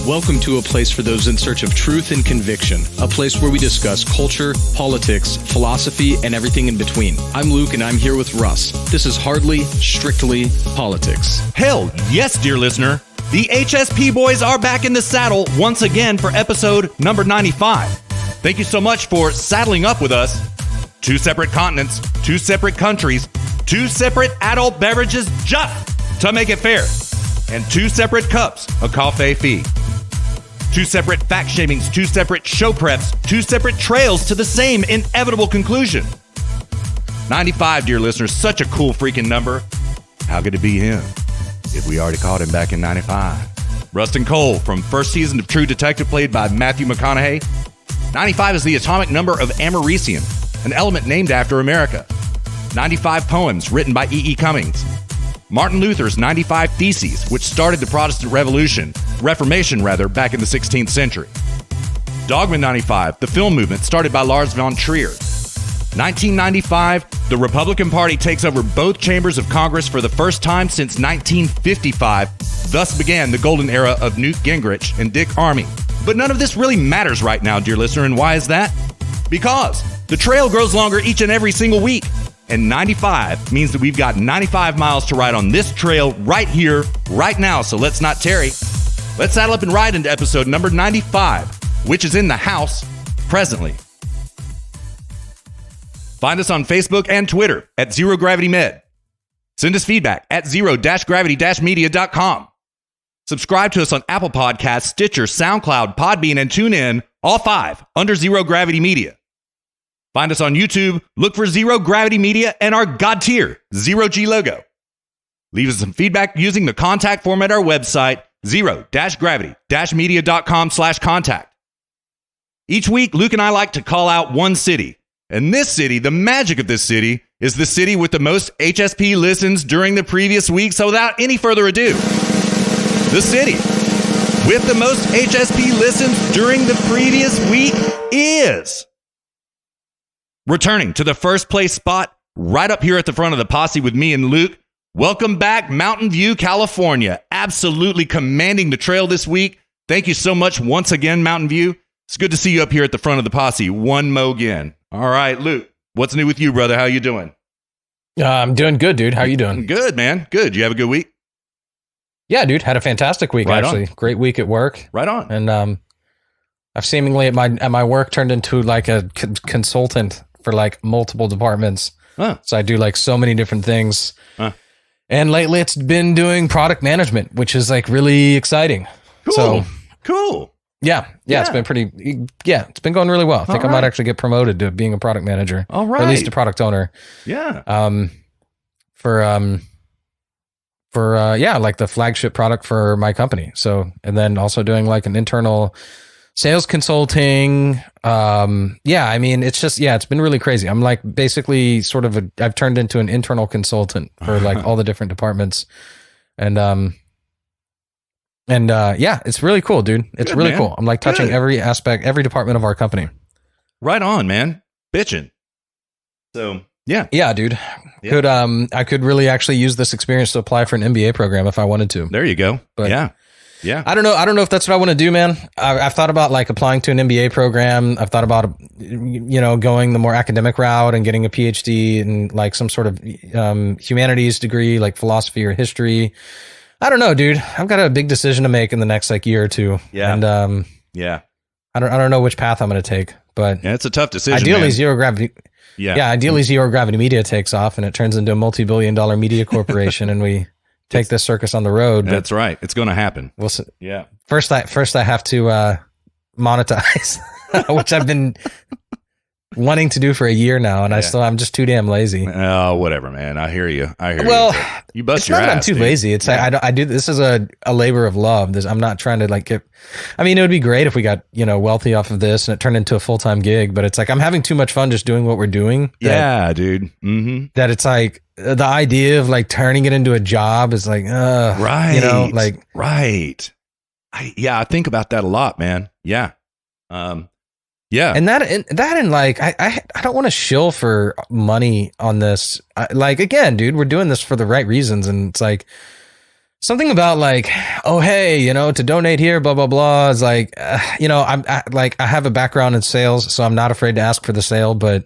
Welcome to a place for those in search of truth and conviction, a place where we discuss culture, politics, philosophy, and everything in between. I'm Luke, and I'm here with Russ. This is Hardly Strictly Politics. Hell yes, dear listener. The HSP boys are back in the saddle once again for episode number 95. Thank you so much for saddling up with us. 2 separate continents, 2 separate countries, 2 separate adult beverages just to make it fair, and 2 separate cups of coffee fee. 2 separate fact shamings, 2 separate show preps, 2 separate trails to the same inevitable conclusion. 95, dear listeners, such a cool freaking number. How could it be him if we already caught him back in 95? Rustin Cole from first season of True Detective, played by Matthew McConaughey. 95 is the atomic number of americium, an element named after America. 95 poems written by E.E. Cummings. Martin Luther's 95 Theses, which started the Protestant Reformation, back in the 16th century. Dogma 95, the film movement started by Lars von Trier. 1995, the Republican Party takes over both chambers of Congress for the first time since 1955. Thus began the golden era of Newt Gingrich and Dick Armey. But none of this really matters right now, dear listener, and why is that? Because the trail grows longer each and every single week. And 95 means that we've got 95 miles to ride on this trail right here, right now. So let's not tarry. Let's saddle up and ride into episode number 95, which is in the house presently. Find us on Facebook and Twitter at Zero Gravity Med. Send us feedback at zero-gravity-media.com. Subscribe to us on Apple Podcasts, Stitcher, SoundCloud, Podbean, and TuneIn, all 5 under Zero Gravity Media. Find us on YouTube, look for Zero Gravity Media and our God tier, Zero G logo. Leave us some feedback using the contact form at our website, zero-gravity-media.com/contact. Each week, Luke and I like to call out one city. And this city, the magic of this city, is the city with the most HSP listens during the previous week. So without any further ado, the city with the most HSP listens during the previous week is... returning to the first place spot, right up here at the front of the posse with me and Luke. Welcome back, Mountain View, California. Absolutely commanding the trail this week. Thank you so much once again, Mountain View. It's good to see you up here at the front of the posse. One mo again. All right, Luke, what's new with you, brother? How you doing? I'm doing good, dude. How you doing? Good, man. Good. You have a good week? Yeah, dude. Had a fantastic week, Right actually. on. Great week at work. Right on. And I've seemingly at my work turned into like a consultant for like multiple departments. Huh. So I do like so many different things. Huh. And lately it's been doing product management, which is like really exciting. Cool. So cool. yeah, it's been it's been going really well. I think I might actually get promoted to being a product manager. All right. Or at least a product owner. Yeah. For like the flagship product for my company. So, and then also doing like an internal sales consulting. I mean, it's been really crazy. I'm like basically I've turned into an internal consultant for like all the different departments. And it's really cool, dude. It's Good, really man. cool. I'm like touching Good. every aspect, every department of our company. Right on, man. Bitching. So, yeah. Yeah, dude. Yeah. I could really actually use this experience to apply for an MBA program if I wanted to. There you go. But yeah. I don't know if that's what I want to do, man. I've thought about like applying to an MBA program. I've thought about, going the more academic route and getting a PhD in like some sort of humanities degree, like philosophy or history. I don't know, dude. I've got a big decision to make in the next like year or two. Yeah. And Yeah. I don't know which path I'm going to take, but Yeah, it's a tough decision. ideally man. zero gravity. Yeah. Ideally Zero Gravity Media takes off and it turns into a multi-billion-dollar media corporation and we take this circus on the road. But That's right. It's going to happen. we'll see. Yeah. First I have to monetize, which I've been wanting to do for a year now, and I'm just too damn lazy. Oh, whatever, man. I hear you. Well, you bust it's your not that I'm ass. too dude. lazy. It's I do this is a labor of love. I'm not trying to like get. I mean, it would be great if we got wealthy off of this and it turned into a full-time gig, but it's like I'm having too much fun just doing what we're doing. Yeah, dude. Mm-hmm. That it's like the idea of like turning it into a job is like, Right. like right. I think about that a lot, man. Yeah. Yeah. And like I don't want to shill for money on this. Like again, dude, we're doing this for the right reasons, and it's like Something about like, oh, hey, to donate here, blah, blah, blah. Is like, I have a background in sales, so I'm not afraid to ask for the sale. But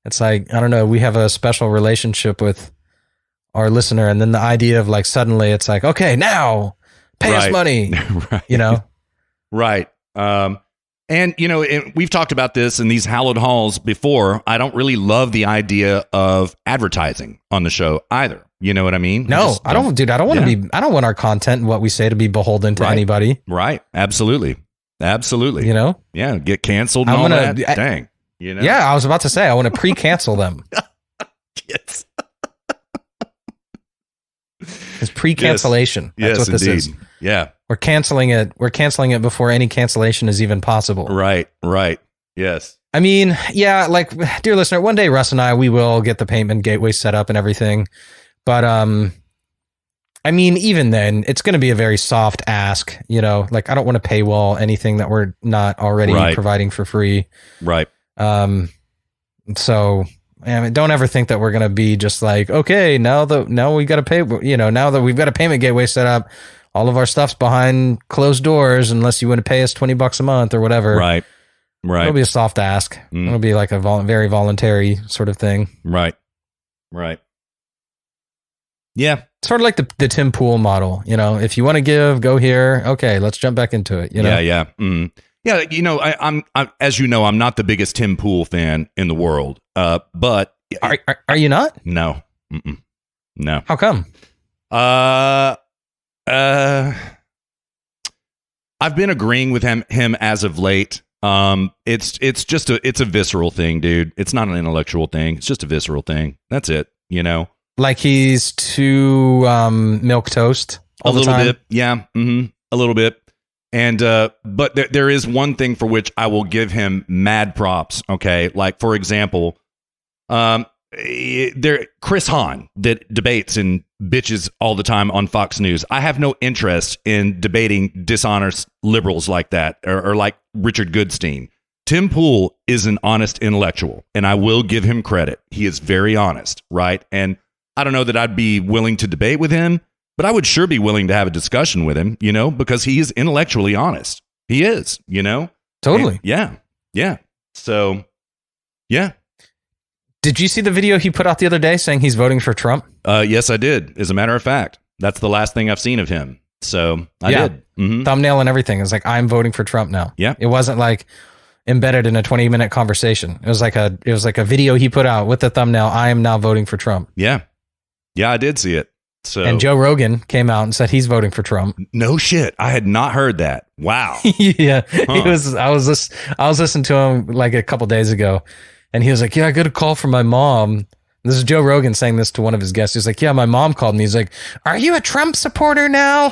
it's like, I don't know, we have a special relationship with our listener. And then the idea of like, suddenly it's like, okay, now pay us money, right. Right. And, we've talked about this in these hallowed halls before. I don't really love the idea of advertising on the show either. You know what I mean? No, I don't, dude. I don't want to be, I don't want our content and what we say to be beholden to anybody. Right. Absolutely. Yeah. Get canceled and all that. Dang. Yeah. I was about to say, I want to pre-cancel them. Yes. It's pre-cancellation. That's what this is. Yeah. We're canceling it. We're canceling it before any cancellation is even possible. Right. Yes. I mean, yeah, like, dear listener, one day Russ and I, we will get the payment gateway set up and everything. But, I mean, even then, it's going to be a very soft ask, like, I don't want to paywall anything that we're not already providing for free. Right. So, I mean, don't ever think that we're going to be just like, okay, now we got to pay, now that we've got a payment gateway set up, all of our stuff's behind closed doors, unless you want to pay us $20 a month or whatever. Right. It'll be a soft ask. It'll be like a very voluntary sort of thing. Right. Yeah. It's sort of like the Tim Pool model. If you want to give, go here. Okay, let's jump back into it. Yeah. Yeah. I'm as you know, I'm not the biggest Tim Pool fan in the world. But are you not? No. No. How come? I've been agreeing with him as of late. It's just a visceral thing, dude. It's not an intellectual thing. It's just a visceral thing. That's it. Like he's too milk toast all the time? A little bit, yeah. A little bit. And but there is one thing for which I will give him mad props. Okay, like for example, Chris Hahn that debates and bitches all the time on Fox News. I have no interest in debating dishonest liberals like that, or like Richard Goodstein. Tim Pool is an honest intellectual, and I will give him credit. He is very honest, right? And I don't know that I'd be willing to debate with him, but I would sure be willing to have a discussion with him, because he is intellectually honest. He is, Totally. And yeah. So, yeah. Did you see the video he put out the other day saying he's voting for Trump? Yes, I did. As a matter of fact, that's the last thing I've seen of him. So I did. Mm-hmm. Thumbnail and everything. It's like, I'm voting for Trump now. Yeah. It wasn't like embedded in a 20-minute conversation. It was like a video he put out with the thumbnail. I am now voting for Trump. Yeah. Yeah, I did see it. So, and Joe Rogan came out and said he's voting for Trump. No shit. I had not heard that. Wow. Yeah. Huh. I was listening to him like a couple days ago, and he was like, yeah, I got a call from my mom. This is Joe Rogan saying this to one of his guests. He's like, yeah, my mom called me. He's like, are you a Trump supporter now?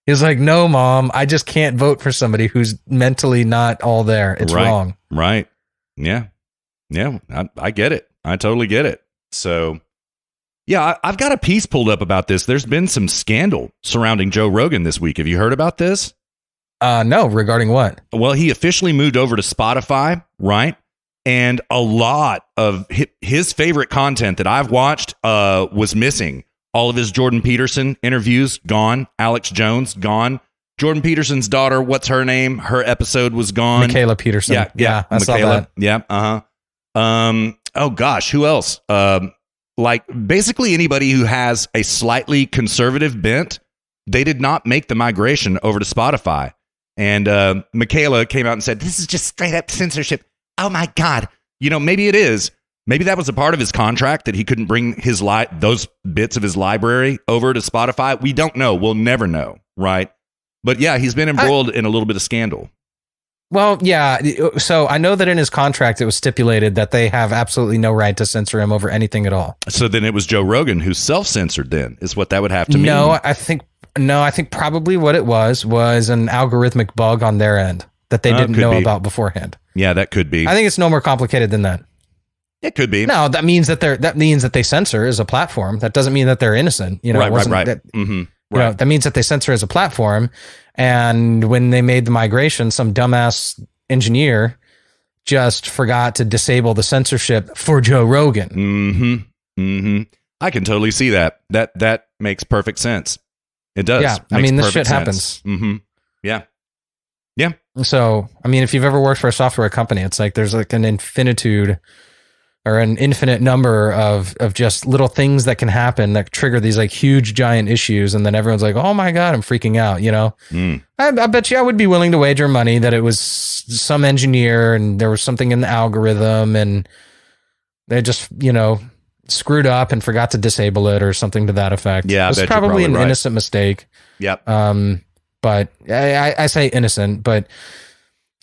He's like, no, mom, I just can't vote for somebody who's mentally not all there. It's wrong. Right. Yeah. Yeah. I get it. I totally get it. So, yeah, I've got a piece pulled up about this. There's been some scandal surrounding Joe Rogan this week. Have you heard about this? No. Regarding what? Well, he officially moved over to Spotify, right? And a lot of his favorite content that I've watched was missing. All of his Jordan Peterson interviews, gone. Alex Jones, gone. Jordan Peterson's daughter, what's her name? Her episode was gone. Michaela Peterson. Yeah, I saw that. Yeah, oh, gosh, who else? Like, basically anybody who has a slightly conservative bent, they did not make the migration over to Spotify. And Michaela came out and said, this is just straight up censorship. Oh, my God. Maybe it is. Maybe that was a part of his contract that he couldn't bring those bits of his library over to Spotify. We don't know. We'll never know, right? But yeah, he's been embroiled in a little bit of scandal. Well, yeah. So I know that in his contract, it was stipulated that they have absolutely no right to censor him over anything at all. So then it was Joe Rogan who self-censored then, is what that would have to mean. No, I think probably what it was an algorithmic bug on their end that they didn't know about beforehand. Yeah, that could be. I think it's no more complicated than that. It could be. No, that means that they censor as a platform. That doesn't mean that they're innocent. Right. That means that they censor as a platform. And when they made the migration, some dumbass engineer just forgot to disable the censorship for Joe Rogan. I can totally see that. That makes perfect sense. It does. Yeah, I mean, this shit happens. Mm-hmm. Yeah. Yeah. So, I mean, if you've ever worked for a software company, it's like there's like an infinitude or an infinite number of just little things that can happen that trigger these like huge giant issues, and then everyone's like, "Oh my god, I'm freaking out," you know. I bet you I would be willing to wager money that it was some engineer and there was something in the algorithm and they just, you know, screwed up and forgot to disable it or something to that effect. Yeah, it was probably an innocent mistake. Yep. But I say innocent, but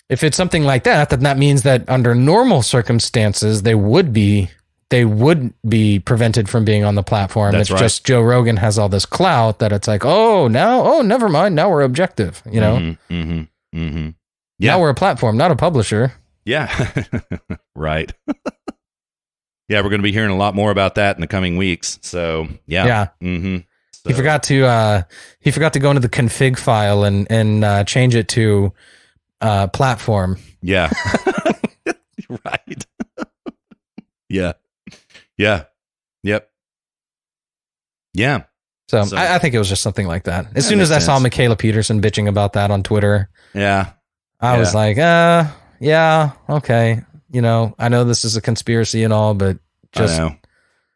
if it's something like that, then that means that under normal circumstances, they would be prevented from being on the platform. That's it's just Joe Rogan has all this clout that it's like, never mind. Now we're objective, you know? Yeah. Now we're a platform, not a publisher. Yeah. Right. Yeah, we're going to be hearing a lot more about that in the coming weeks. So, yeah. Yeah. Mm-hmm. So. He forgot to go into the config file and change it to platform. Yeah. Right. Yeah. Yeah. Yep. Yeah. So I think it was just something like that. As soon as I saw Michaela Peterson bitching about that on Twitter, I was like, yeah, okay. You know, I know this is a conspiracy and all, but just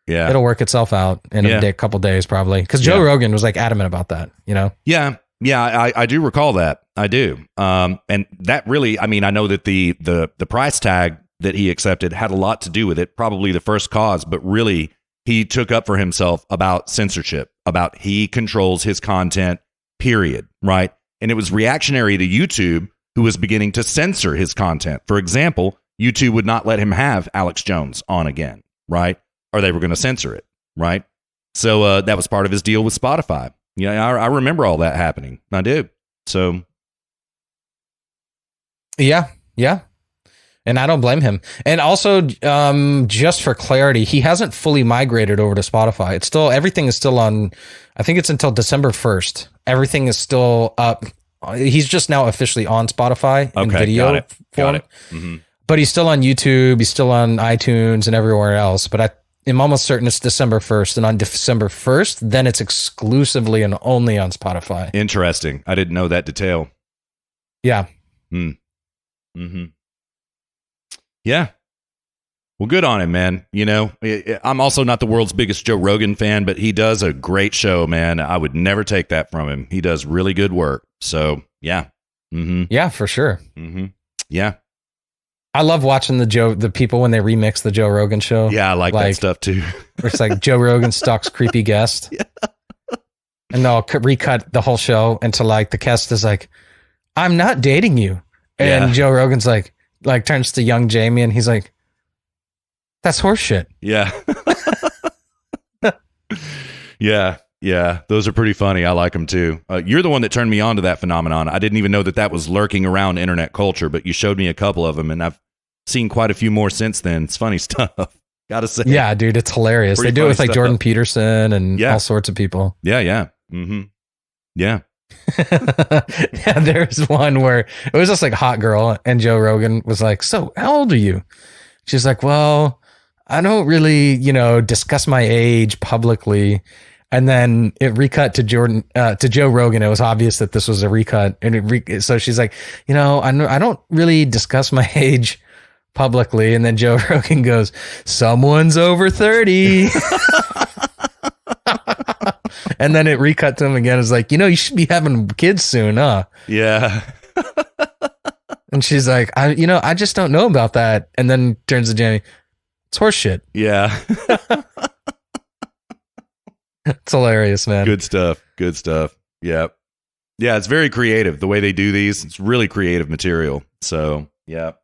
it'll work itself out in a couple days probably. Because Joe Rogan was like adamant about that, you know? Yeah. Yeah, I do recall that. I do. And that really, I mean, I know that the price tag that he accepted had a lot to do with it, probably the first cause, but really he took up for himself about censorship, about he controls his content, period, right? And it was reactionary to YouTube, who was beginning to censor his content. For example, YouTube would not let him have Alex Jones on again, right? Or they were going to censor it, right? So that was part of his deal with Spotify. Yeah, I remember all that happening. I do. So. Yeah. And I don't blame him. And also, just for clarity, he hasn't fully migrated over to Spotify. It's still, everything is still on, I think it's until December 1st. Everything is still up. He's just now officially on Spotify in video form. Got it. Mm-hmm. But he's still on YouTube. He's still on iTunes and everywhere else. But I'm almost certain it's December 1st. And on December 1st, then it's exclusively and only on Spotify. Interesting. I didn't know that detail. Yeah. Mm-hmm. Yeah. Well, good on him, man. You know, I'm also not the world's biggest Joe Rogan fan, but he does a great show, man. I would never take that from him. He does really good work. So, yeah. Mm-hmm. Yeah, for sure. Mm-hmm. Yeah. I love watching the people when they remix the Joe Rogan show. Yeah, I like that stuff too. It's like Joe Rogan stalks creepy guest. Yeah. And they'll recut the whole show into like the guest is like, "I'm not dating you." And Joe Rogan's like turns to young Jamie and he's like, "That's horseshit." Yeah. Yeah. Those are pretty funny. I like them too. You're the one that turned me on to that phenomenon. I didn't even know that was lurking around internet culture, but you showed me a couple of them and I've seen quite a few more since then. It's funny stuff. Gotta say. Yeah, dude, it's hilarious. They do it with like Jordan Peterson and all sorts of people. Yeah. Mm-hmm. Yeah. Yeah, there's one where it was just like hot girl and Joe Rogan was like, "So how old are you?" She's like, "Well, I don't really, discuss my age publicly." And then it recut to Joe Rogan. It was obvious that this was a recut. And so she's like, I don't really discuss my age publicly. And then Joe Rogan goes, "Someone's over 30. And then it recut to him again. It's like, you should be having kids soon, huh? Yeah. And she's like, I just don't know about that. And then turns to Jamie, "It's horseshit." Yeah. It's hilarious, man. Good stuff. Yep. Yeah, it's very creative the way they do these. It's really creative material. So, yep.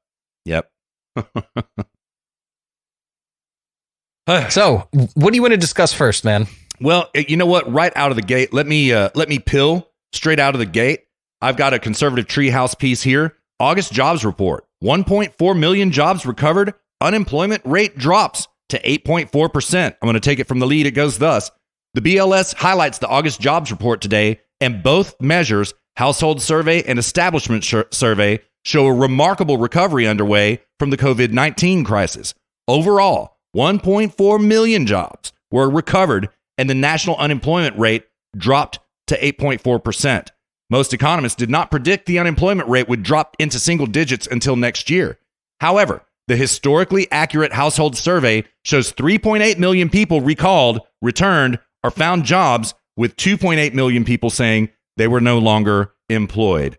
So, what do you want to discuss first, man? Well, you know what? Right out of the gate, let me pill straight out of the gate. I've got a conservative treehouse piece here. August jobs report: 1.4 million jobs recovered. Unemployment rate drops to 8.4%. I'm going to take it from the lead. It goes thus. The BLS highlights the August jobs report today, and both measures, household survey and establishment survey, show a remarkable recovery underway from the COVID-19 crisis. Overall, 1.4 million jobs were recovered, and the national unemployment rate dropped to 8.4%. Most economists did not predict the unemployment rate would drop into single digits until next year. However, the historically accurate household survey shows 3.8 million people recalled, returned, or found jobs, with 2.8 million people saying they were no longer employed.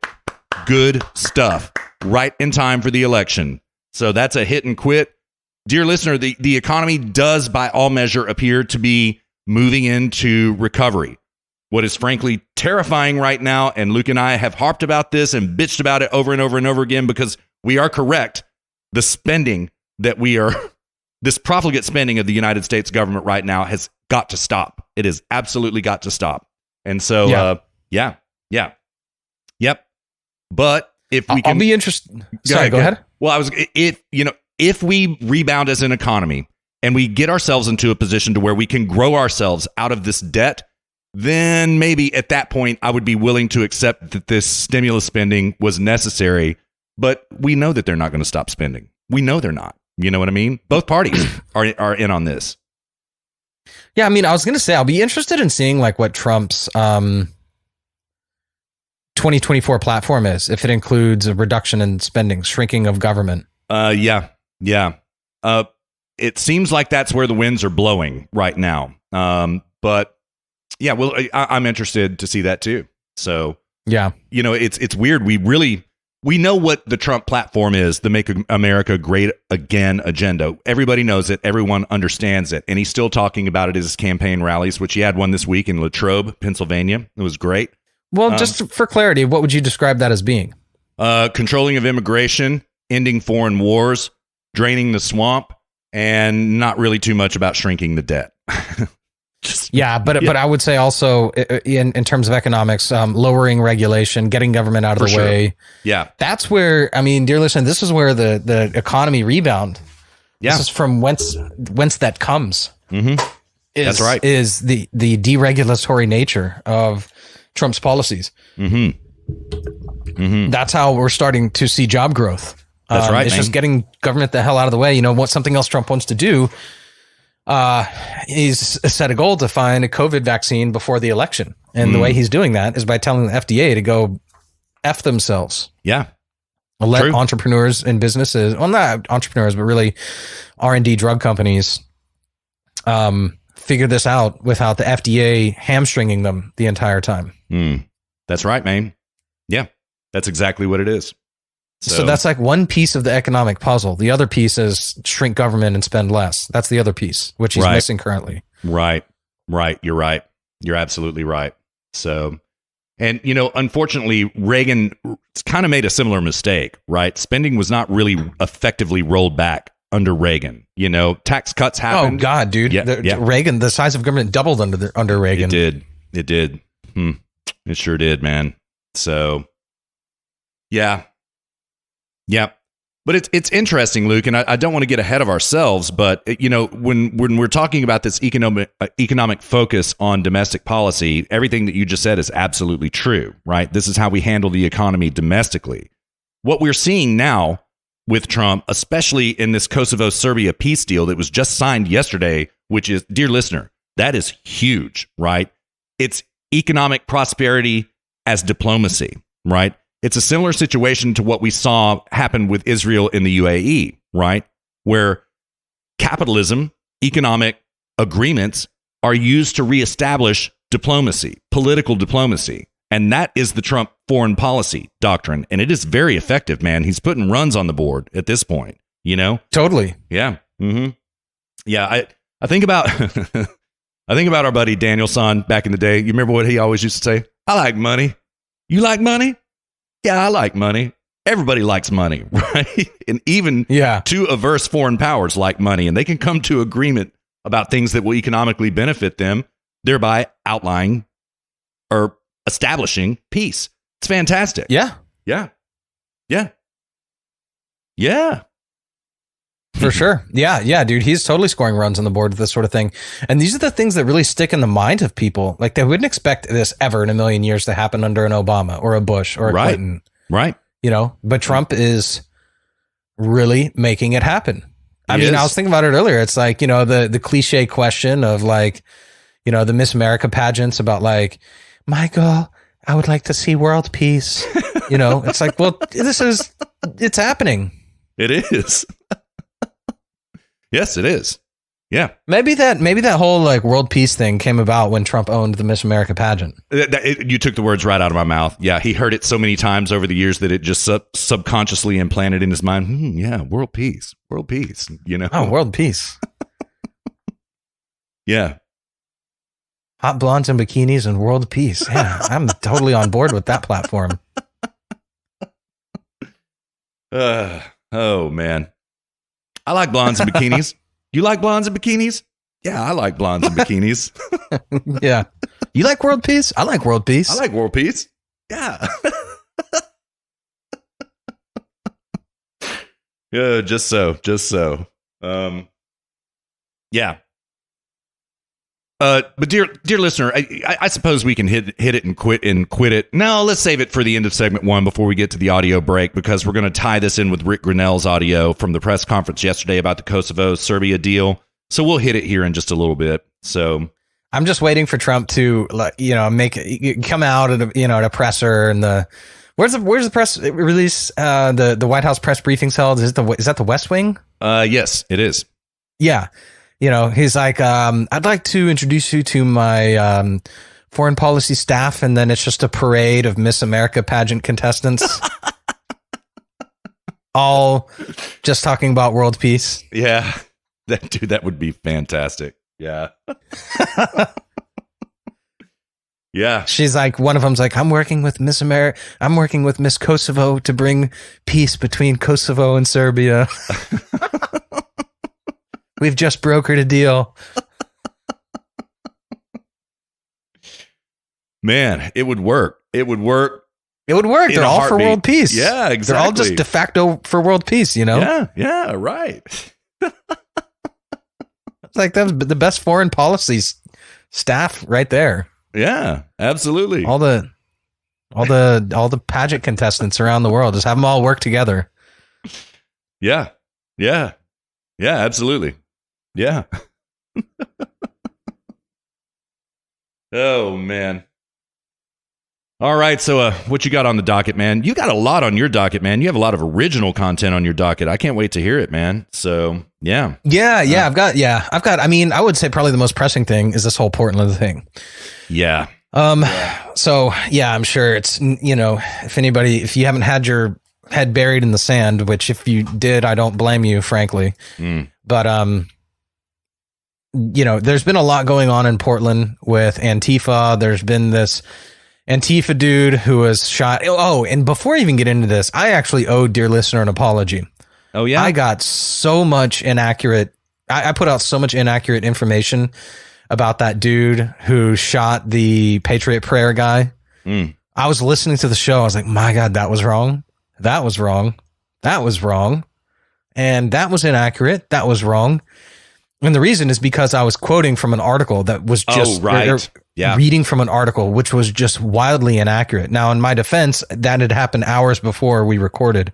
Good stuff. Right in time for the election. So that's a hit and quit. Dear listener, the economy does by all measure appear to be moving into recovery. What is frankly terrifying right now, and Luke and I have harped about this and bitched about it over and over and over again because we are correct, the spending that this profligate spending of the United States government right now has got to stop. It has absolutely got to stop. And so, yep. But if we can, I'll be interested. Sorry, go ahead. Well, if we rebound as an economy and we get ourselves into a position to where we can grow ourselves out of this debt, then maybe at that point I would be willing to accept that this stimulus spending was necessary. But we know that they're not going to stop spending. We know they're not. You know what I mean? Both parties are in on this. Yeah, I mean, I was going to say I'll be interested in seeing like what Trump's 2024 platform is, if it includes a reduction in spending, shrinking of government. Yeah. It seems like that's where the winds are blowing right now. But yeah, well, I'm interested to see that too. So yeah, it's weird. We know what the Trump platform is, the Make America Great Again agenda. Everybody knows it. Everyone understands it. And he's still talking about it at his campaign rallies, which he had one this week in Latrobe, Pennsylvania. It was great. Well, just for clarity, what would you describe that as being? Controlling of immigration, ending foreign wars, draining the swamp, and not really too much about shrinking the debt. But I would say also in terms of economics, lowering regulation, getting government out of the way. Yeah. That's where, I mean, dear listener, this is where the economy rebound. Yeah. This is from whence that comes. Mm-hmm. That's right. Is the deregulatory nature of Trump's policies. Mm-hmm. Mm-hmm. That's how we're starting to see job growth. That's right. It's just getting government the hell out of the way. You know, what something else Trump wants to do. He's set a goal to find a COVID vaccine before the election. And the way he's doing that is by telling the FDA to go F themselves. Yeah. Let entrepreneurs and businesses, well, not entrepreneurs, but really R&D drug companies, figure this out without the FDA hamstringing them the entire time. That's right, man. Yeah, that's exactly what it is. So that's like one piece of the economic puzzle. The other piece is shrink government and spend less. That's the other piece, which he's missing currently. Right. You're right. You're absolutely right. So, and, unfortunately, Reagan kind of made a similar mistake, right? Spending was not really effectively rolled back under Reagan. Tax cuts happened. Oh, God, dude. Reagan, the size of government doubled under Reagan. It did. It sure did, man. So, yeah. Yeah. But it's interesting, Luke, and I don't want to get ahead of ourselves, but when we're talking about this economic focus on domestic policy, everything that you just said is absolutely true, right? This is how we handle the economy domestically. What we're seeing now with Trump, especially in this Kosovo-Serbia peace deal that was just signed yesterday, which is, dear listener, that is huge, right? It's economic prosperity as diplomacy, right? It's a similar situation to what we saw happen with Israel in the UAE, right? Where capitalism, economic agreements are used to reestablish diplomacy, political diplomacy. And that is the Trump foreign policy doctrine. And it is very effective, man. He's putting runs on the board at this point, Totally. Yeah. Mm-hmm. Yeah. I think about our buddy Daniel Son back in the day. You remember what he always used to say? I like money. You like money? Yeah, I like money. Everybody likes money, right? And even two averse foreign powers like money, and they can come to agreement about things that will economically benefit them, thereby outlining or establishing peace. It's fantastic. Yeah. For sure. Yeah, dude. He's totally scoring runs on the board with this sort of thing. And these are the things that really stick in the mind of people. Like, they wouldn't expect this ever in a million years to happen under an Obama or a Bush or a Clinton. Right. But Trump is really making it happen. I mean, I was thinking about it earlier. It's like, you know, the cliche question of like, you know, the Miss America pageants about like, Michael, I would like to see world peace. You know, it's like, well, it's happening. It is. Yes, it is. Yeah. Maybe that whole like world peace thing came about when Trump owned the Miss America pageant. You took the words right out of my mouth. Yeah. He heard it so many times over the years that it just subconsciously implanted in his mind. Yeah. World peace, you know? Oh, world peace. Yeah. Hot blondes and bikinis and world peace. Yeah. I'm totally on board with that platform. Oh man. I like blondes and bikinis. You like blondes and bikinis? Yeah, I like blondes and bikinis. Yeah. You like world peace? I like world peace. I like world peace. Yeah. Yeah, just so. Yeah. But dear listener, I suppose we can hit it and quit it. No, let's save it for the end of segment 1 before we get to the audio break, because we're going to tie this in with Rick Grinnell's audio from the press conference yesterday about the Kosovo-Serbia deal. So we'll hit it here in just a little bit. So I'm just waiting for Trump to, you know, come out at a presser and where's the press release? The White House press briefings held. Is that the West Wing? Yes, it is. Yeah. You know, he's like, I'd like to introduce you to my foreign policy staff, and then it's just a parade of Miss America pageant contestants, all just talking about world peace. Yeah, that would be fantastic. Yeah. Yeah. She's like, one of them's like, I'm working with Miss Kosovo to bring peace between Kosovo and Serbia. We've just brokered a deal. Man, it would work. It would work. They're all for world peace. Yeah, exactly. They're all just de facto for world peace, you know? Yeah, right. It's like that's the best foreign policy staff right there. Yeah, absolutely. All the pageant contestants around the world, just have them all work together. Yeah, absolutely. Yeah. Oh, man. All right. So what you got on the docket, man? You got a lot on your docket, man. You have a lot of original content on your docket. I can't wait to hear it, man. So, yeah. I've got, I mean, I would say probably the most pressing thing is this whole Portland thing. Yeah. So, yeah, I'm sure it's, you know, if you haven't had your head buried in the sand, which if you did, I don't blame you, frankly. But, you know, there's been a lot going on in Portland with Antifa. There's been this Antifa dude who was shot. Oh, and before I even get into this, I actually owe dear listener an apology. Oh, yeah? I got so much inaccurate. I put out so much inaccurate information about that dude who shot the Patriot Prayer guy. I was listening to the show. I was like, my God, that was wrong. That was wrong. That was wrong. And that was inaccurate. That was wrong. And the reason is because I was quoting from an article that was just reading from an article, which was just wildly inaccurate. Now, in my defense, that had happened hours before we recorded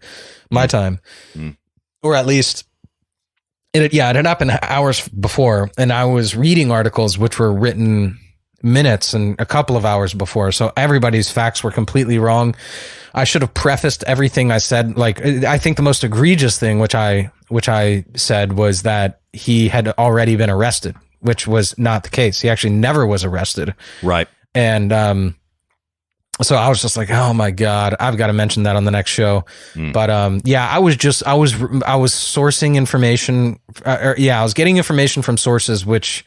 my time, or at least it had happened hours before. And I was reading articles which were written minutes and a couple of hours before. So everybody's facts were completely wrong. I should have prefaced everything I said. Like, I think the most egregious thing, which I said, was that he had already been arrested, which was not the case. He actually never was arrested. Right. And, so I was just like, oh my God, I've got to mention that on the next show. But, I was sourcing information. I was getting information from sources, which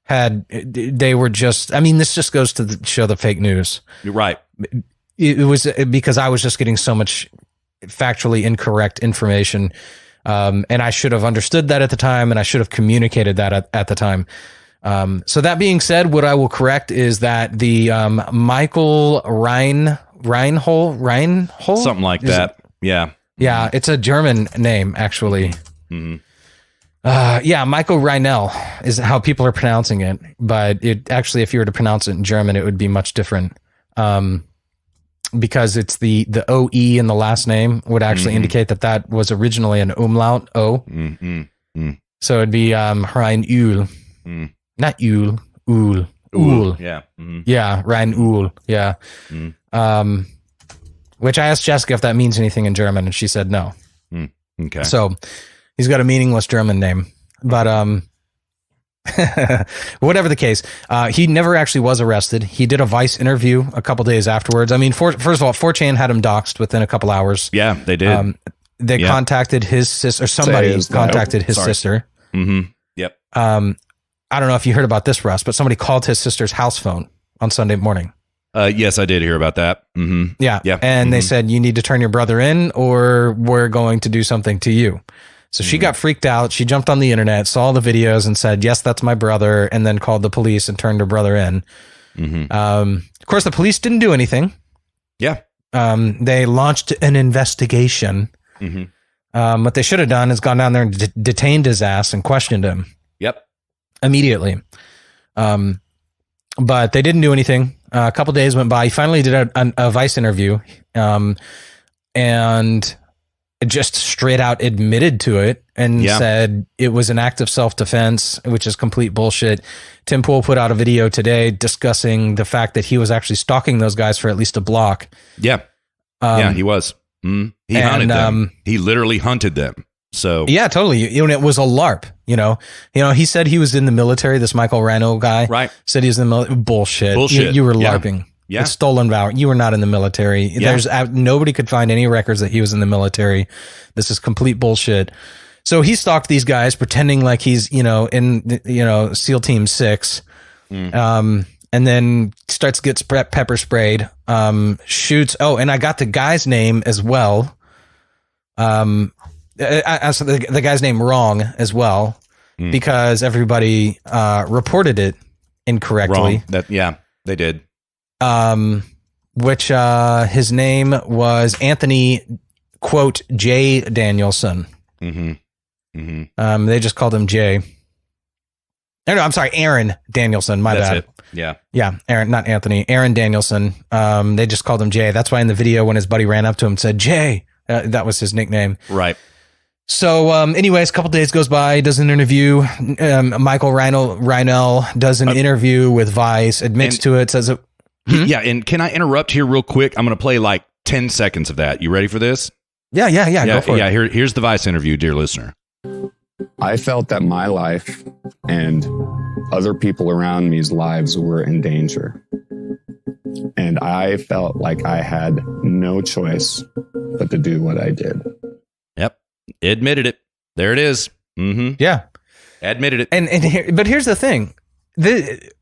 they were just, I mean, this just goes to show the fake news. You're right. It was because I was just getting so much factually incorrect information. And I should have understood that at the time, and I should have communicated that at the time. So that being said, what I will correct is that the Michael Reinhold, something like that. Yeah. Yeah, it's a German name, actually. Michael Reinell is how people are pronouncing it. But it actually, if you were to pronounce it in German, it would be much different. Because it's the OE in the last name would actually indicate that was originally an umlaut O. So it'd be Ryan Uhl. Not Uhl. Uhl. Uhl. Yeah. Yeah, Ryan Uhl. Yeah. Which I asked Jessica if that means anything in German, and she said no. Okay. So he's got a meaningless German name. But whatever the case, he never actually was arrested. He did a Vice interview a couple days afterwards. I mean, first of all, 4chan had him doxxed within a couple hours. Yeah, they did. They contacted his sister, or somebody contacted his sister. Yep. I don't know if you heard about this, Russ, but somebody called his sister's house phone on Sunday morning. Yes, I did hear about that. Yeah. And they said, you need to turn your brother in or we're going to do something to you. So she got freaked out. She jumped on the internet, saw the videos and said, yes, that's my brother. And then called the police and turned her brother in. Of course, the police didn't do anything. Yeah. They launched an investigation. What they should have done is gone down there and detained his ass and questioned him. Yep. Immediately. But they didn't do anything. A couple days went by. He finally did a Vice interview, and just straight out admitted to it and said it was an act of self-defense, which is complete bullshit. Tim Pool put out a video today discussing the fact that he was actually stalking those guys for at least a block. Yeah. He was. He hunted them. He literally hunted them. So yeah, totally. It was a LARP. He said he was in the military. This Michael Rano guy, right? Said he was in the military. Bullshit. You were LARPing. Yeah. It's stolen valor. You were not in the military. Yeah. There's nobody could find any records that he was in the military. This is complete bullshit. So he stalked these guys, pretending like he's in SEAL Team 6, and then starts gets pepper sprayed. Shoots. Oh, and I got the guy's name as well. I said the guy's name wrong as well because everybody reported it incorrectly. Wrong. They did. Which his name was Anthony, quote, J. Danielson. They just called him Jay. No, I'm sorry, Aaron Danielson. That's bad. It. Yeah. Yeah, Aaron, not Anthony. Aaron Danielson. They just called him Jay. That's why in the video when his buddy ran up to him and said, Jay, that was his nickname. Right. So, anyways, a couple days goes by, does an interview. Michael Reinel does an interview with Vice, admits to it, says it. Yeah, and can I interrupt here real quick? I'm going to play like 10 seconds of that. You ready for this? Yeah, go for it. Yeah, here's the Vice interview, dear listener. I felt that my life and other people around me's lives were in danger. And I felt like I had no choice but to do what I did. Yep. Admitted it. There it is. Yeah. Admitted it. But here's the thing.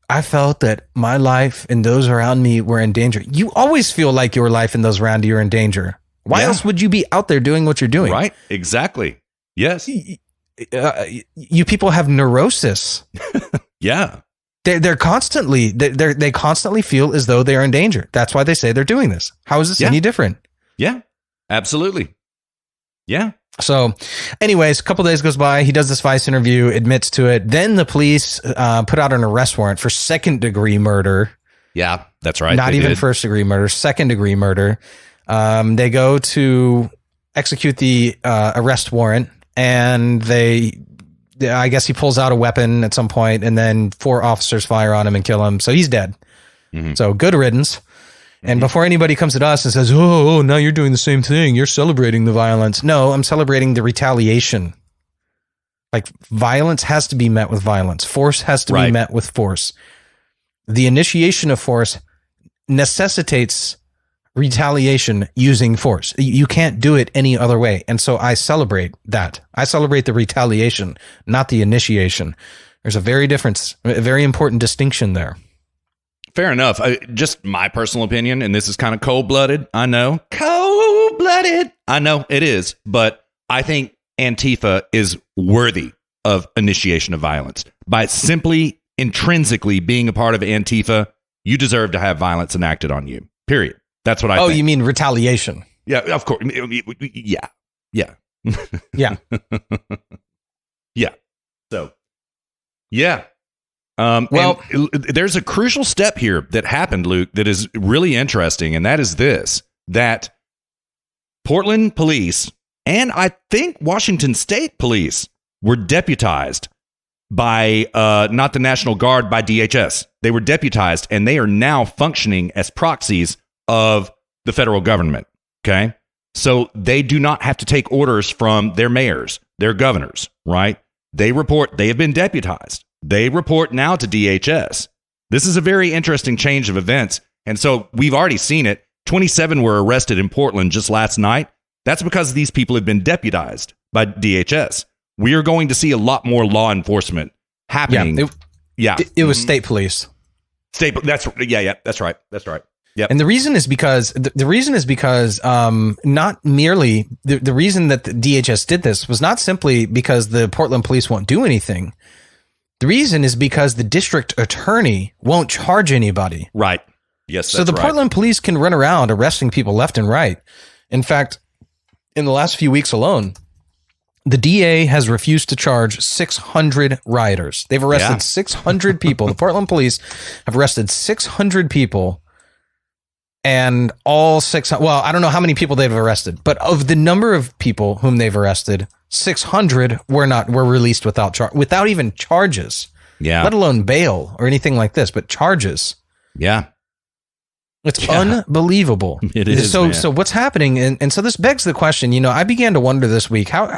I felt that my life and those around me were in danger. You always feel like your life and those around you are in danger. Why else would you be out there doing what you're doing? Right. Exactly. Yes. You people have neurosis. Yeah. They're constantly they constantly feel as though they're in danger. That's why they say they're doing this. How is this any different? Yeah. Absolutely. Yeah. So anyways, a couple days goes by. He does this Vice interview, admits to it. Then the police put out an arrest warrant for second-degree murder. Yeah, that's right. Not even first-degree murder, second-degree murder. They go to execute the arrest warrant, and I guess he pulls out a weapon at some point, and then 4 officers fire on him and kill him. So he's dead. So good riddance. And before anybody comes at us and says, oh, now you're doing the same thing. You're celebrating the violence. No, I'm celebrating the retaliation. Like, violence has to be met with violence. Force has to be met with force. The initiation of force necessitates retaliation using force. You can't do it any other way. And so I celebrate that. I celebrate the retaliation, not the initiation. There's a very important distinction there. Fair enough. Just my personal opinion, and this is kind of cold-blooded. I know. Cold-blooded. I know it is. But I think Antifa is worthy of initiation of violence. By simply intrinsically being a part of Antifa, you deserve to have violence enacted on you. Period. That's what I think. Oh, you mean retaliation? Yeah, of course. Yeah. Yeah. Yeah. So, yeah. Well, there's a crucial step here that happened, Luke, that is really interesting, and that is this, that Portland police and I think Washington State police were deputized by not the National Guard, by DHS. They were deputized, and they are now functioning as proxies of the federal government. Okay, so they do not have to take orders from their mayors, their governors, right? They report, they have been deputized. They report now to DHS. This is a very interesting change of events. And so we've already seen it. 27 were arrested in Portland just last night. That's because these people have been deputized by DHS. We are going to see a lot more law enforcement happening. It was state police. That's right. That's right. Yep. And the reason is because not merely the reason that the DHS did this was not simply because the Portland police won't do anything. The reason is because the district attorney won't charge anybody. Right. Yes. So the Portland police can run around arresting people left and right. In fact, in the last few weeks alone, the DA has refused to charge 600 rioters. They've arrested 600 people. The Portland police have arrested 600 people. And all 600, well, I don't know how many people they've arrested, but of the number of people whom they've arrested, 600 were released without even charges. Yeah. Let alone bail or anything like this, but charges. Yeah. It's unbelievable. It is. So what's happening? And so this begs the question, I began to wonder this week how,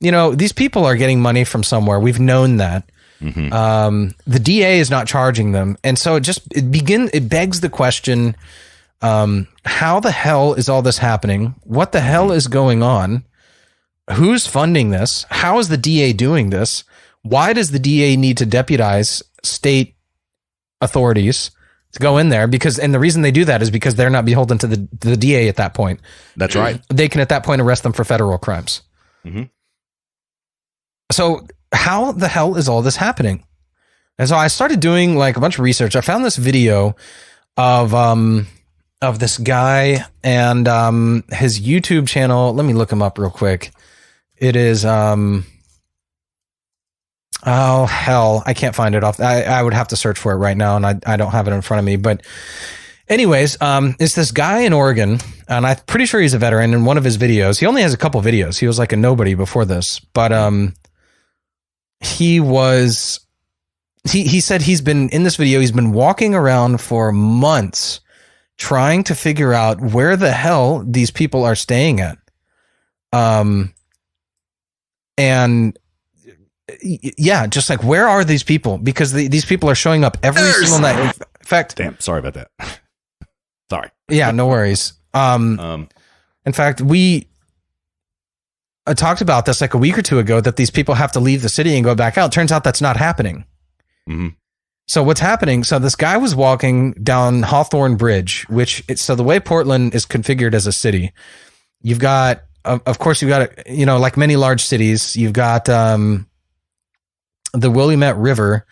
these people are getting money from somewhere. We've known that. Mm-hmm. The DA is not charging them. And so it begs the question, how the hell is all this happening? What the hell is going on? Who's funding this? How is the DA doing this? Why does the DA need to deputize state authorities to go in there? And the reason they do that is because they're not beholden to the DA at that point. That's right. They can at that point arrest them for federal crimes. Mm-hmm. So how the hell is all this happening? And so I started doing like a bunch of research. I found this video of this guy and his YouTube channel. Let me look him up real quick. It is oh hell, I can't find it off. I would have to search for it right now, and I don't have it in front of me. But anyways, it's this guy in Oregon, and I'm pretty sure he's a veteran. In one of his videos, he only has a couple videos. He was like a nobody before this, but he said he's been in this video. He's been walking around for months trying to figure out where the hell these people are staying at. And yeah, just like, where are these people? Because these people are showing up every single night. In fact, damn, sorry about that. Sorry. Yeah, no worries. In fact, we talked about this like a week or two ago, that these people have to leave the city and go back out. Turns out that's not happening. Mm-hmm. So what's happening? So this guy was walking down Hawthorne Bridge, so the way Portland is configured as a city, you've got, of course, you've got, like many large cities, you've got the Willamette River.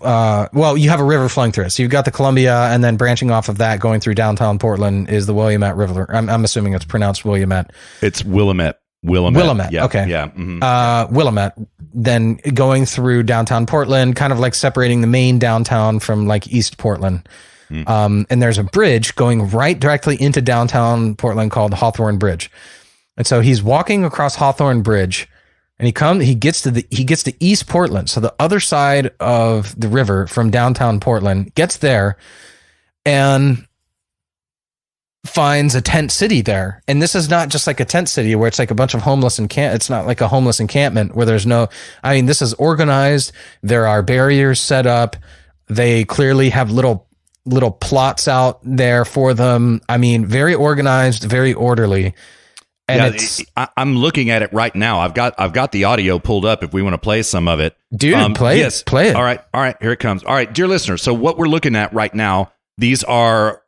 Well, you have a river flowing through it. So you've got the Columbia, and then branching off of that, going through downtown Portland, is the Willamette River. I'm assuming it's pronounced Willamette. It's Willamette. Yeah, okay. Yeah. Mm-hmm. Willamette, then going through downtown Portland, kind of like separating the main downtown from like East Portland. Mm. And there's a bridge going right directly into downtown Portland called Hawthorne Bridge. And so he's walking across Hawthorne Bridge, and he gets to East Portland. So the other side of the river from downtown Portland, gets there and finds a tent city there. And this is not just like a tent city where it's like a bunch of homeless it's not like a homeless encampment where this is organized. There are barriers set up. They clearly have little plots out there for them. I mean, very organized, very orderly. And I'm looking at it right now. I've got the audio pulled up if we want to play some of it. Dude, play it. All right, here it comes. All right, dear listeners. So what we're looking at right now, these are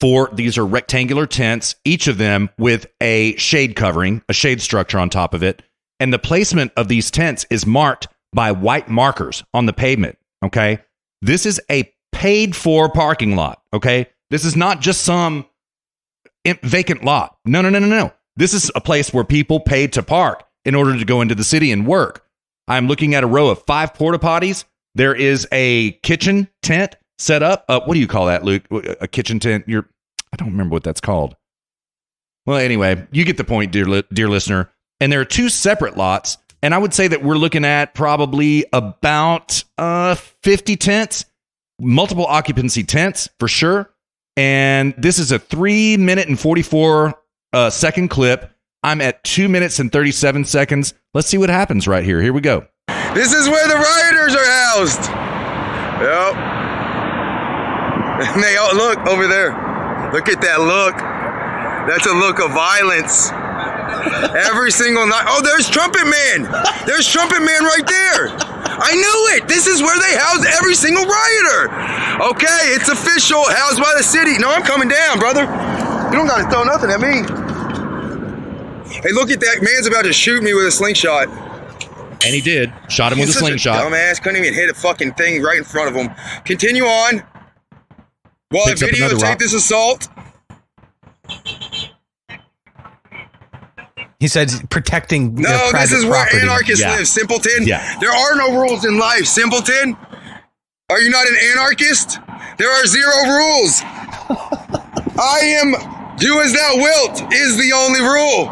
rectangular tents, each of them with a shade covering, a shade structure on top of it. And the placement of these tents is marked by white markers on the pavement. Okay. This is a paid for parking lot. Okay. This is not just some vacant lot. No. This is a place where people paid to park in order to go into the city and work. I'm looking at a row of 5 porta potties. There is a kitchen tent set up. What do you call that, Luke? A kitchen tent? I don't remember what that's called. Well, anyway, you get the point, dear listener. And there are 2 separate lots And I would say that we're looking at probably about 50 tents, multiple occupancy tents for sure. And this is a 3 minute and 44 second clip. I'm at 2 minutes and 37 seconds. Let's see what happens right here. Here we go. This is where the rioters are housed. Yep. And they all look over there. Look at that look. That's a look of violence. Every single night. Oh, there's Trumpet Man. There's Trumpet Man right there. I knew it. This is where they house every single rioter. Okay, it's official. Housed by the city. No, I'm coming down, brother. You don't got to throw nothing at me. Hey, look at that. Man's about to shoot me with a slingshot. And he did. Shot him with a slingshot. Dumbass. Couldn't even hit a fucking thing right in front of him. Continue on. While I videotape this assault. He said protecting their private this is property. where anarchists live, simpleton. Yeah. There are no rules in life, simpleton. Are you not an anarchist? There are zero rules. I am do as thou wilt is the only rule.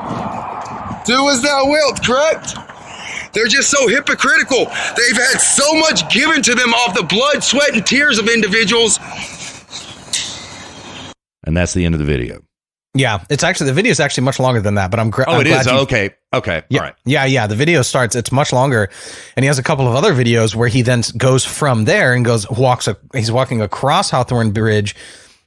Do as thou wilt, correct? They're just so hypocritical. They've had so much given to them off the blood, sweat, and tears of individuals. And that's the end of the video. Yeah, it's actually the video is actually much longer than that, but I'm glad. Okay. Yeah, All right. Yeah. The video starts. It's much longer, and he has a couple of other videos where he then goes from there and he's walking across Hawthorne Bridge,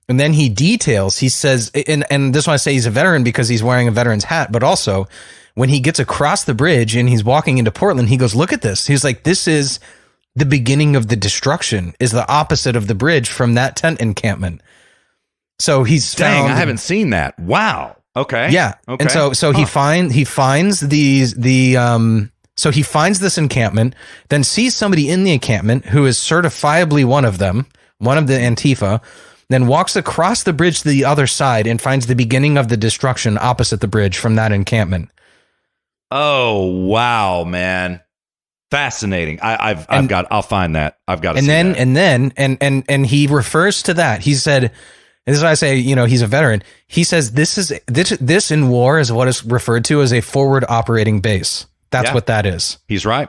and then he details. He says, and this one I say he's a veteran because he's wearing a veteran's hat, but also when he gets across the bridge and he's walking into Portland, he goes, "Look at this." He's like, "This is the beginning of the destruction. Is the opposite of the bridge from that tent encampment." So he's I haven't seen that. Wow. Okay. Yeah. Okay. And so he finds this encampment, then sees somebody in the encampment who is certifiably one of the Antifa, then walks across the bridge to the other side and finds the beginning of the destruction opposite the bridge from that encampment. Oh, wow, man. Fascinating. I'll find that. I've got to see that. And he refers to that. He said, and this is why I say, he's a veteran. He says this in war is what is referred to as a forward operating base. That's what that is. He's right.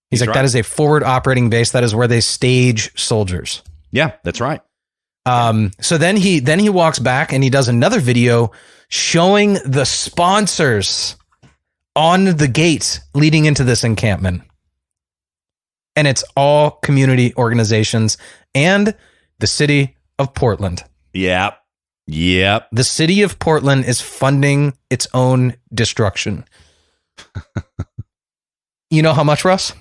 He's like, right. That is a forward operating base. That is where they stage soldiers. Yeah, that's right. So then he walks back and he does another video showing the sponsors on the gates leading into this encampment. And it's all community organizations and the city of Portland. Yep. The city of Portland is funding its own destruction. You know how much, Russ?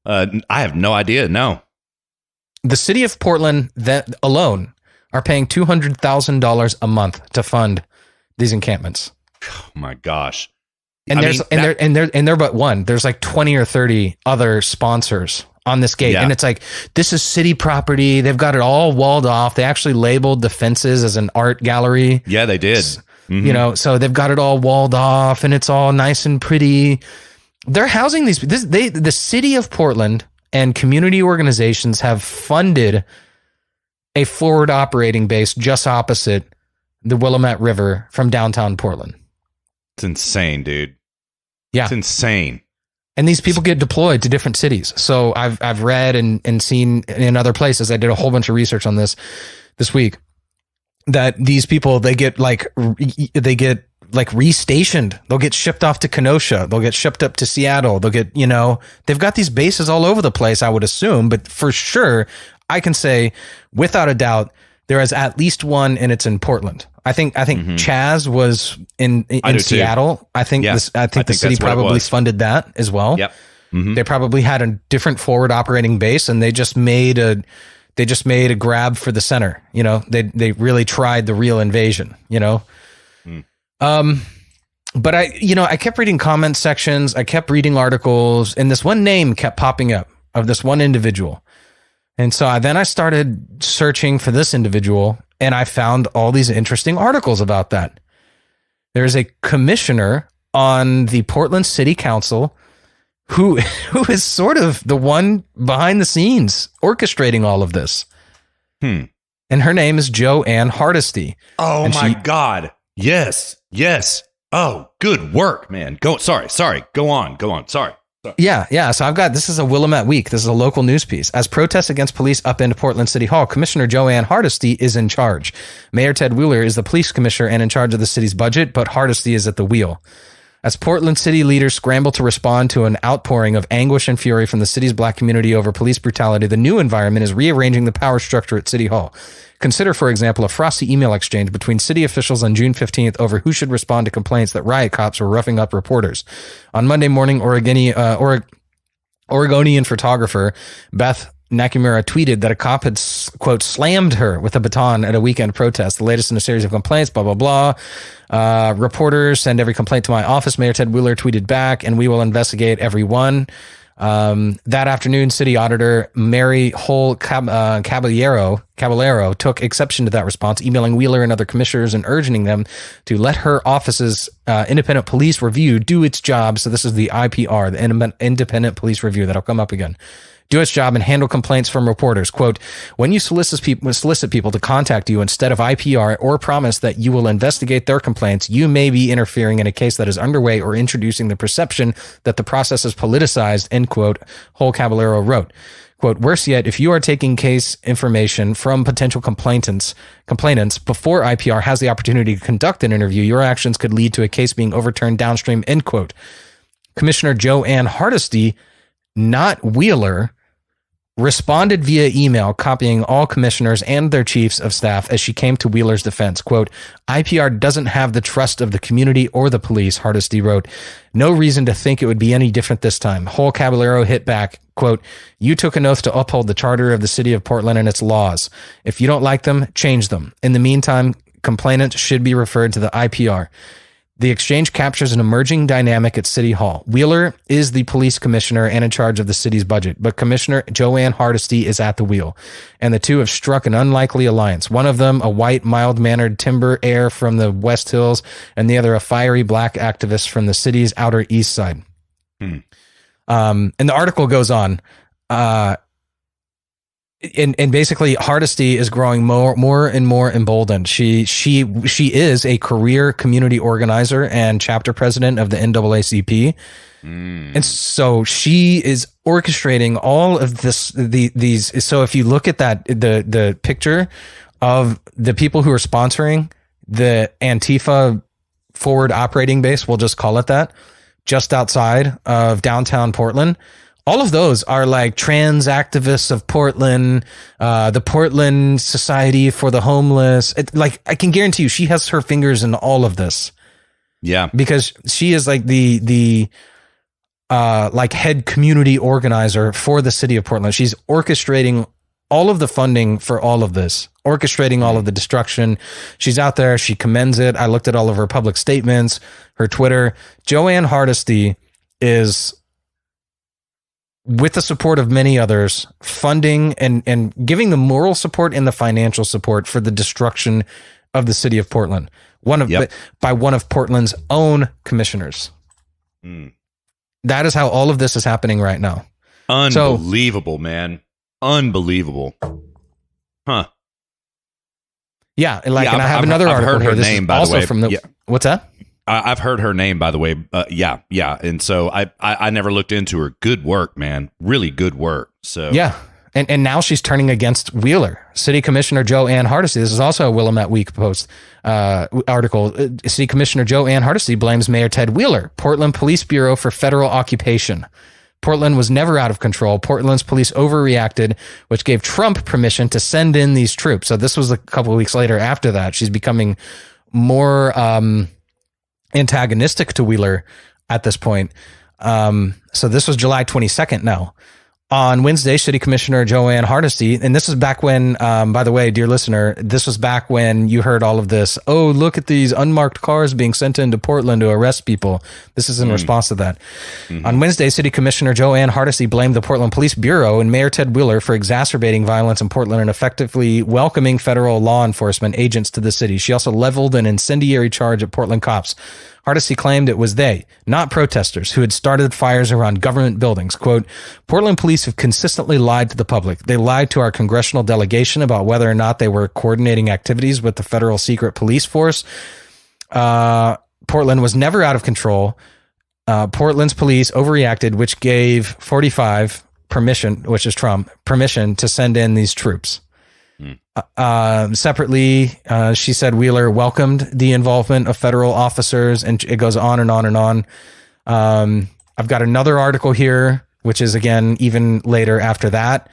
I have no idea. No. The city of Portland that alone are paying $200,000 a month to fund these encampments. Oh my gosh. And they're but one. There's like 20 or 30 other sponsors on this gate. Yeah. And it's like, this is city property. They've got it all walled off. They actually labeled the fences as an art gallery. Yeah, they did. Mm-hmm. So they've got it all walled off and it's all nice and pretty. They're housing the city of Portland and community organizations have funded a forward operating base just opposite the Willamette River from downtown Portland. It's insane, dude. Yeah. It's insane. And these people get deployed to different cities. So I've read and seen in other places. I did a whole bunch of research on this week, that these people, they get restationed. They'll get shipped off to Kenosha. They'll get shipped up to Seattle. They'll get, they've got these bases all over the place, I would assume. But for sure, I can say without a doubt, there is at least one, and it's in Portland. I think Chaz was in Seattle. Too. I think the city probably funded that as well. Yep. Mm-hmm. They probably had a different forward operating base, and they just made a grab for the center. They really tried the real invasion. But I kept reading comment sections. I kept reading articles, and this one name kept popping up of this one individual. And so then I started searching for this individual, and I found all these interesting articles about that. There's a commissioner on the Portland City Council who is sort of the one behind the scenes orchestrating all of this. And her name is Joanne Hardesty. Oh, and my God. Yes. Oh, good work, man. Sorry. Go on. Sorry. Yeah. So this is a Willamette Week. This is a local news piece. As protests against police upend Portland City Hall, Commissioner Joanne Hardesty is in charge. Mayor Ted Wheeler is the police commissioner and in charge of the city's budget, but Hardesty is at the wheel. As Portland city leaders scramble to respond to an outpouring of anguish and fury from the city's black community over police brutality, the new environment is rearranging the power structure at City Hall. Consider, for example, a frosty email exchange between city officials on June 15th over who should respond to complaints that riot cops were roughing up reporters. On Monday morning, Oregonian photographer Beth Nakamura tweeted that a cop had, quote, slammed her with a baton at a weekend protest. The latest in a series of complaints, blah, blah, blah. Reporters send every complaint to my office. Mayor Ted Wheeler tweeted back, and we will investigate every one. That afternoon, city auditor Mary Hole Caballero took exception to that response, emailing Wheeler and other commissioners and urging them to let her office's independent police review do its job. So this is the IPR, the independent police review. That'll come up again. Do its job and handle complaints from reporters. Quote, when you solicit people to contact you instead of IPR or promise that you will investigate their complaints, you may be interfering in a case that is underway or introducing the perception that the process is politicized, end quote, Hole Caballero wrote. Quote, worse yet, if you are taking case information from potential complainants before IPR has the opportunity to conduct an interview, your actions could lead to a case being overturned downstream, end quote. Commissioner Joanne Hardesty, not Wheeler, responded via email copying all commissioners and their chiefs of staff as she came to Wheeler's defense. Quote, IPR doesn't have the trust of the community or the police, Hardesty wrote. No reason to think it would be any different this time. Hole Caballero hit back, quote, you took an oath to uphold the charter of the city of Portland and its laws. If you don't like them, change them. In the meantime, complainants should be referred to the IPR. The exchange captures an emerging dynamic at City Hall. Wheeler is the police commissioner and in charge of the city's budget, but Commissioner Joanne Hardesty is at the wheel, and the two have struck an unlikely alliance. One of them, a white, mild-mannered timber heir from the West Hills, and the other, a fiery black activist from the city's outer east side. And the article goes on. And basically Hardesty is growing more and more emboldened. She is a career community organizer and chapter president of the NAACP. And so she is orchestrating all of these. So if you look at that, the picture of the people who are sponsoring the Antifa forward operating base, we'll just call it that, just outside of downtown Portland, all of those are like trans activists of Portland, the Portland Society for the Homeless. I can guarantee you, she has her fingers in all of this. Yeah, because she is like the like head community organizer for the city of Portland. She's orchestrating all of the funding for all of this, orchestrating all of the destruction. She's out there. She commends it. I looked at all of her public statements, her Twitter. Joanne Hardesty is, with the support of many others, funding and giving the moral support and the financial support for the destruction of the city of Portland. By one of Portland's own commissioners. That is how all of this is happening right now. Unbelievable, man. Unbelievable. Huh. Yeah. And I have another article heard her here. This name, is by also the way. from the, what's that? I've heard her name, by the way. Yeah. And so I never looked into her. Good work, man. Really good work. So yeah. And now she's turning against Wheeler. City Commissioner Joanne Hardesty. This is also a Willamette Week post article. City Commissioner Joanne Hardesty blames Mayor Ted Wheeler, Portland Police Bureau, for federal occupation. Portland was never out of control. Portland's police overreacted, which gave Trump permission to send in these troops. So this was a couple of weeks later after that. She's becoming more antagonistic to Wheeler at this point. So this was July 22nd now. On Wednesday, City Commissioner Joanne Hardesty, and this is back when, by the way, dear listener, this was back when you heard all of this. Oh, look at these unmarked cars being sent into Portland to arrest people. This is in response to that. On Wednesday, City Commissioner Joanne Hardesty blamed the Portland Police Bureau and Mayor Ted Wheeler for exacerbating violence in Portland and effectively welcoming federal law enforcement agents to the city. She also leveled an incendiary charge at Portland cops. Hardesty claimed it was they, not protesters, who had started fires around government buildings. Quote, Portland police have consistently lied to the public. They lied to our congressional delegation about whether or not they were coordinating activities with the federal secret police force. Portland was never out of control. Portland's police overreacted, which gave 45 permission, which is Trump, permission to send in these troops. Separately, she said Wheeler welcomed the involvement of federal officers, and it goes on and on and on. I've got another article here, which is again even later after that,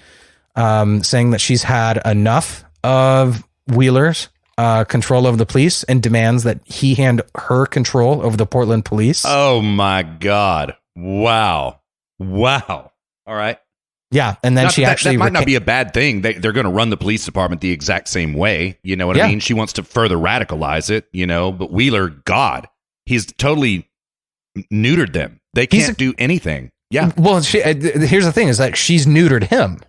saying that she's had enough of Wheeler's control of the police and demands that he hand her control over the Portland police. Oh my God! Wow! All right. Yeah, and then that might not be a bad thing. They're going to run the police department the exact same way. You know what I mean? She wants to further radicalize it, but Wheeler, God, he's totally neutered them. They can't do anything. Yeah. Well, here's the thing: is that she's neutered him.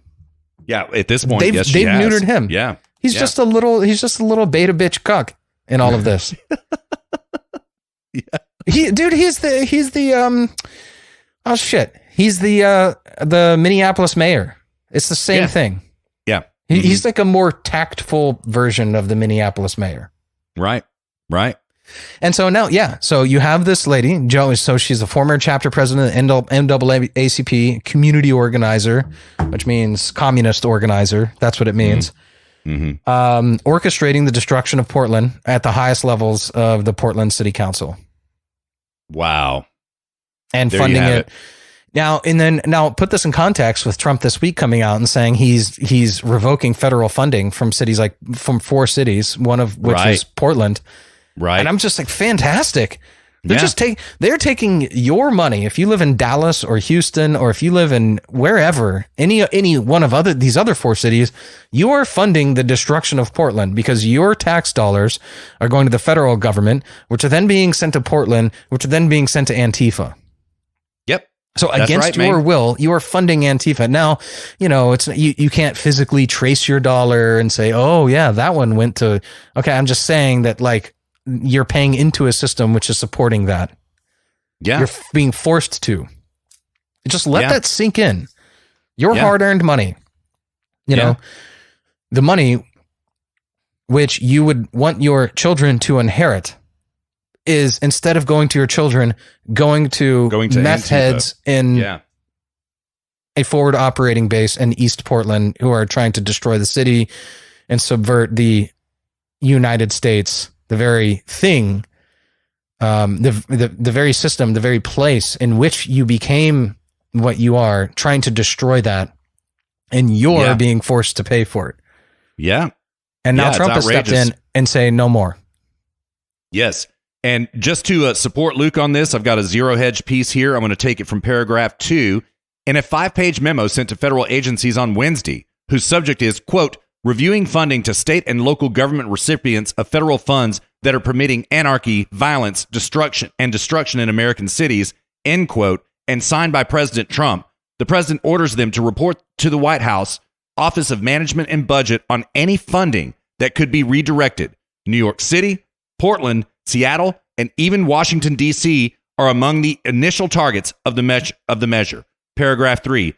Yeah. At this point, they've neutered him. Yeah. He's just a little beta bitch cuck in all of this. Yeah. He's the oh shit. He's the Minneapolis mayor. It's the same thing. Yeah. He's like a more tactful version of the Minneapolis mayor. Right. And so now, so you have this lady, Jo. So she's a former chapter president of NAACP, community organizer, which means communist organizer. That's what it means. Orchestrating the destruction of Portland at the highest levels of the Portland City Council. Wow. And there funding it. Now put this in context with Trump this week coming out and saying he's revoking federal funding from from 4 cities, one of which is Portland. Right. And I'm just like, fantastic. They're taking your money. If you live in Dallas or Houston, or if you live in wherever, any one of these other 4 cities, you are funding the destruction of Portland because your tax dollars are going to the federal government, which are then being sent to Portland, which are then being sent to Antifa. Yep. So against your will, you are funding Antifa. Now, it's you can't physically trace your dollar and say, oh yeah, that one went to. Okay, I'm just saying that you're paying into a system which is supporting that. Yeah, you're being forced to. Just let that sink in. Your hard-earned money. The money which you would want your children to inherit is, instead of going to your children, going to meth Antifa heads in a forward operating base in East Portland who are trying to destroy the city and subvert the United States, the very thing, the very system, the very place in which you became what you are, trying to destroy that, and you're being forced to pay for it. Yeah. And now Trump has stepped in and say no more. Yes. And just to support Luke on this, I've got a Zero Hedge piece here. I'm going to take it from paragraph 2 in a 5-page memo sent to federal agencies on Wednesday, whose subject is, quote, reviewing funding to state and local government recipients of federal funds that are permitting anarchy, violence, destruction in American cities, end quote, and signed by President Trump. The president orders them to report to the White House Office of Management and Budget on any funding that could be redirected. New York City, Portland, Seattle, and even Washington, D.C. are among the initial targets of the measure. Paragraph 3.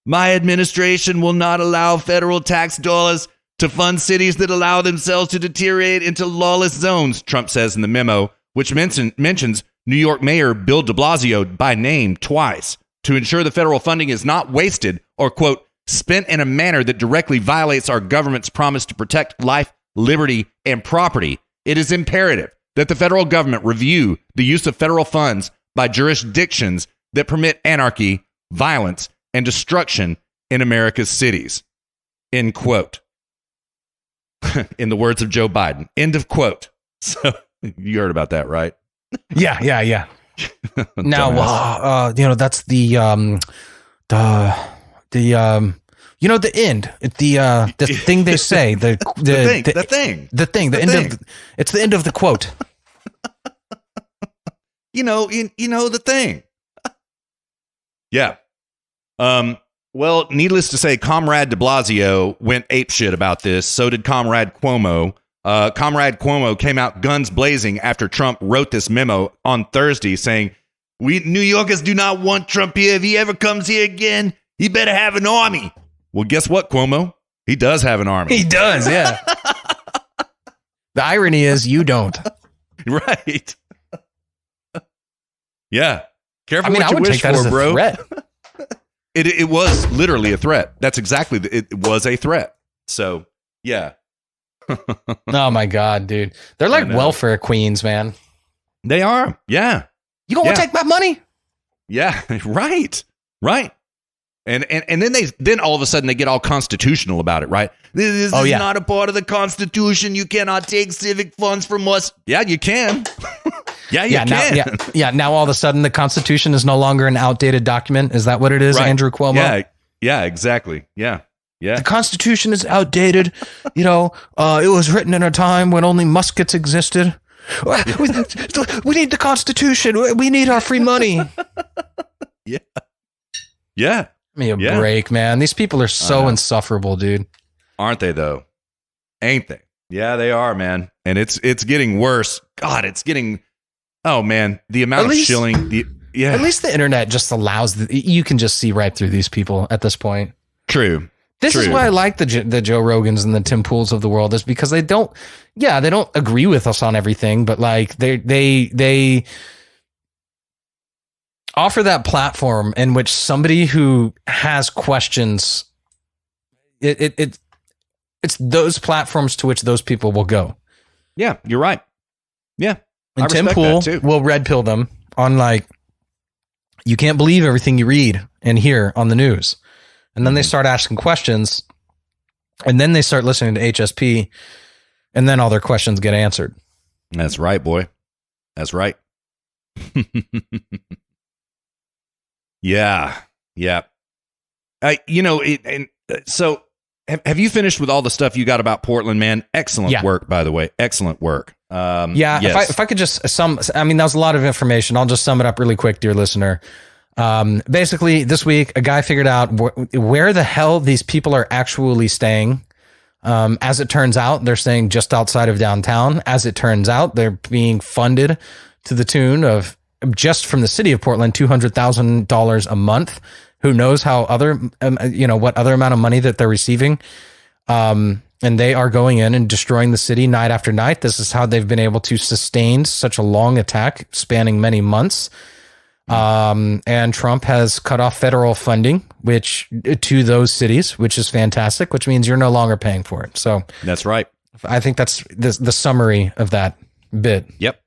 My administration will not allow federal tax dollars to fund cities that allow themselves to deteriorate into lawless zones, Trump says in the memo, which mentions New York Mayor Bill de Blasio by name twice, to ensure the federal funding is not wasted or, quote, spent in a manner that directly violates our government's promise to protect life, liberty, and property. It is imperative that the federal government review the use of federal funds by jurisdictions that permit anarchy, violence, and destruction in America's cities. End quote. In the words of Joe Biden. End of quote. So you heard about that, right? Yeah. Now, that's the end. The thing they say. The thing. It's the end of the quote. The thing. Yeah. Well, needless to say, Comrade de Blasio went apeshit about this. So did Comrade Cuomo. Comrade Cuomo came out guns blazing after Trump wrote this memo on Thursday saying, "We New Yorkers do not want Trump here. If he ever comes here again, he better have an army." Well, guess what, Cuomo? He does have an army. He does, yeah. The irony is you don't. Right. Yeah. Careful I mean, what I you would wish take that for, as a bro. threat. It was literally a threat. That's exactly it was a threat. So yeah. Oh my God, dude. They're like welfare queens, man. They are. Yeah. You gonna take my money? Yeah. Right. Right. And then all of a sudden they get all constitutional about it, right? This is not a part of the Constitution. You cannot take civic funds from us. Yeah, you can. Yeah, you can. Now all of a sudden the Constitution is no longer an outdated document. Is that what it is, right. Andrew Cuomo? Yeah, exactly. Yeah. The Constitution is outdated. It was written in a time when only muskets existed. We need the Constitution. We need our free money. Yeah. Give me a break, man. These people are so insufferable, dude. Aren't they, though? Ain't they? Yeah, they are, man. And it's getting worse. God, it's getting... Oh, man. The amount of shilling... At least the internet just allows... you can just see right through these people at this point. True. This is why I like the Joe Rogans and the Tim Pools of the world, is because they don't agree with us on everything, but like they offer that platform in which somebody who has questions, it's those platforms to which those people will go. Yeah, you're right. Yeah. And Tim Pool will red pill them on like, you can't believe everything you read and hear on the news. And then they start asking questions, and then they start listening to HSP, and then all their questions get answered. That's right, boy. That's right. Yeah. So have you finished with all the stuff you got about Portland, man? Excellent work, by the way. Excellent work. Yes. If I could just that was a lot of information. I'll just sum it up really quick, dear listener. Basically, this week, a guy figured out where the hell these people are actually staying. As it turns out, they're staying just outside of downtown. As it turns out, they're being funded to the tune of, just from the city of Portland, $200,000 a month. Who knows how what other amount of money that they're receiving. And they are going in and destroying the city night after night. This is how they've been able to sustain such a long attack spanning many months. And Trump has cut off federal funding, to those cities, which is fantastic, which means you're no longer paying for it. So that's right. I think that's the summary of that bit. Yep.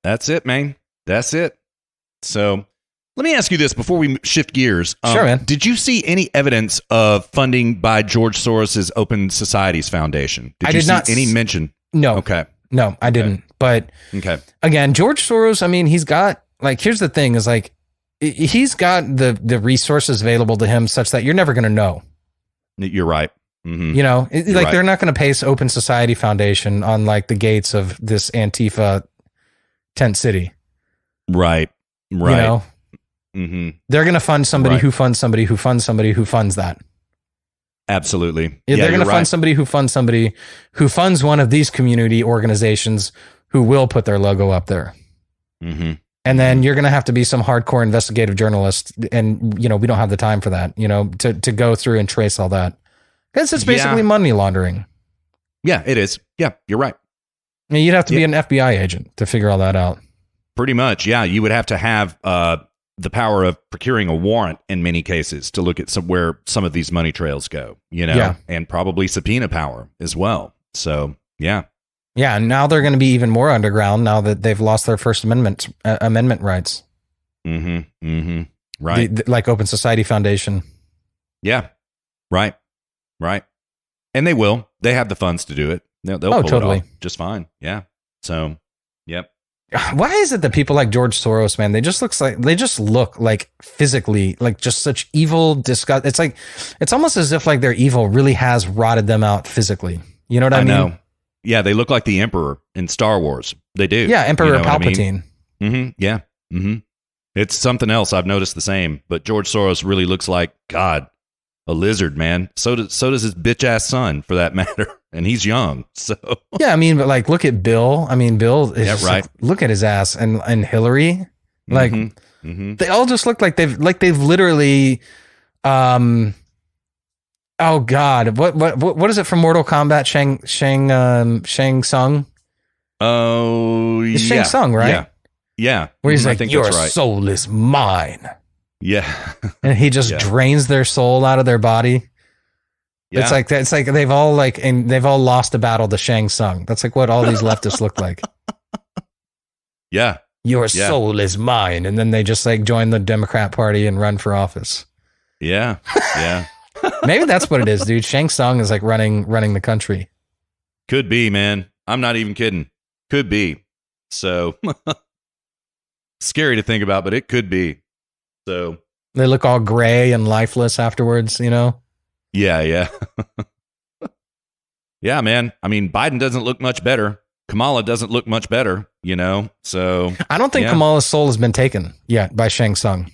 That's it, man. That's it. So let me ask you this before we shift gears. Sure, man. Did you see any evidence of funding by George Soros's Open Societies Foundation? Did you see any mention? No. Okay. No, I didn't. But again, George Soros, he's got, here's the thing is he's got the resources available to him such that you're never going to know. You're right. Mm-hmm. They're not going to pay Open Society Foundation on the gates of this Antifa tent city. Right. Mm-hmm. They're going to fund somebody who funds somebody who funds somebody who funds that. Absolutely. They're going to fund somebody who funds one of these community organizations who will put their logo up there. Mm-hmm. And then you're going to have to be some hardcore investigative journalist. And, we don't have the time for that, to go through and trace all that. Because it's basically money laundering. Yeah, it is. Yeah, you're right. You'd have to be an FBI agent to figure all that out. Pretty much. Yeah. You would have to have the power of procuring a warrant in many cases to look at where some of these money trails go, and probably subpoena power as well. So, yeah. Yeah. And now they're going to be even more underground now that they've lost their First Amendment rights. Mm-hmm. Mm-hmm. Right. Like Open Society Foundation. Yeah. Right. And they will. They have the funds to do it. They'll pull totally. it off just fine. Yeah. So, yep. Why is it that people like George Soros, man, they just look like physically, like just such evil disgust. It's almost as if their evil really has rotted them out physically. You know what I mean? Know. Yeah. They look like the Emperor in Star Wars. They do. Yeah. Emperor Palpatine. Mm-hmm. Yeah. Mm-hmm. It's something else. I've noticed the same, but George Soros really looks like God. A lizard, man. So does his bitch ass son, for that matter, and he's young. So yeah, but look at Bill. Bill is right. Look at his ass, and Hillary. They all just look like they've literally. Oh God, what is it from Mortal Kombat? Shang Tsung. Oh, it's Shang Tsung, right? Yeah. Where he's I like, think your that's right. soul is mine. Yeah. And he just Yeah. drains their soul out of their body. Yeah. It's like they've all lost a battle to Shang Tsung. That's like what all these leftists look like. Yeah. Your Yeah. soul is mine. And then they just like join the Democrat Party and run for office. Yeah. Yeah. Maybe that's what it is, dude. Shang Tsung is like running the country. Could be, man. I'm not even kidding. Could be. So scary to think about, but it could be. So They look all gray and lifeless afterwards, you know? yeah, yeah. Yeah, man. I mean, Biden doesn't look much better. Kamala doesn't look much better, you know? So I don't think yeah. Kamala's soul has been taken yet by Shang Tsung.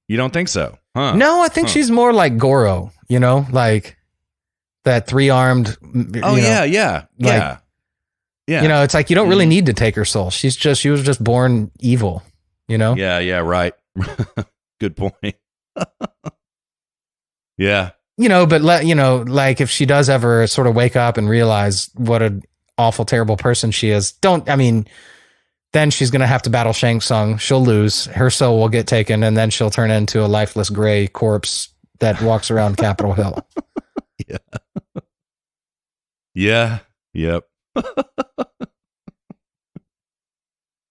You don't think so? Huh. No, I think she's more like Goro, you know, like that 3-armed. Oh, you know, yeah, yeah. like- Yeah. Yeah. You know, it's like you don't really need to take her soul. She was just born evil, you know? Yeah, yeah, right. Good point. Yeah. You know, but like if she does ever sort of wake up and realize what an awful, terrible person she is, then she's going to have to battle Shang Tsung. She'll lose. Her soul will get taken, and then she'll turn into a lifeless gray corpse that walks around Capitol Hill. Yeah. Yeah. Yep.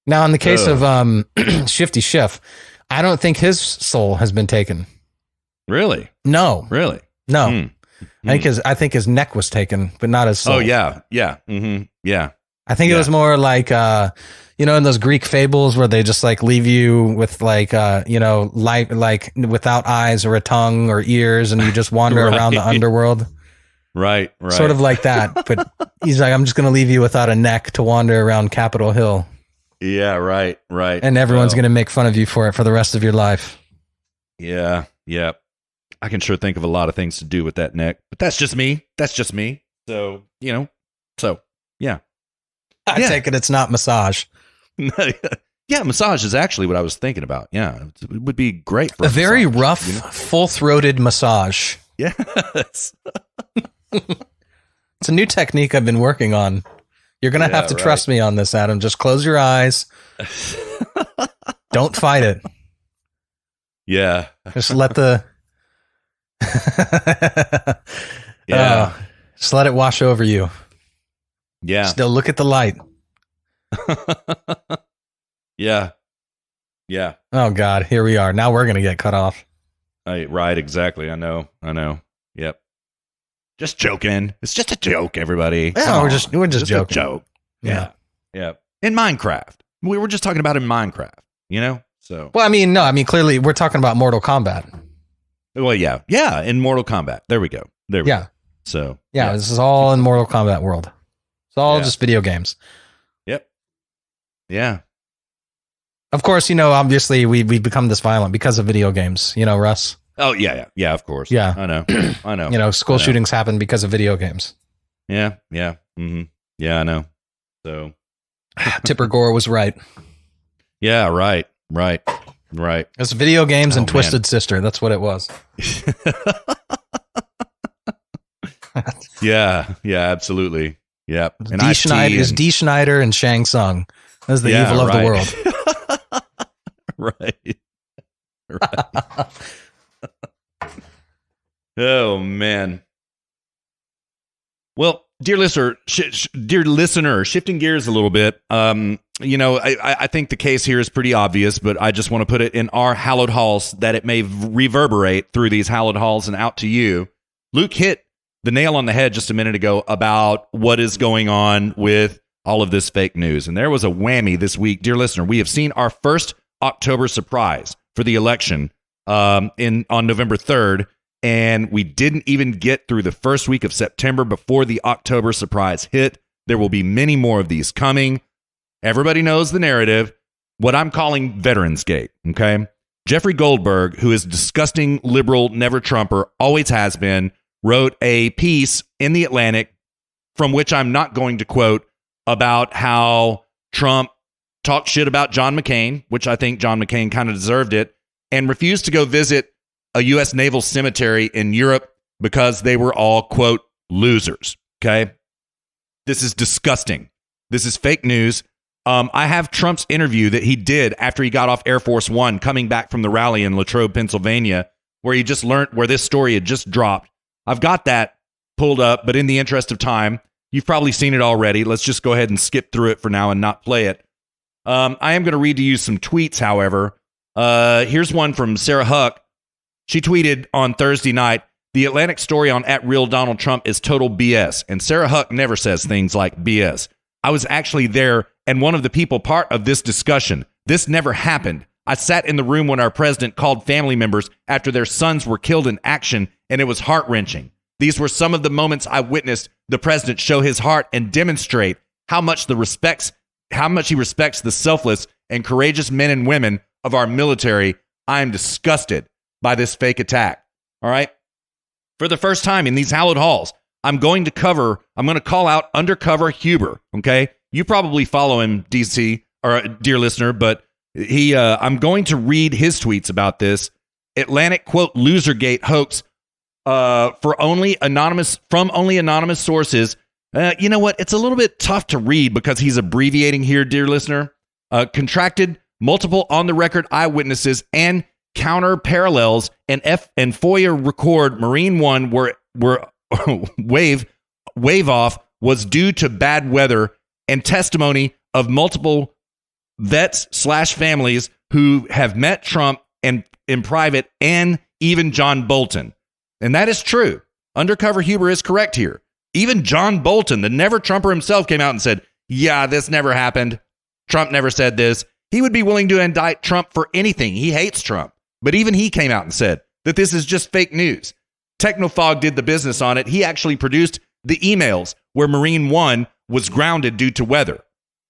Now, in the case of Shifty Schiff, I don't think his soul has been taken. Really? No, Really? no. I think his neck was taken, but not his soul. Oh, yeah. Yeah. Mm-hmm. Yeah. I think it was more like, in those Greek fables where they just like leave you with like, life, like without eyes or a tongue or ears, and you just wander around the underworld. Right. Right. Sort of like that. But he's like, I'm just going to leave you without a neck to wander around Capitol Hill. Yeah. Right. Right. And everyone's going to make fun of you for it for the rest of your life. Yeah. Yeah. I can sure think of a lot of things to do with that neck, but that's just me. That's just me. So, yeah. I take it it's not massage. Yeah, massage is actually what I was thinking about. Yeah, it would be great for A very massage, rough, full-throated massage. Yes. It's a new technique I've been working on. You're going to have to trust me on this, Adam. Just close your eyes. Don't fight it. Yeah. Just let the... Yeah. Just let it wash over you. Yeah. Still look at the light. Yeah. Yeah. Oh, God. Here we are. Now we're going to get cut off. Right. Exactly. I know. Yep. Just joking. It's just a joke, everybody. Yeah, Come we're on. just joking. A joke. Yeah. Yeah. In Minecraft. We were just talking about in Minecraft, So. Well, clearly we're talking about Mortal Kombat. Well, yeah. Yeah. In Mortal Kombat. There we go. There we Yeah. go. So. Yeah, this is all in Mortal Kombat world. It's all just video games. Yep. Yeah. Of course, obviously we've become this violent because of video games, Russ. Oh, yeah. Yeah, of course. Yeah. I know. School shootings happen because of video games. Yeah. Yeah. Mm-hmm. Yeah, I know. So. Tipper Gore was right. Yeah, right. It's video games and man. Twisted Sister. That's what it was. Yeah, absolutely. Yeah. And D. Schneider and Shang Tsung. That's the evil of the world. Right. Oh, man. Well, dear listener, shifting gears a little bit. I think the case here is pretty obvious, but I just want to put it in our hallowed halls that it may reverberate through these hallowed halls and out to you. Luke hit the nail on the head just a minute ago about what is going on with all of this fake news. And there was a whammy this week. Dear listener, we have seen our first October surprise for the election on November 3rd. And we didn't even get through the first week of September before the October surprise hit. There will be many more of these coming. Everybody knows the narrative. What I'm calling Veterans Gate, okay? Jeffrey Goldberg, who is a disgusting liberal never-Trumper, always has been, wrote a piece in The Atlantic from which I'm not going to quote about how Trump talked shit about John McCain, which I think John McCain kind of deserved it, and refused to go visit a U.S. naval cemetery in Europe because they were all, quote, losers, okay? This is disgusting. This is fake news. I have Trump's interview that he did after he got off Air Force One coming back from the rally in Latrobe, Pennsylvania, where he just learned where this story had just dropped. I've got that pulled up, but in the interest of time, you've probably seen it already. Let's just go ahead and skip through it for now and not play it. I am going to read to you some tweets, however. Here's one from Sarah Huck. She tweeted on Thursday night, "The Atlantic story on @RealDonaldTrump is total BS." And Sarah Huck never says things like BS. "I was actually there and one of the people part of this discussion. This never happened. I sat in the room when our president called family members after their sons were killed in action, and it was heart-wrenching. These were some of the moments I witnessed the president show his heart and demonstrate how much he respects the selfless and courageous men and women of our military. I am disgusted by this fake attack." All right. For the first time in these hallowed halls, I'm going to call out Undercover Huber. Okay. You probably follow him, DC, or dear listener, but I'm going to read his tweets about this. Atlantic, quote, Losergate hoax from only anonymous sources. You know what? It's a little bit tough to read because he's abbreviating here, dear listener. Contracted multiple on-the-record eyewitnesses and counter parallels and FOIA record Marine One were wave off was due to bad weather and testimony of multiple vets/families who have met Trump and in private and even John Bolton. And that is true. Undercover Huber is correct here. Even John Bolton, the never Trumper himself, came out and said, yeah, this never happened. Trump never said this. He would be willing to indict Trump for anything. He hates Trump. But even he came out and said that this is just fake news. Technofog did the business on it. He actually produced the emails where Marine One was grounded due to weather.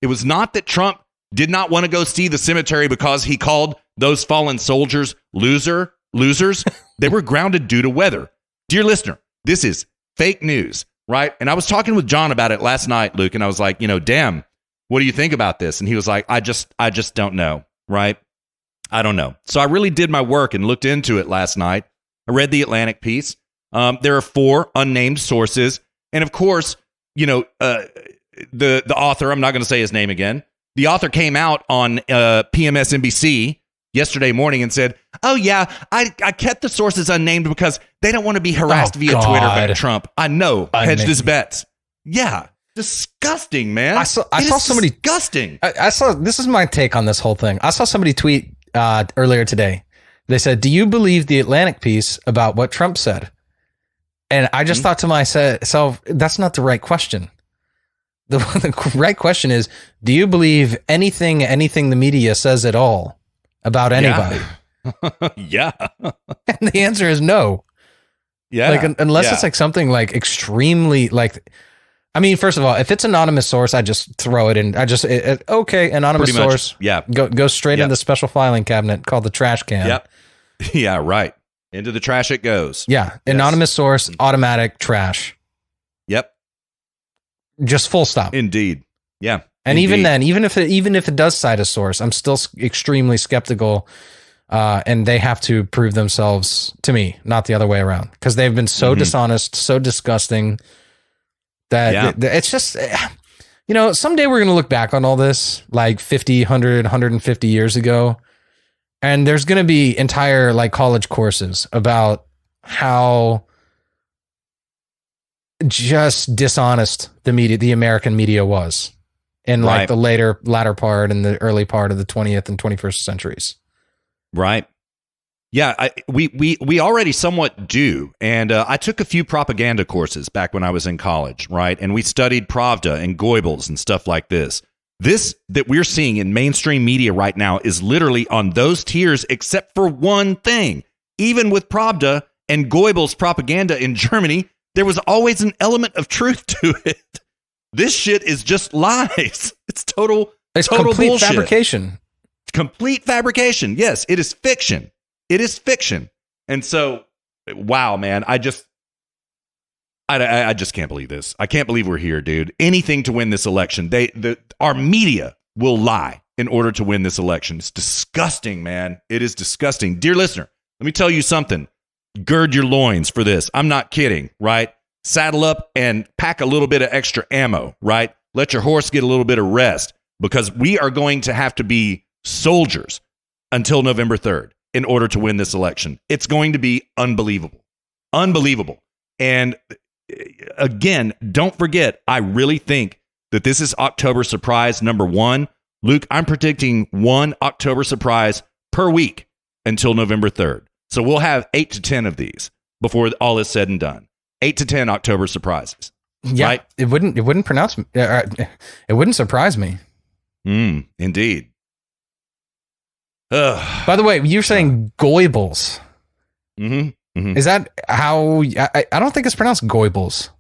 It was not that Trump did not want to go see the cemetery because he called those fallen soldiers losers. They were grounded due to weather. Dear listener, this is fake news, right? And I was talking with John about it last night, Luke, and I was like, damn, what do you think about this? And he was like, I just don't know, right? I don't know. So I really did my work and looked into it last night. I read the Atlantic piece. There are 4 unnamed sources. And of course, the author, I'm not going to say his name again. The author came out on PMSNBC yesterday morning and said, oh, yeah, I kept the sources unnamed because they don't want to be harassed via Twitter by Trump. I know. Hedged his bets. Yeah. Disgusting, man. I saw somebody. Disgusting. I saw. This is my take on this whole thing. I saw somebody tweet earlier today. They said, do you believe the Atlantic piece about what Trump said? And I just thought to myself, that's not the right question. The right question is, do you believe anything the media says at all about anybody? Yeah. And the answer is no. Yeah. Like, unless it's like something like extremely like, I mean, first of all, if it's anonymous source, I just throw it in. Okay, anonymous source. Yeah. Go straight in the special filing cabinet called the trash can. Yep. Yeah, right. Into the trash it goes. Yeah. Yes. Anonymous source, automatic trash. Yep. Just full stop. Indeed. Yeah. And indeed. even then, even if it does cite a source, I'm still extremely skeptical. And they have to prove themselves to me, not the other way around, because they've been so dishonest, so disgusting that it's just, someday we're going to look back on all this like 50, 100, 150 years ago. And there's going to be entire like college courses about how just dishonest the American media was in like the latter part and the early part of the 20th and 21st centuries. Right. Yeah, we already somewhat do. And I took a few propaganda courses back when I was in college, right? And we studied Pravda and Goebbels and stuff like this. This that we're seeing in mainstream media right now is literally on those tiers, except for one thing. Even with Pravda and Goebbels propaganda in Germany, there was always an element of truth to it. This shit is just lies. It's total complete bullshit. Fabrication. Complete fabrication. Yes, it is fiction. It is fiction. And so, wow, man, I just can't believe this. I can't believe we're here, dude. Anything to win this election. Our media will lie in order to win this election. It's disgusting, man. It is disgusting. Dear listener, let me tell you something. Gird your loins for this. I'm not kidding, right? Saddle up and pack a little bit of extra ammo, right? Let your horse get a little bit of rest, because we are going to have to be soldiers until November 3rd in order to win this election. It's going to be unbelievable. Unbelievable. And again, don't forget, I really think that this is October surprise number 1. Luke, I'm predicting 1 October surprise per week until November 3rd. So we'll have 8 to 10 of these before all is said and done. 8 to 10 October surprises. Yeah, right? it wouldn't pronounce me. It wouldn't surprise me. Indeed. By the way, you're saying Goebbels. Is that how? I don't think it's pronounced Goebbels.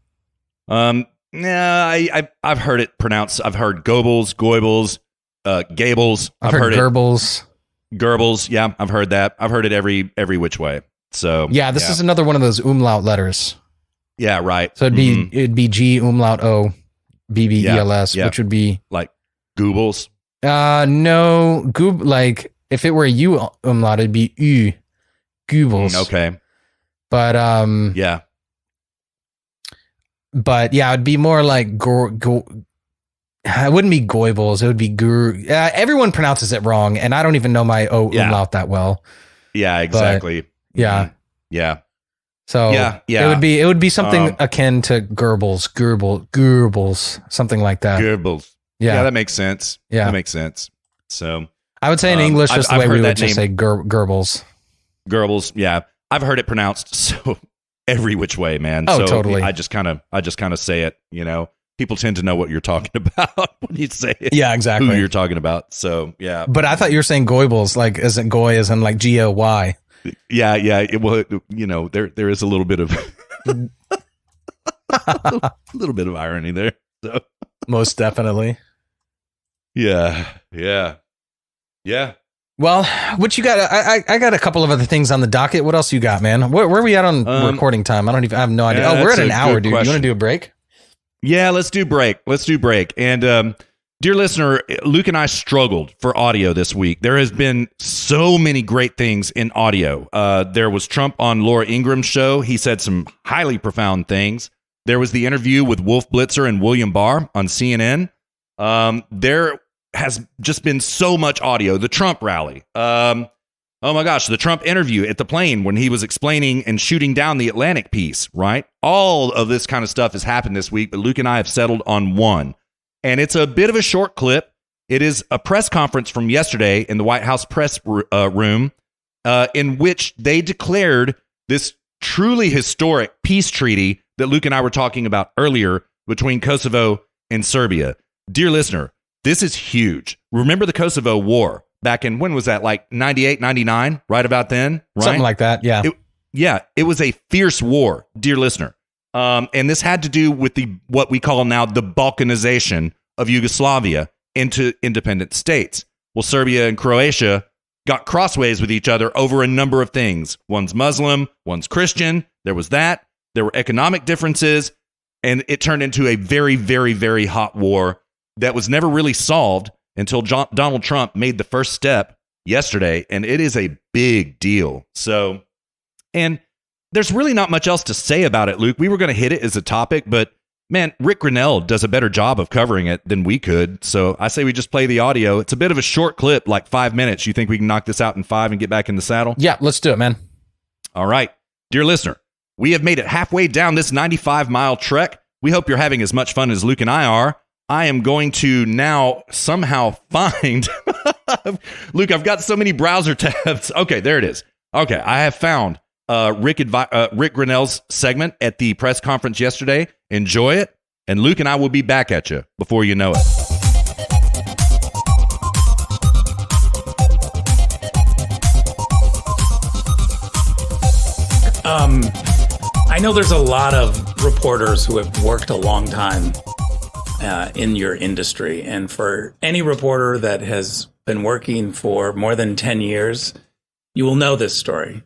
Yeah, I've heard it pronounced. I've heard Goebbels, Gables. I've heard Goebbels. Goebbels. Yeah, I've heard that. I've heard it every which way. So yeah, this is another one of those umlaut letters. Yeah, right. So it'd be G umlaut O B B E L S, which would be like Goebbels. No, like if it were a U umlaut, it'd be U Goebbels. Okay. But yeah. But yeah, it'd be more like it wouldn't be Goebbels. It would be everyone pronounces it wrong, and I don't even know my O umlaut that well. Yeah, exactly. But, yeah. Yeah. So it would be something akin to Goebbels, something like that. Goebbels. Yeah, that makes sense. Yeah, that makes sense. So I would say in English, just the way we would just say Goebbels. Goebbels. Yeah, I've heard it pronounced so every which way, man. Oh, so totally. I just kind of say it. You know, people tend to know what you're talking about when you say it. Yeah, exactly. Who you're talking about. So yeah. But I thought you were saying Goebbels, like isn't goy as in like Goy. Yeah. Well, you know, there is a little bit of a little bit of irony there. So. Most definitely. Yeah. Well, what you got? I got a couple of other things on the docket. What else you got, man? Where are we at on recording time? I have no idea. We're at an hour, dude. You want to do a break? Yeah, let's do break. And dear listener, Luke and I struggled for audio this week. There has been so many great things in audio. There was Trump on Laura Ingram's show. He said some highly profound things. There was the interview with Wolf Blitzer and William Barr on CNN. There has just been so much audio. The Trump rally. Oh my gosh, the Trump interview at the plane when he was explaining and shooting down the Atlantic piece, right? All of this kind of stuff has happened this week, but Luke and I have settled on one. And it's a bit of a short clip. It is a press conference from yesterday in the White House press room in which they declared this truly historic peace treaty that Luke and I were talking about earlier between Kosovo and Serbia. Dear listener, this is huge. Remember the Kosovo War back in, when was that? Like 98, 99, right about then? Right? Something like that, yeah. It was a fierce war, dear listener. And this had to do with what we call now the Balkanization of Yugoslavia into independent states. Well, Serbia and Croatia got crossways with each other over a number of things. One's Muslim, one's Christian. There was that. There were economic differences, and it turned into a very, very, very hot war that was never really solved until Donald Trump made the first step yesterday, and it is a big deal. So, and there's really not much else to say about it, Luke. We were going to hit it as a topic, but man, Rick Grinnell does a better job of covering it than we could. So I say we just play the audio. It's a bit of a short clip, like 5 minutes. You think we can knock this out in 5 and get back in the saddle? Yeah, let's do it, man. All right. Dear listener, we have made it halfway down this 95-mile trek. We hope you're having as much fun as Luke and I are. I am going to now somehow find... Luke, I've got so many browser tabs. Okay, there it is. Okay, I have found Rick Grinnell's segment at the press conference yesterday. Enjoy it, and Luke and I will be back at you before you know it. I know there's a lot of reporters who have worked a long time in your industry. And for any reporter that has been working for more than 10 years, you will know this story.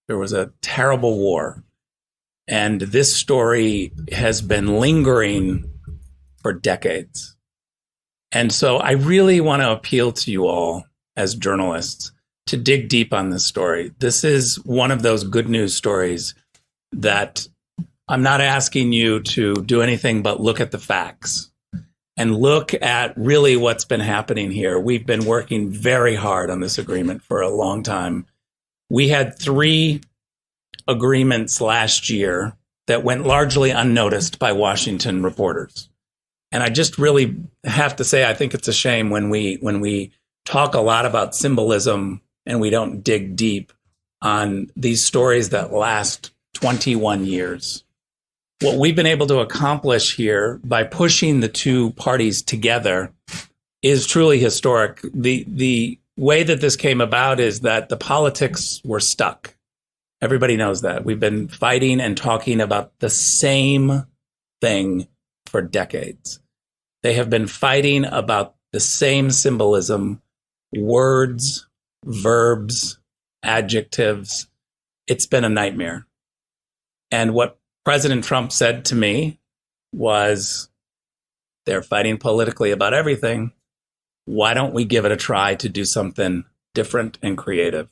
There was a terrible war. And this story has been lingering for decades. And so I really want to appeal to you all as journalists to dig deep on this story. This is one of those good news stories that I'm not asking you to do anything but look at the facts and look at really what's been happening here. We've been working very hard on this agreement for a long time. We had 3 agreements last year that went largely unnoticed by Washington reporters. And I just really have to say, I think it's a shame when we talk a lot about symbolism and we don't dig deep on these stories that last 21 years. What we've been able to accomplish here by pushing the 2 parties together is truly historic. The way that this came about is that the politics were stuck. Everybody knows that. We've been fighting and talking about the same thing for decades. They have been fighting about the same symbolism, words, verbs, adjectives. It's been a nightmare. And what President Trump said to me was, they're fighting politically about everything. Why don't we give it a try to do something different and creative?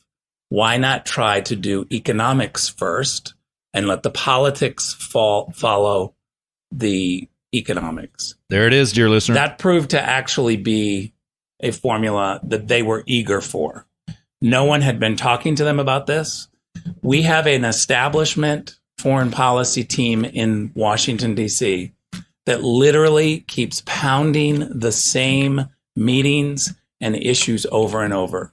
Why not try to do economics first and let the politics follow the economics? There it is, dear listener. That proved to actually be a formula that they were eager for. No one had been talking to them about this. We have an establishment foreign policy team in Washington, D.C. that literally keeps pounding the same meetings and issues over and over.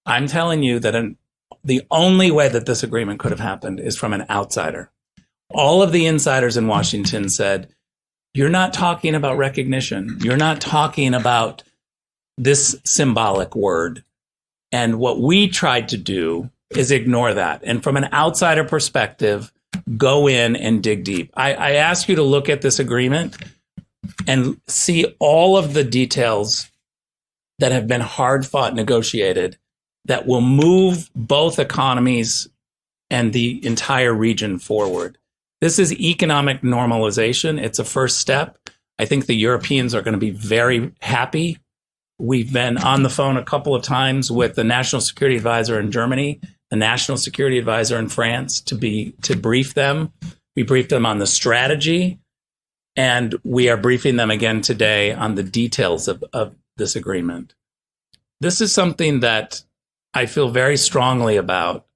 I'm telling you that the only way that this agreement could have happened is from an outsider. All of the insiders in Washington said, you're not talking about recognition. You're not talking about this symbolic word. And what we tried to do is ignore that. And from an outsider perspective, go in and dig deep. I ask you to look at this agreement and see all of the details that have been hard fought, negotiated, that will move both economies and the entire region forward. This is economic normalization. It's a first step. I think the Europeans are going to be very happy. We've been on the phone a couple of times with the National Security Advisor in Germany, the National Security Advisor in France to brief them. We briefed them on the strategy, and we are briefing them again today on the details of this agreement. This is something that I feel very strongly about.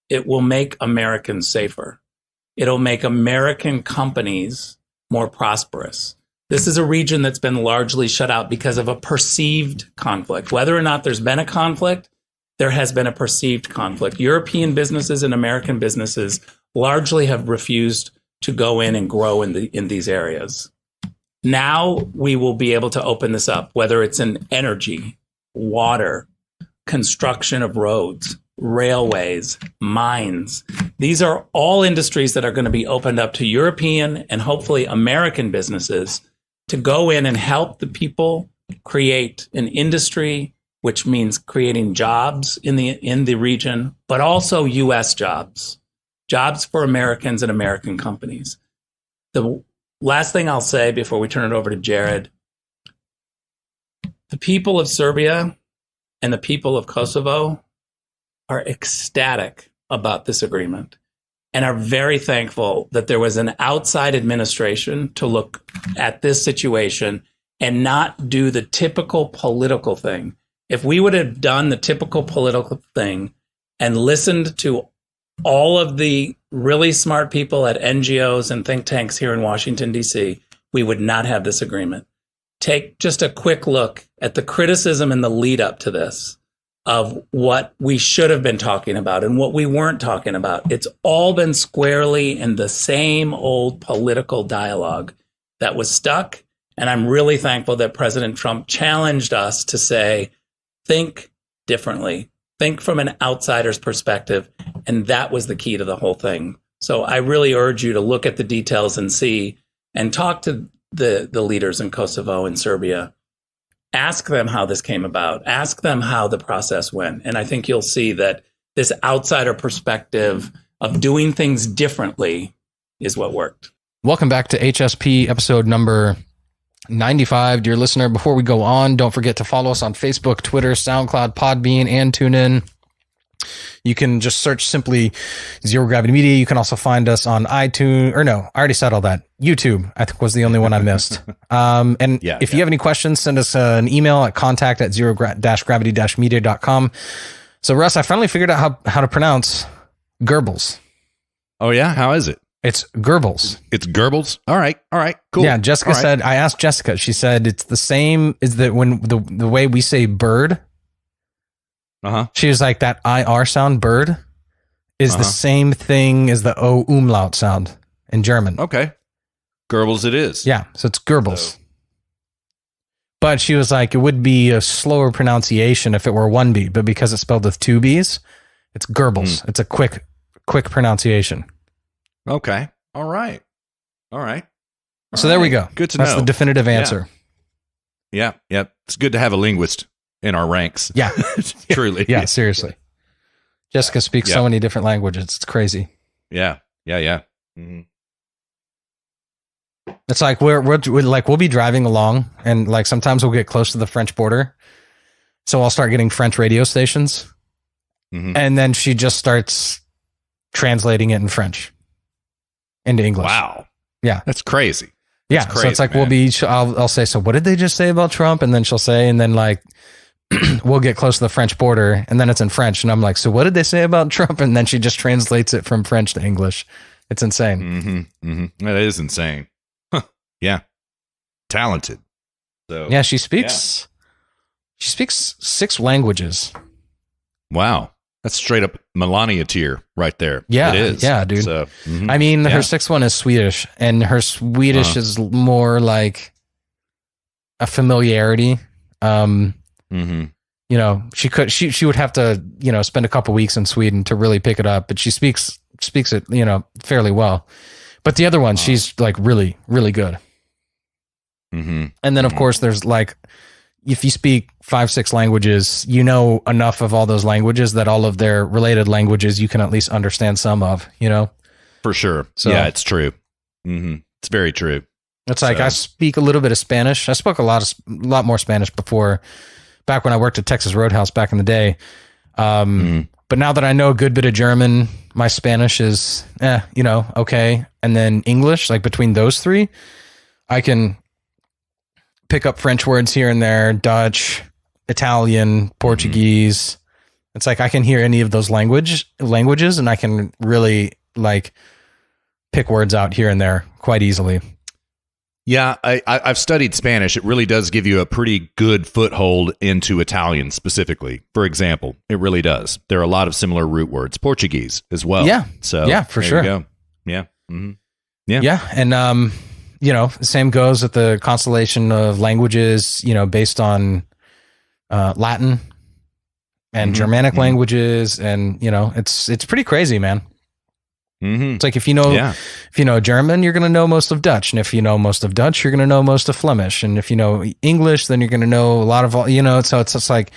It will make Americans safer. It'll make American companies more prosperous. This is a region that's been largely shut out because of a perceived conflict. Whether or not there's been a conflict, there has been a perceived conflict. European businesses and American businesses largely have refused to go in and grow in these areas. Now we will be able to open this up, whether it's in energy, water, construction of roads, railways, mines. These are all industries that are going to be opened up to European and hopefully American businesses to go in and help the people create an industry, which means creating jobs in the region, but also U.S. jobs for Americans and American companies. The last thing I'll say before we turn it over to Jared, the people of Serbia and the people of Kosovo are ecstatic about this agreement and are very thankful that there was an outside administration to look at this situation and not do the typical political thing. If we would have done the typical political thing and listened to all of the really smart people at NGOs and think tanks here in Washington, D.C., we would not have this agreement. Take just a quick look at the criticism and the lead up to this of what we should have been talking about and what we weren't talking about. It's all been squarely in the same old political dialogue that was stuck. And I'm really thankful that President Trump challenged us to say, think differently, think from an outsider's perspective. And that was the key to the whole thing. So I really urge you to look at the details and see and talk to the leaders in Kosovo and Serbia. Ask them how this came about. Ask them how the process went. And I think you'll see that this outsider perspective of doing things differently is what worked. Welcome back to HSP episode number 95. Dear listener, before we go on, don't forget to follow us on Facebook, Twitter, SoundCloud, Podbean, and TuneIn. You can just search simply Zero Gravity Media. You can also find us on iTunes, or no, I already said all that. YouTube, I think, was the only one I missed. And if you have any questions, send us an email at contact@zero-gravity-media.com. So, Russ, I finally figured out how to pronounce Goebbels. Oh, yeah? How is it? It's Goebbels. It's Goebbels? All right. Cool. Yeah, Jessica said, I asked Jessica, she said it's the same, is that when the way we say bird, she was like, that IR sound, bird, is the same thing as the O umlaut sound in German. Okay. Goebbels it is. Yeah, so it's Goebbels. So. But she was like, it would be a slower pronunciation if it were one B, but because it's spelled with two B's, it's Goebbels. It's a quick pronunciation. Okay. All right. So there we go. Good to know. That's the definitive answer. Yeah. It's good to have a linguist in our ranks. Yeah. Truly. Yeah, seriously. Jessica speaks so many different languages. It's crazy. Yeah. Mm-hmm. It's like we'll be driving along, and like sometimes we'll get close to the French border. So I'll start getting French radio stations. And then she just starts translating it in French into English. Wow. Yeah. That's crazy. Yeah. Crazy, so it's like, man. I'll say, so what did they just say about Trump? And then she'll say, and then like, we'll get close to the French border, and then it's in French. And I'm like, so what did they say about Trump? And then she just translates it from French to English. It's insane. That is insane. Huh. Yeah. Talented. So yeah, she speaks 6 languages. Wow. That's straight up Melania tier right there. Yeah. It is. Yeah, dude. So, I mean, her 6th one is Swedish, and her Swedish is more like a familiarity. You know, she would have to, you know, spend a couple weeks in Sweden to really pick it up, but she speaks it, you know, fairly well. But the other one, she's like really, really good. And then of course there's like, if you speak 5-6 languages, you know enough of all those languages that all of their related languages you can at least understand some of, you know? For sure. So, yeah, it's true. It's very true. It's like, I speak a little bit of Spanish. I spoke a lot more Spanish before, back when I worked at Texas Roadhouse back in the day. But now that I know a good bit of German, my Spanish is, you know, okay. And then English, like between those 3, I can pick up French words here and there, Dutch, Italian, Portuguese. It's like I can hear any of those languages, and I can really like pick words out here and there quite easily. Yeah, I've studied Spanish. It really does give you a pretty good foothold into Italian specifically. For example, it really does. There are a lot of similar root words. Portuguese as well. Yeah. So yeah, for sure. You go. Yeah. Yeah. And, you know, the same goes with the constellation of languages, you know, based on Latin and Germanic languages. And, you know, it's pretty crazy, man. It's like if you know German, you're going to know most of Dutch, and if you know most of Dutch, you're going to know most of Flemish, and if you know English, then you're going to know a lot of, you know. So it's just like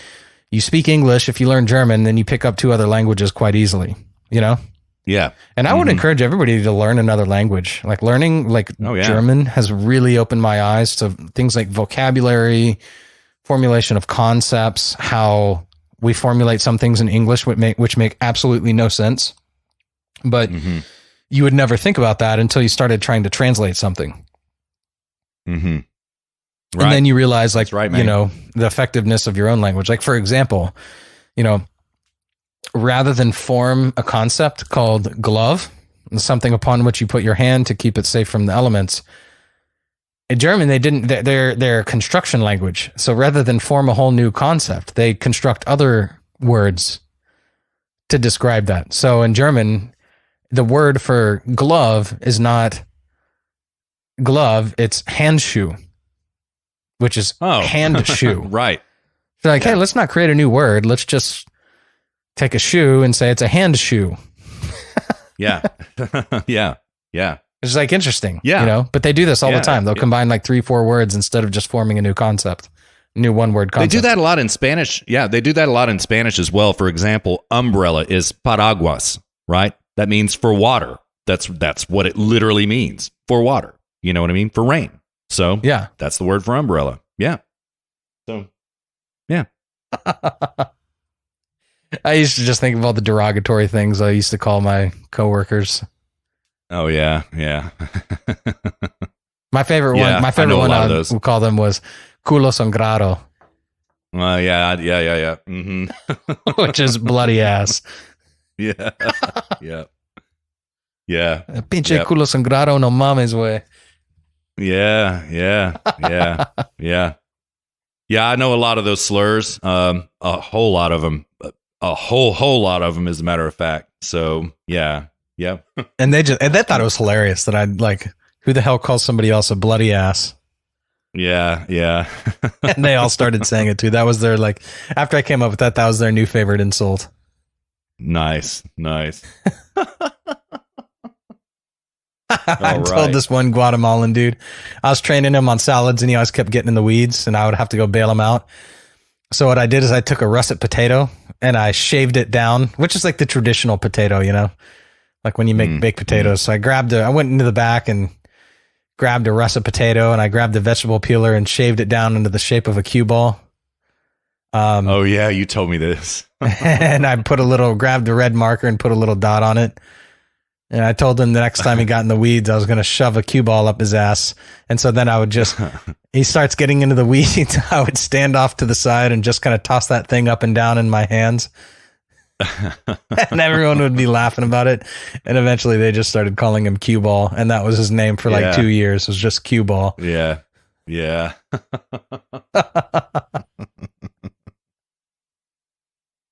you speak English. If you learn German, then you pick up 2 other languages quite easily, you know. Yeah, and I would encourage everybody to learn another language. Like learning German has really opened my eyes to things like vocabulary, formulation of concepts, how we formulate some things in English which make absolutely no sense. But you would never think about that until you started trying to translate something. And then you realize, like, you know, the effectiveness of your own language. Like, for example, you know, rather than form a concept called glove, something upon which you put your hand to keep it safe from the elements, in German, they're a construction language. So rather than form a whole new concept, they construct other words to describe that. So in German, the word for glove is not glove, it's handschuh, which is hand shoe. Right. They're like, hey, let's not create a new word. Let's just take a shoe and say it's a hand shoe. Yeah. Yeah. It's like interesting. Yeah. You know, but they do this all the time. They'll combine like 3-4 words instead of just forming a new concept. New one-word concept. They do that a lot in Spanish. Yeah, they do that a lot in Spanish as well. For example, umbrella is paraguas, right? That means for water. That's what it literally means, for water. You know what I mean? For rain. So yeah, that's the word for umbrella. Yeah. So yeah. I used to just think of all the derogatory things I used to call my coworkers. Oh yeah, yeah. My favorite Yeah, one. My I favorite know a one lot of I those. would call them was culo sangrado, Yeah. which is bloody ass. Yeah, yeah, yeah, Pinche Yep. culo sangrado, no mames, way. yeah. Yeah. I know a lot of those slurs. A whole lot of them. A whole lot of them, as a matter of fact. So yeah. And they thought it was hilarious that I'd like, who the hell calls somebody else a bloody ass? Yeah. And they all started saying it too. That was their like, after I came up with that was their new favorite insult. Nice. I All told right. this one Guatemalan dude, I was training him on salads and he always kept getting in the weeds and I would have to go bail him out. So what I did is I took a russet potato and I shaved it down, which is like the traditional potato, you know, like when you make baked potatoes. So I went into the back and grabbed a russet potato and I grabbed the vegetable peeler and shaved it down into the shape of a cue ball. Oh yeah, you told me this. And I grabbed the red marker and put a little dot on it. And I told him the next time he got in the weeds, I was going to shove a cue ball up his ass. And so then I would he starts getting into the weeds. I would stand off to the side and just kind of toss that thing up and down in my hands. And everyone would be laughing about it. And eventually they just started calling him cue ball. And that was his name for like 2 years. It was just cue ball. Yeah.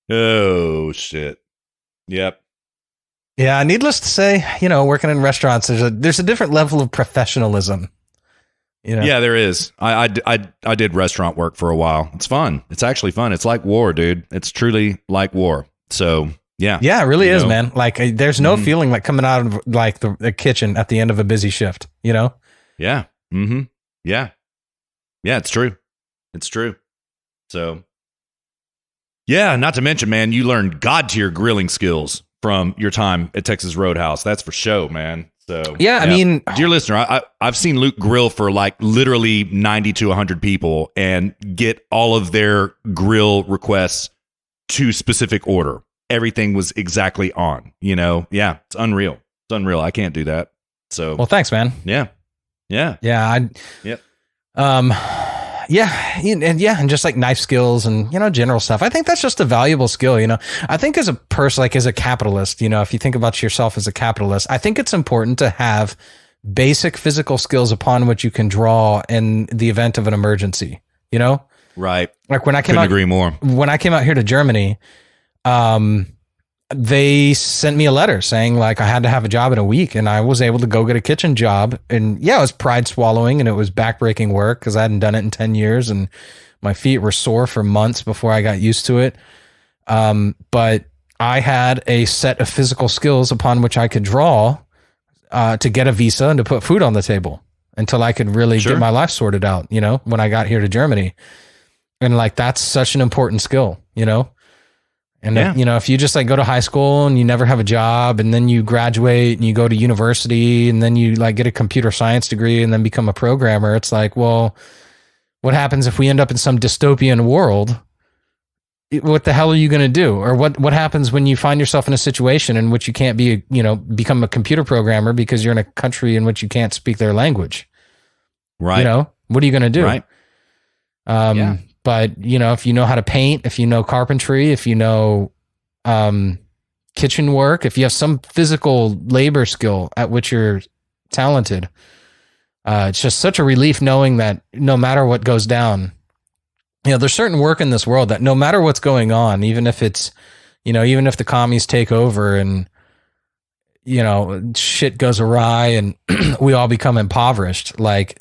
Oh shit. Yep. Yeah, needless to say, you know, working in restaurants, there's a different level of professionalism. You know? Yeah, there is. I did restaurant work for a while. It's fun. It's actually fun. It's like war, dude. It's truly like war. So yeah. Yeah, it really You is, know? man. Like there's no feeling like coming out of like the kitchen at the end of a busy shift, you know? Yeah. Mm-hmm. Yeah. Yeah, it's true. It's true. So yeah, not to mention, man, you learned God tier grilling skills from your time at Texas Roadhouse. That's for show, man. So Yeah, I mean, dear listener, I've seen Luke grill for like literally 90 to 100 people and get all of their grill requests to specific order. Everything was exactly on, you know? Yeah, it's unreal. It's unreal. I can't do that. So, well, thanks, man. yeah. Yeah. Yep. And just like knife skills and, you know, general stuff. I think that's just a valuable skill, you know. I think as a person, like as a capitalist, you know, if you think about yourself as a capitalist, I think it's important to have basic physical skills upon which you can draw in the event of an emergency, you know? Right. Like when I came Couldn't out, agree more. when I came out here to Germany, they sent me a letter saying like I had to have a job in a week, and I was able to go get a kitchen job. And yeah, it was pride swallowing and it was backbreaking work because I hadn't done it in 10 years and my feet were sore for months before I got used to it. But I had a set of physical skills upon which I could draw to get a visa and to put food on the table until I could really Sure. get my life sorted out, you know, when I got here to Germany. And like, that's such an important skill, you know? And, Yeah. you know, if you just like go to high school and you never have a job and then you graduate and you go to university and then you like get a computer science degree and then become a programmer, it's like, well, what happens if we end up in some dystopian world? What the hell are you going to do? Or what happens when you find yourself in a situation in which you can't be, you know, become a computer programmer because you're in a country in which you can't speak their language? Right. You know, what are you going to do? Right. Yeah. But, you know, if you know how to paint, if you know carpentry, if you know kitchen work, if you have some physical labor skill at which you're talented, it's just such a relief knowing that no matter what goes down, you know, there's certain work in this world that no matter what's going on, even if it's, you know, even if the commies take over and, you know, shit goes awry and we all become impoverished, like,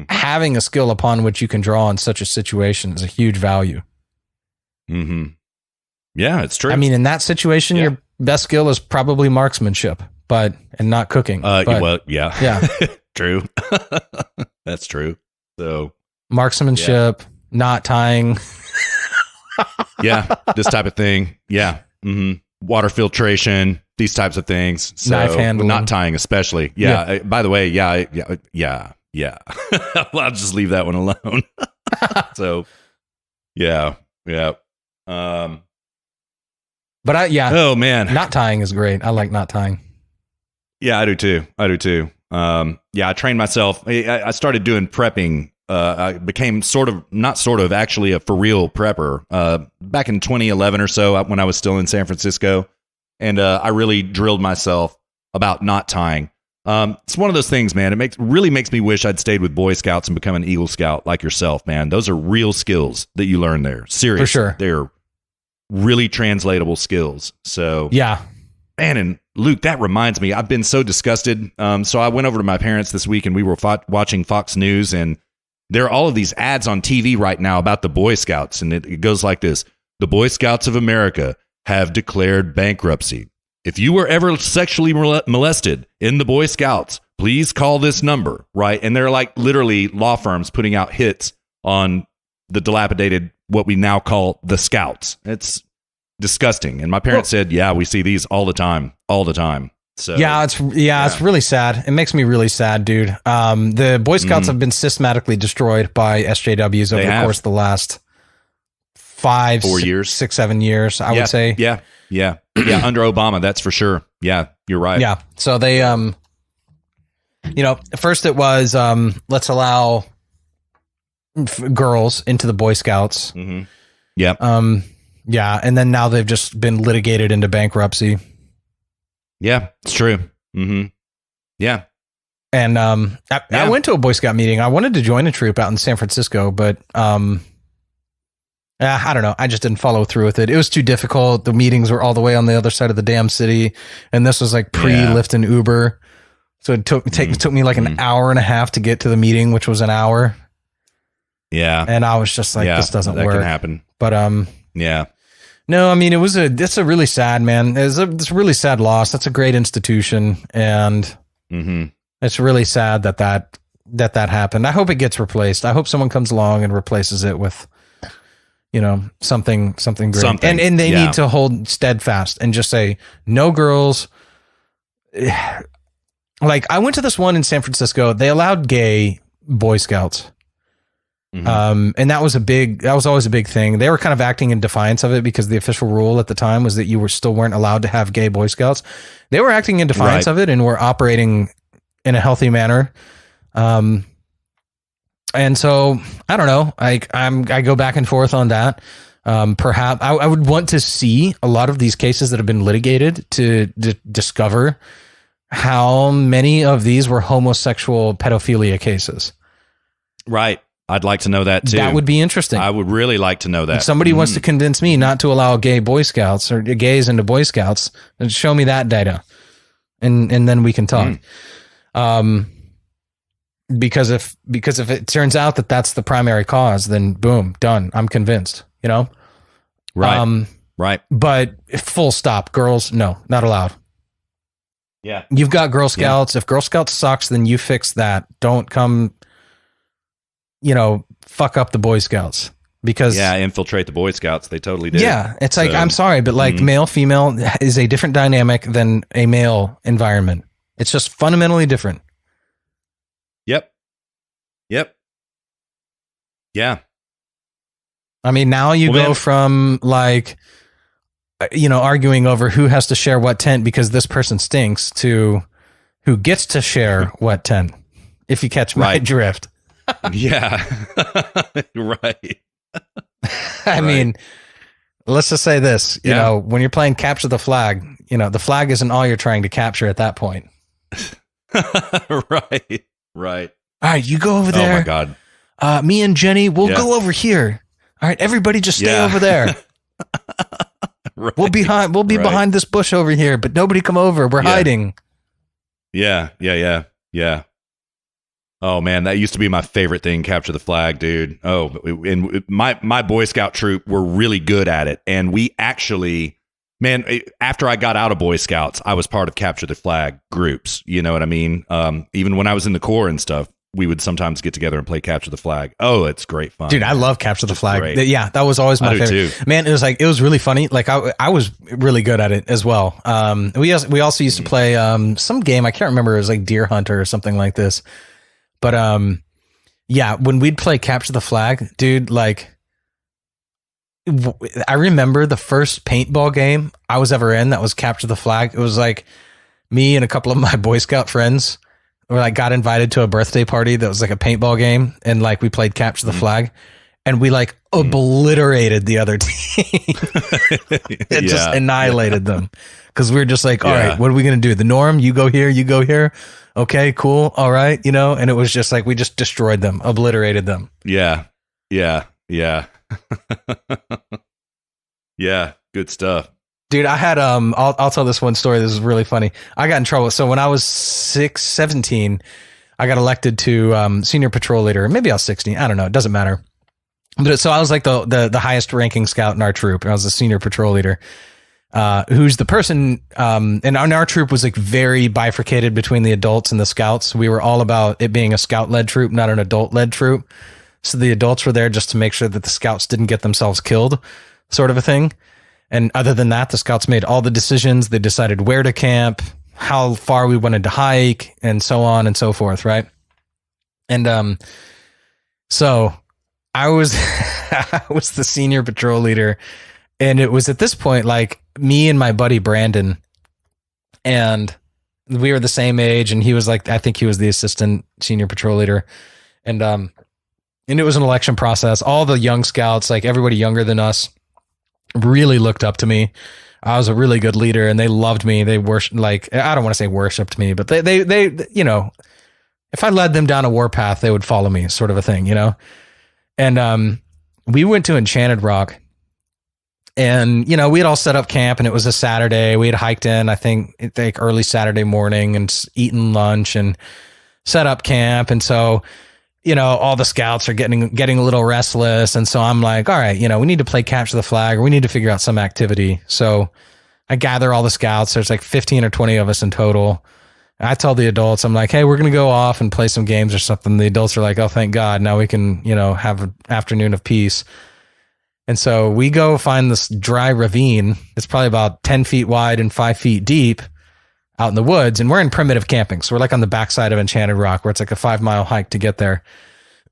having a skill upon which you can draw in such a situation is a huge value. Mm-hmm. Yeah, it's true. I mean, in that situation, your best skill is probably marksmanship, and not cooking. Well, yeah. Yeah. True. That's true. So marksmanship, knot tying. yeah, this type of thing. Yeah. Mm-hmm. Water filtration, these types of things. So, Knife handling. Knot tying, especially. Yeah. By the way, yeah. Well, I'll just leave that one alone. So, yeah. But Oh man. knot tying is great. I like knot tying. Yeah, I do too. I trained myself. I started doing prepping. I became actually a for real prepper back in 2011 or so when I was still in San Francisco. And I really drilled myself about knot tying. It's one of those things, man. It really makes me wish I'd stayed with Boy Scouts and become an Eagle Scout like yourself, man. Those are real skills that you learn there. Seriously. For sure. They're really translatable skills. So Yeah. man, and Luke, that reminds me, I've been so disgusted. So I went over to my parents this week and we were watching Fox News, and there are all of these ads on TV right now about the Boy Scouts. And it goes like this: the Boy Scouts of America have declared bankruptcy. If you were ever sexually molested in the Boy Scouts, please call this number, right? And they're like literally law firms putting out hits on the dilapidated, what we now call the Scouts. It's disgusting. And my parents said, yeah, we see these all the time. So it's really sad. It makes me really sad, dude. The Boy Scouts have been systematically destroyed by SJWs over the course of the last 4 years, 6, 7 years, I would say. Yeah. Under Obama, that's for sure. Yeah, you're right. Yeah. So they, first it was, let's allow girls into the Boy Scouts. Mm-hmm. Yep. Yeah. And then now they've just been litigated into bankruptcy. Yeah, it's true. Mm-hmm. Yeah. And I went to a Boy Scout meeting. I wanted to join a troop out in San Francisco, but I don't know. I just didn't follow through with it. It was too difficult. The meetings were all the way on the other side of the damn city, and this was like pre-Lyft and Uber. So it took me like an hour and a half to get to the meeting, which was an hour. Yeah. And I was just like, this doesn't work. That can happen. But yeah. No, I mean, it's a really sad, man. It's a really sad loss. That's a great institution, and it's really sad that happened. I hope it gets replaced. I hope someone comes along and replaces it with, something great. And they need to hold steadfast and just say, no girls. Like, I went to this one in San Francisco. They allowed gay Boy Scouts. And that was always a big thing. They were kind of acting in defiance of it because the official rule at the time was that you weren't allowed to have gay Boy Scouts. They were acting in defiance of it and were operating in a healthy manner. And so I don't know. I go back and forth on that. Perhaps I would want to see a lot of these cases that have been litigated to discover how many of these were homosexual pedophilia cases. Right. I'd like to know that too. That would be interesting. I would really like to know that. If somebody wants to convince me not to allow gay Boy Scouts or gays into Boy Scouts, then show me that data, and then we can talk. Because if it turns out that that's the primary cause, then boom, done. I'm convinced. Right. Right. But full stop. Girls, no, not allowed. Yeah. You've got Girl Scouts. If Girl Scouts sucks, then you fix that. Don't come, fuck up the Boy Scouts, because infiltrate the Boy Scouts. They totally did. Yeah. It's like, I'm sorry, but like male, female is a different dynamic than a male environment. It's just fundamentally different. Yep. Yeah. I mean, now you go from like, arguing over who has to share what tent because this person stinks to who gets to share what tent, if you catch my drift. Yeah. Right. I mean, let's just say this, when you're playing capture the flag, the flag isn't all you're trying to capture at that point. Right. All right, you go over there. Oh my God. Me and Jenny, we'll go over here. All right, everybody just stay over there. Right. We'll be behind this bush over here, but nobody come over. We're hiding. Yeah. Oh man, that used to be my favorite thing, capture the flag, dude. Oh, and my Boy Scout troop were really good at it. And we actually, man, after I got out of Boy Scouts, I was part of capture the flag groups. You know what I mean? Even when I was in the Corps and stuff, we would sometimes get together and play capture the flag. Oh, it's great fun. Dude, I love capture the flag. Great. Yeah, that was always my favorite. Too. Man, it was really funny. Like I was really good at it as well. We also used to play some game, I can't remember, it was like Deer Hunter or something like this. But when we'd play capture the flag, dude, like I remember the first paintball game I was ever in that was Capture the Flag. It was like me and a couple of my Boy Scout friends were like got invited to a birthday party that was like a paintball game, and like we played Capture the Flag, and we like obliterated the other team. It just annihilated them, because we were just like, all right, what are we gonna do? The norm, you go here, you go here. Okay, cool. All right, you know, and it was just like we just destroyed them, obliterated them. Yeah. Yeah, good stuff. Dude, I had I'll tell this one story. This is really funny. I got in trouble. So when I was 17, I got elected to senior patrol leader. Maybe I was 16. I don't know. It doesn't matter. But so I was like the highest ranking scout in our troop. I was the senior patrol leader. Who's the person and our troop was like very bifurcated between the adults and the scouts. We were all about it being a scout led troop, not an adult led troop. So the adults were there just to make sure that the scouts didn't get themselves killed, sort of a thing. And other than that, the scouts made all the decisions. They decided where to camp, how far we wanted to hike, and so on and so forth, right? And so I was I was the senior patrol leader, and it was at this point like me and my buddy Brandon, and we were the same age, and he was like, I think he was the assistant senior patrol leader, and it was an election process. All the young scouts, like everybody younger than us, really looked up to me. I was a really good leader, and they loved me. They worshiped, like, I don't want to say worshipped me, but they, you know, if I led them down a warpath, they would follow me, sort of a thing, you know? And we went to Enchanted Rock, and, you know, we had all set up camp, and it was a Saturday. We had hiked in, I think early Saturday morning, and eaten lunch and set up camp. And so, you know, all the scouts are getting a little restless. And so I'm like, all right, you know, we need to play Capture the Flag, or we need to figure out some activity. So I gather all the scouts. There's like 15 or 20 of us in total. I tell the adults, I'm like, hey, we're going to go off and play some games or something. The adults are like, oh, thank God. Now we can, you know, have an afternoon of peace. And so we go find this dry ravine. It's probably about 10 feet wide and 5 feet deep out in the woods. And we're in primitive camping. So we're like on the backside of Enchanted Rock, where it's like a 5-mile hike to get there.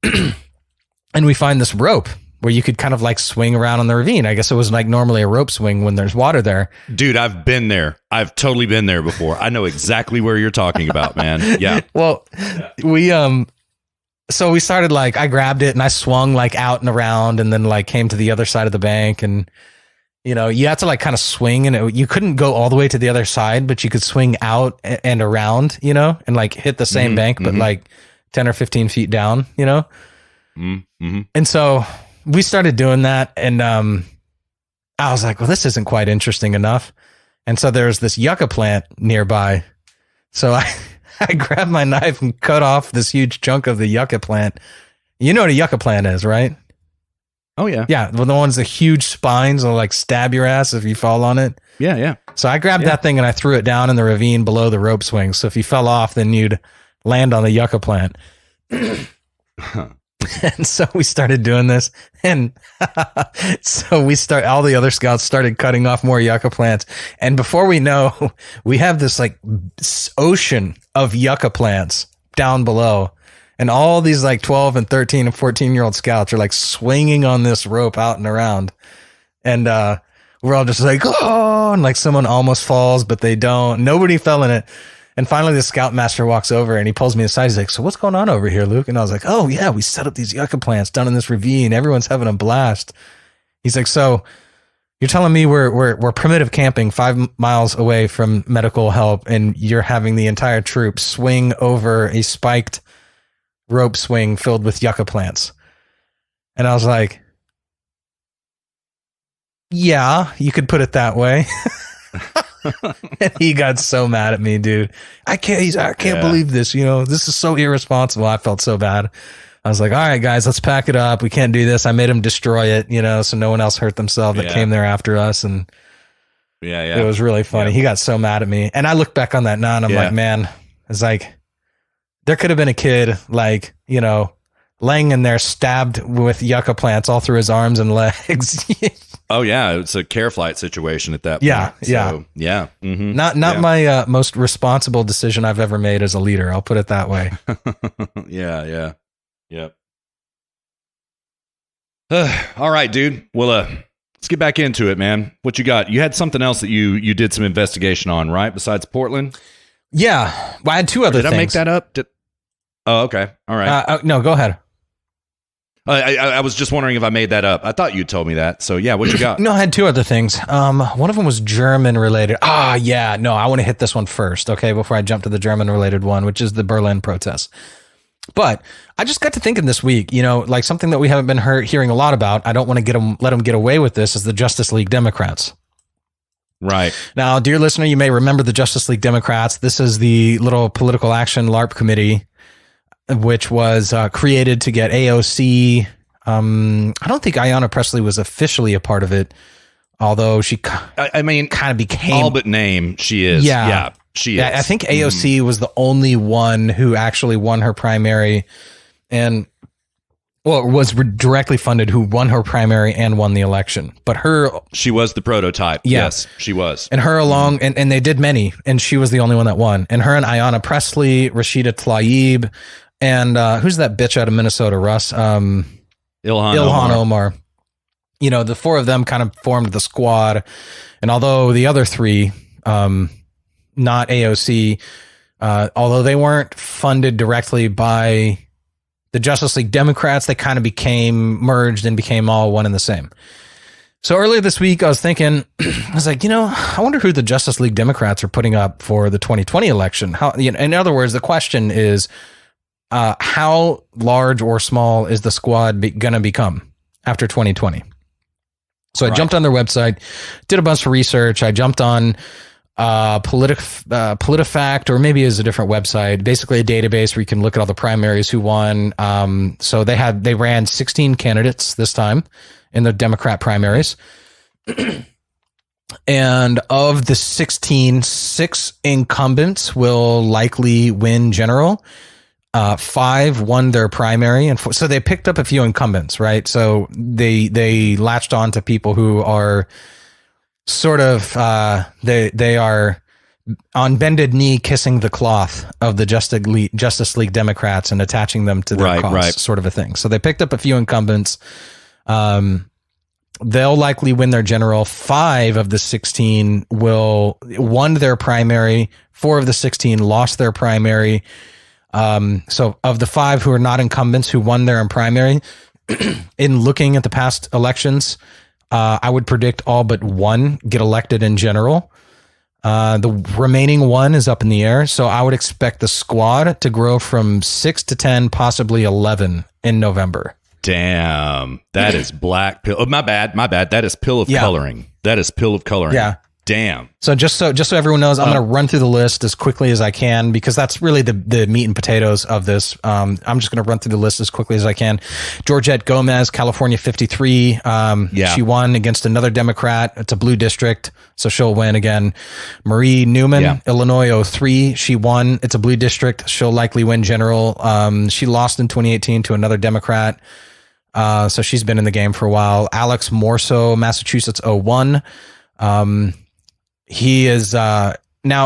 And we find this rope where you could kind of like swing around on the ravine. I guess it was like normally a rope swing when there's water there. Dude, I've been there. I've totally been there before. I know exactly where you're talking about, man. Yeah. Well, so we started like, I grabbed it and I swung like out and around, and then like came to the other side of the bank. And, you know, you have to like kind of swing, and you couldn't go all the way to the other side, but you could swing out and around, you know, and like hit the same bank, but like 10 or 15 feet down, you know? And so we started doing that, and I was like, well, this isn't quite interesting enough. And so there's this yucca plant nearby. So I grabbed my knife and cut off this huge chunk of the yucca plant. You know what a yucca plant is, right? Oh, yeah. Yeah, well, the ones, the huge spines will like stab your ass if you fall on it. Yeah, yeah. So I grabbed that thing and I threw it down in the ravine below the rope swing. So if you fell off, then you'd land on the yucca plant. And so we started doing this, and so all the other scouts started cutting off more yucca plants. And before we know, we have this like ocean of yucca plants down below. And all these like 12 and 13 and 14-year-old scouts are like swinging on this rope out and around. And we're all just like, oh, and like someone almost falls, but they don't. Nobody fell in it. And finally, the scoutmaster walks over and he pulls me aside. He's like, so what's going on over here, Luke? And I was like, oh, yeah, we set up these yucca plants down in this ravine. Everyone's having a blast. He's like, so you're telling me we're primitive camping 5 miles away from medical help, and you're having the entire troop swing over a spiked rope swing filled with yucca plants? And I was like, yeah, you could put it that way. And he got so mad at me, dude. I can't believe this. You know, this is so irresponsible. I felt so bad. I was like, all right, guys, let's pack it up. We can't do this. I made him destroy it, you know, so no one else hurt themselves that came there after us. And it was really funny. He got so mad at me. And I look back on that now, and I'm like, man, it's like, there could have been a kid, like, you know, laying in there stabbed with yucca plants all through his arms and legs. Oh yeah, it's a care flight situation at that point. Yeah, so, yeah. Mm-hmm. Not my most responsible decision I've ever made as a leader. I'll put it that way. Yeah. All right, dude. Well, Let's get back into it, man. What you got? You had something else that you did some investigation on, right? Besides Portland? Yeah. Well, I had two other things. Did I make that up? Oh, okay. All right. No, go ahead. I was just wondering if I made that up. I thought you told me that. So yeah, what you got? No, I had two other things. One of them was German related. Yeah. No, I want to hit this one first, okay, before I jump to the German related one, which is the Berlin protests. But I just got to thinking this week, like something that we haven't been hearing a lot about. I don't want to let them get away with this. Is the Justice League Democrats. Right. Now, dear listener, you may remember the Justice League Democrats. This is the little political action LARP committee, which was created to get AOC. I don't think Ayanna Pressley was officially a part of it, although she, kind of became all but name. She is. Yeah, she is. I think AOC was the only one who actually won her primary, and was directly funded, who won her primary and won the election. But she was the prototype. Yeah. Yes, she was. And her along, and they did many, and she was the only one that won. And her and Ayanna Pressley, Rashida Tlaib, and who's that bitch out of Minnesota, Russ? Ilhan Omar. The four of them kind of formed the squad. And although the other three, not AOC, although they weren't funded directly by the Justice League Democrats, they kind of merged and became all one and the same. So earlier this week, I was thinking, I was like, I wonder who the Justice League Democrats are putting up for the 2020 election. In other words, the question is, how large or small is the squad going to become after 2020? So I jumped on their website, did a bunch of research. I jumped on PolitiFact, or maybe it's a different website, basically a database where you can look at all the primaries, who won. So they ran 16 candidates this time in the Democrat primaries. And of the 16, 6 incumbents will likely win general. 5 won their primary, and so they picked up a few incumbents, right? So they latched on to people who are sort of they are on bended knee kissing the cloth of the Justice League Democrats and attaching them to their cause, sort of a thing. So they picked up a few incumbents. They'll likely win their general. 5 of the 16 won their primary. 4 of the 16 lost their primary. So of the 5 who are not incumbents who won their primary, in looking at the past elections, I would predict all but 1 get elected in general. The remaining 1 is up in the air. So I would expect the squad to grow from 6 to 10, possibly 11 in November. Damn. That is black pill. Oh, my bad. That is pill of coloring. That is pill of coloring. Yeah. Damn. So just so everyone knows, I'm going to run through the list as quickly as I can, because that's really the meat and potatoes of this. I'm just going to run through the list as quickly as I can. Georgette Gomez, California 53. She won against another Democrat. It's a blue district, so she'll win again. Marie Newman, Illinois 03. She won. It's a blue district. She'll likely win general. She lost in 2018 to another Democrat. So she's been in the game for a while. Alex Morso, Massachusetts 01. He is now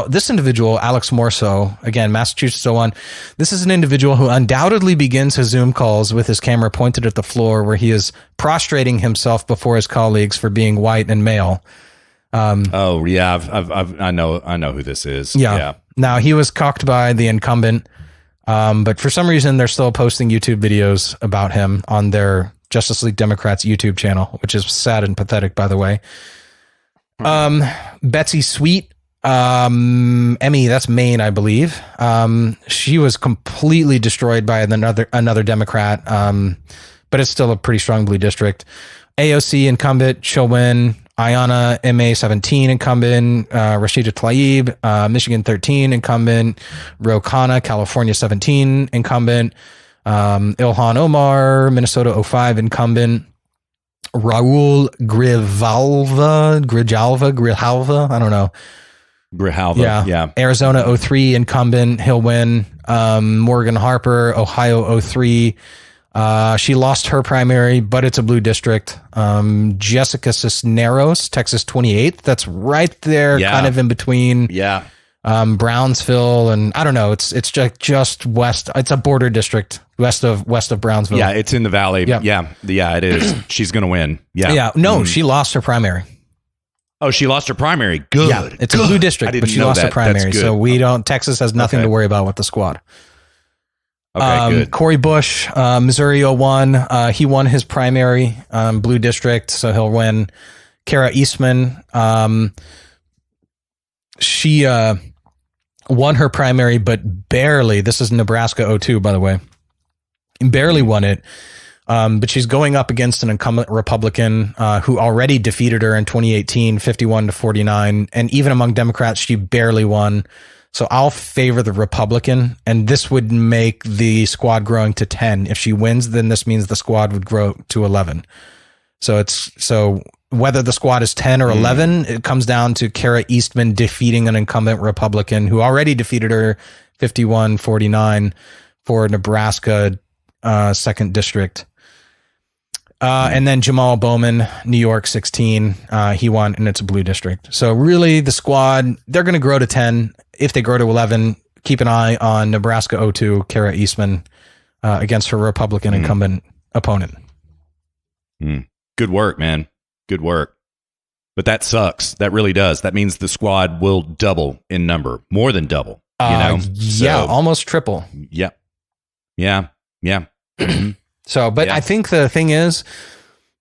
this individual, Alex Morso, again, Massachusetts 01. This is an individual who undoubtedly begins his Zoom calls with his camera pointed at the floor, where he is prostrating himself before his colleagues for being white and male. I know who this is. Yeah. Now, he was cocked by the incumbent, but for some reason they're still posting YouTube videos about him on their Justice League Democrats YouTube channel, which is sad and pathetic, by the way. Betsy Sweet, Emmy, that's Maine, I believe. She was completely destroyed by another Democrat, but it's still a pretty strong blue district. AOC incumbent, she'll win. Ayanna, MA 17 incumbent. Rashida Tlaib, Michigan 13 incumbent. Ro Khanna, California 17 incumbent. Ilhan Omar, Minnesota 05 incumbent. Raul Grijalva, I don't know. Grijalva, yeah. Arizona 03 incumbent, he'll win. Morgan Harper, Ohio 03. She lost her primary, but it's a blue district. Jessica Cisneros, Texas 28. That's right there, kind of in between. Yeah. Brownsville, and I don't know. It's just west. It's a border district west of Brownsville. Yeah, it's in the valley. Yep. Yeah, it is. She's going to win. Yeah. Yeah. No, she lost her primary. Oh, she lost her primary. Good. Yeah, it's a blue district, but she lost her primary. So we don't. Texas has nothing to worry about with the squad. Okay, good. Corey Bush, Missouri 01. He won his primary, blue district, so he'll win. Kara Eastman, she won her primary, but barely. This is Nebraska 02, by the way. Barely won it. But she's going up against an incumbent Republican who already defeated her in 2018, 51-49. And even among Democrats, she barely won. So I'll favor the Republican, and this would make the squad growing to 10. If she wins, then this means the squad would grow to 11. So whether the squad is 10 or 11, it comes down to Kara Eastman defeating an incumbent Republican who already defeated her 51-49 for Nebraska 2nd District. And then Jamal Bowman, New York 16, he won, and it's a blue district. So really the squad, they're going to grow to 10. If they grow to 11, keep an eye on Nebraska 02, Kara Eastman, against her Republican incumbent opponent. Good work, man. Good work. But that sucks. That really does. That means the squad will double in number, more than double. Yeah, almost triple. Yeah. So, but I think the thing is,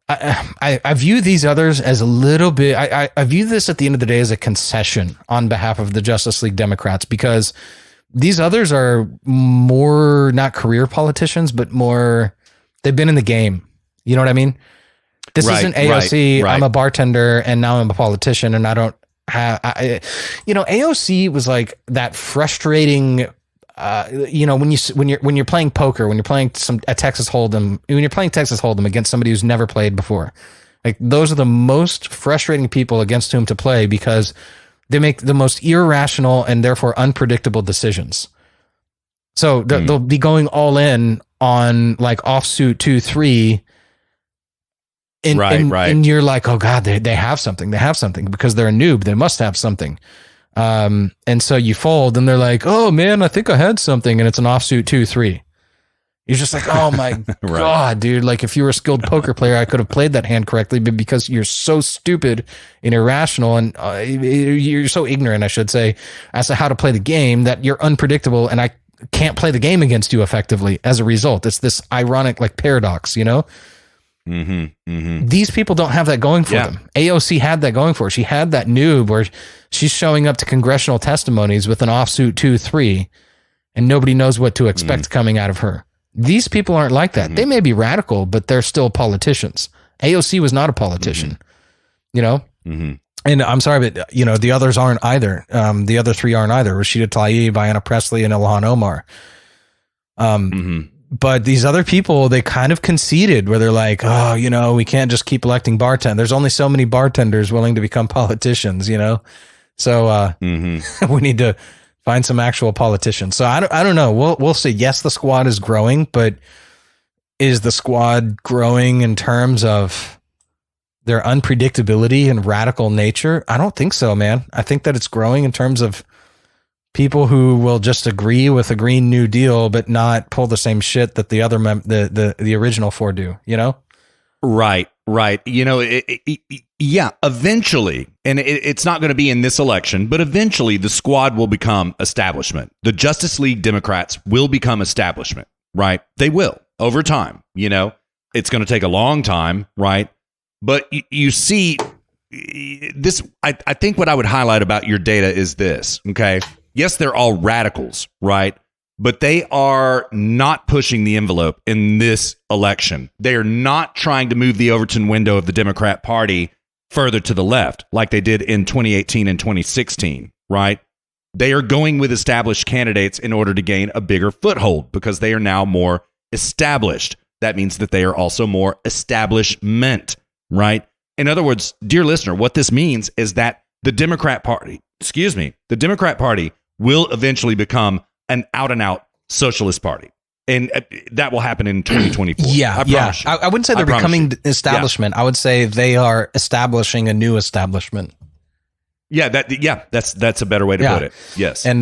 I view these others as a little bit, I view this at the end of the day as a concession on behalf of the Justice League Democrats, because these others are more not career politicians, but more, they've been in the game. You know what I mean? This isn't AOC. Right. I'm a bartender and now I'm a politician, and I don't have, AOC was like that frustrating, when you're playing poker, when you're playing Texas Hold'em against somebody who's never played before, like those are the most frustrating people against whom to play, because they make the most irrational and therefore unpredictable decisions. So they'll be going all in on like offsuit 2-3. And you're like, oh God, they have something. They have something because they're a noob. They must have something. And so you fold and they're like, oh man, I think I had something. And it's an offsuit 2-3. You're just like, oh my God, dude. Like if you were a skilled poker player, I could have played that hand correctly, but because you're so stupid and irrational and you're so ignorant, I should say, as to how to play the game, that you're unpredictable and I can't play the game against you effectively as a result. It's this ironic like paradox, you know? These people don't have that going for them. AOC had that going for her. She had that noob where she's showing up to congressional testimonies with an offsuit 2-3 and nobody knows what to expect coming out of her. These people aren't like that. They may be radical, but they're still politicians. AOC was not a politician, you know? And I'm sorry, but the others aren't either. The other three aren't either. Rashida Tlaib, Ayanna Pressley, and Ilhan Omar. But these other people, they kind of conceded where they're like, oh, we can't just keep electing bartenders. There's only so many bartenders willing to become politicians, So we need to find some actual politicians. So I don't know. We'll see. Yes, the squad is growing, but is the squad growing in terms of their unpredictability and radical nature? I don't think so, man. I think that it's growing in terms of people who will just agree with a Green New Deal, but not pull the same shit that the other the original four do, Right. Eventually, and it's not going to be in this election, but eventually the squad will become establishment. The Justice League Democrats will become establishment, right? They will over time, It's going to take a long time, right? But you see this, I think what I would highlight about your data is this, okay? Yes, they're all radicals, right? But they are not pushing the envelope in this election. They are not trying to move the Overton window of the Democrat Party further to the left like they did in 2018 and 2016, right? They are going with established candidates in order to gain a bigger foothold because they are now more established. That means that they are also more establishment, right? In other words, dear listener, what this means is that the Democrat Party will eventually become an out-and-out socialist party. And that will happen in 2024. I promise you. I wouldn't say they're becoming establishment. I would say they are establishing a new establishment. That's a better way to put it. Yes. And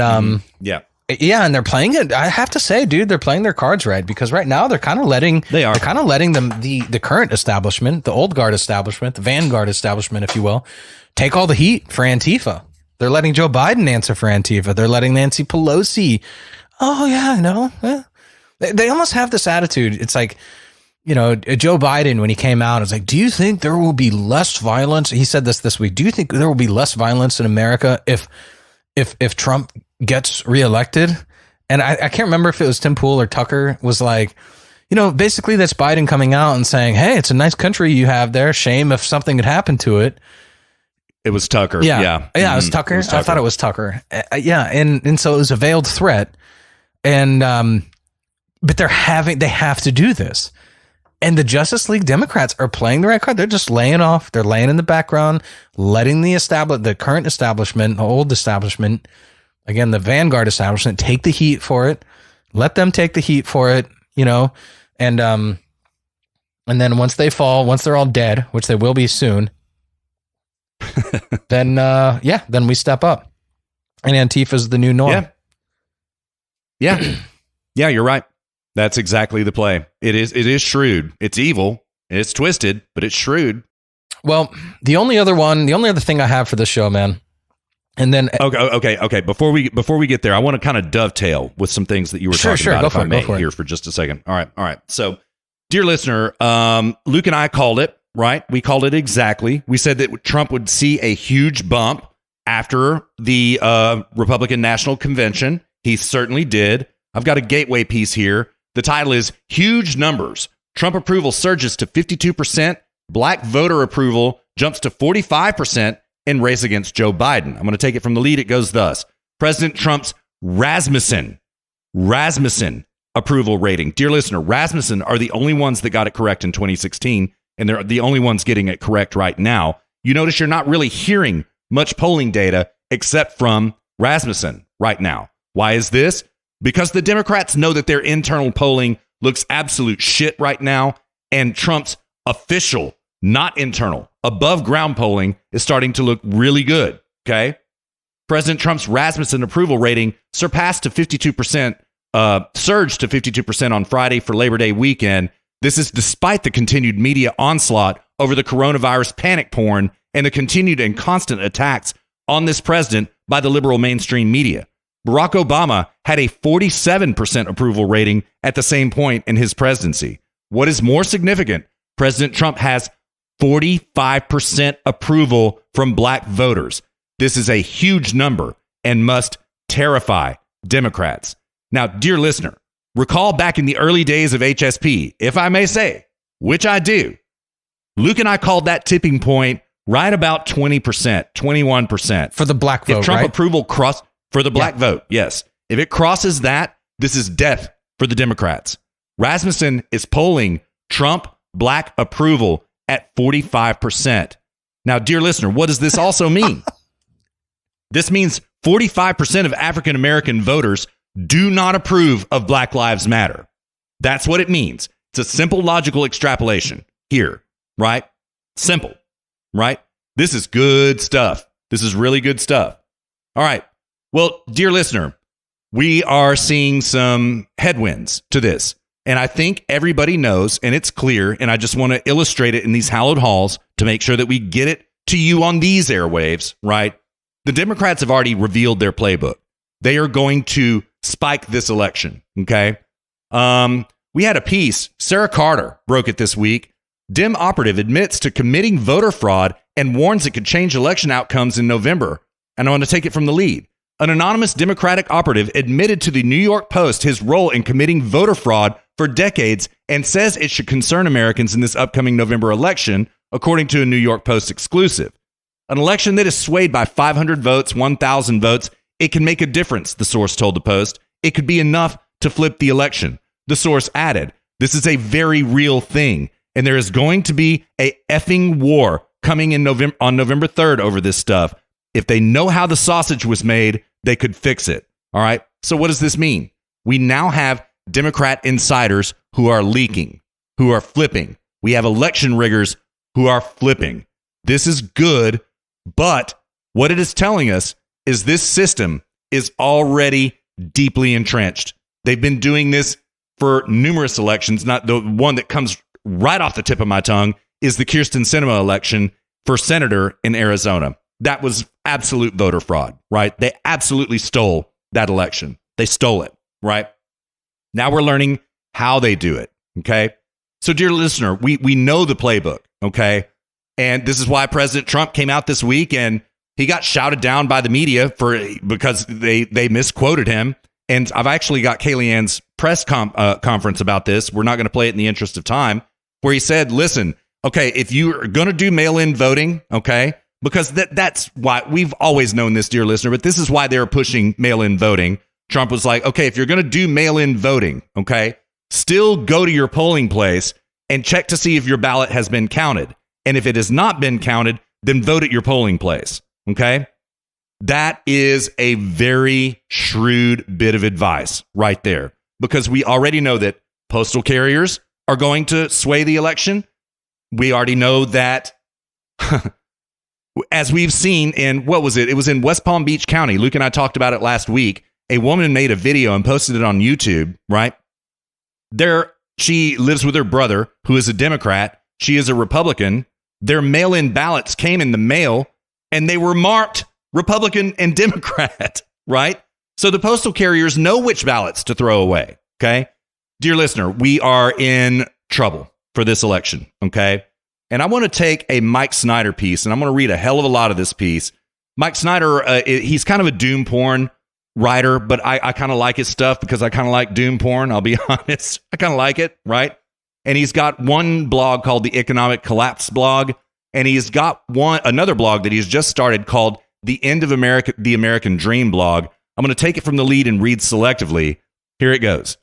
yeah. Yeah, and they're playing it. I have to say, dude, they're playing their cards right, because right now they're kind of letting the current establishment, the old guard establishment, the vanguard establishment, if you will, take all the heat for Antifa. They're letting Joe Biden answer for Antifa. They're letting Nancy Pelosi. Oh yeah, no. They almost have this attitude. It's like, Joe Biden, when he came out, was like, "Do you think there will be less violence?" He said this week. Do you think there will be less violence in America if Trump gets reelected? And I can't remember if it was Tim Pool or Tucker was like, basically that's Biden coming out and saying, "Hey, it's a nice country you have there. Shame if something had happened to it." It was Tucker. Yeah. It was Tucker. I thought it was Tucker. And so it was a veiled threat. And but they have to do this. And the Justice League Democrats are playing the right card. They're just laying off. They're laying in the background, letting the current establishment, the old establishment, again, the vanguard establishment, take the heat for it. Let them take the heat for it, and then once they fall, once they're all dead, which they will be soon, then we step up. And Antifa's the new norm. Yeah, you're right. That's exactly the play. It is shrewd. It's evil. It's twisted, but it's shrewd. Well, the only other thing I have for this show, man. And then okay. Before we get there, I want to kind of dovetail with some things that you were talking about. If I may, here for just a second. All right. So, dear listener, Luke and I called it, right? We called it exactly. We said that Trump would see a huge bump after the Republican National Convention. He certainly did. I've got a gateway piece here. The title is Huge Numbers. Trump approval surges to 52%. Black voter approval jumps to 45% in race against Joe Biden. I'm going to take it from the lead. It goes thus. President Trump's Rasmussen approval rating. Dear listener, Rasmussen are the only ones that got it correct in 2016, and they're the only ones getting it correct right now. You notice you're not really hearing much polling data except from Rasmussen right now. Why is this? Because the Democrats know that their internal polling looks absolute shit right now, and Trump's official, not internal, above ground polling is starting to look really good. Okay. President Trump's Rasmussen approval rating surged to 52% on Friday for Labor Day weekend. This is despite the continued media onslaught over the coronavirus panic porn and the continued and constant attacks on this president by the liberal mainstream media. Barack Obama had a 47% approval rating at the same point in his presidency. What is more significant, President Trump has 45% approval from black voters. This is a huge number and must terrify Democrats. Now, dear listener, recall back in the early days of HSP, if I may say, which I do, Luke and I called that tipping point right about 20%, 21%. For the black vote, if Trump right? approval for the black vote, yes. If it crosses that, this is death for the Democrats. Rasmussen is polling Trump black approval at 45%. Now, dear listener, what does this also mean? This means 45% of African American voters do not approve of Black Lives Matter. That's what it means. It's a simple logical extrapolation here, right? Simple, right? This is good stuff. This is really good stuff. All right. Well, dear listener, we are seeing some headwinds to this. And I think everybody knows, and it's clear, and I just want to illustrate it in these hallowed halls to make sure that we get it to you on these airwaves, right? The Democrats have already revealed their playbook. They are going to spike this election, okay? We had a piece, Sarah Carter broke it this week. Dem operative admits to committing voter fraud and warns it could change election outcomes in November. And I want to take it from the lead. An anonymous Democratic operative admitted to the New York Post his role in committing voter fraud for decades and says it should concern Americans in this upcoming November election, according to a New York Post exclusive. An election that is swayed by 500 votes, 1,000 votes, it can make a difference, the source told the Post. It could be enough to flip the election. The source added, this is a very real thing, and there is going to be a effing war coming in on November 3rd over this stuff. If they know how the sausage was made, they could fix it. All right. So what does this mean? We now have Democrat insiders who are leaking, who are flipping. We have election riggers who are flipping. This is good, but What it is telling us is this system is already deeply entrenched. They've been doing this for numerous elections. Not the one that comes right off the tip of my tongue is the Kyrsten Sinema election for senator in Arizona. That was absolute voter fraud, right? They absolutely stole that election. They stole it, right? Now we're learning how they do it, okay? So, dear listener, we know the playbook, okay? And this is why President Trump came out this week and he got shouted down by the media because they misquoted him. And I've actually got Kellyanne's press conference about this. We're not going to play it in the interest of time, where he said, listen, okay, if you're going to do mail-in voting, okay, because that's why we've always known this, dear listener, but this is why they're pushing mail-in voting. Trump was like, okay, if you're going to do mail-in voting, okay, still go to your polling place and check to see if your ballot has been counted. And if it has not been counted, then vote at your polling place, okay? That is a very shrewd bit of advice right there, because we already know that postal carriers are going to sway the election. We already know that, as we've seen in, what was it? It was in West Palm Beach County. Luke and I talked about it last week. A woman made a video and posted it on YouTube, right? She lives with her brother, who is a Democrat. She is a Republican. Their mail-in ballots came in the mail, and they were marked Republican and Democrat, right? So the postal carriers know which ballots to throw away, okay? Dear listener, we are in trouble for this election, okay? And I want to take a Mike Snyder piece, and I'm going to read a hell of a lot of this piece. Mike Snyder, he's kind of a doom porn writer, but I kind of like his stuff because I kind of like doom porn, I'll be honest. I kind of like it, right? And he's got one blog called the Economic Collapse blog, and he's got another blog that he's just started called The End of America, the American Dream blog. I'm going to take it from the lead and read selectively. Here it goes.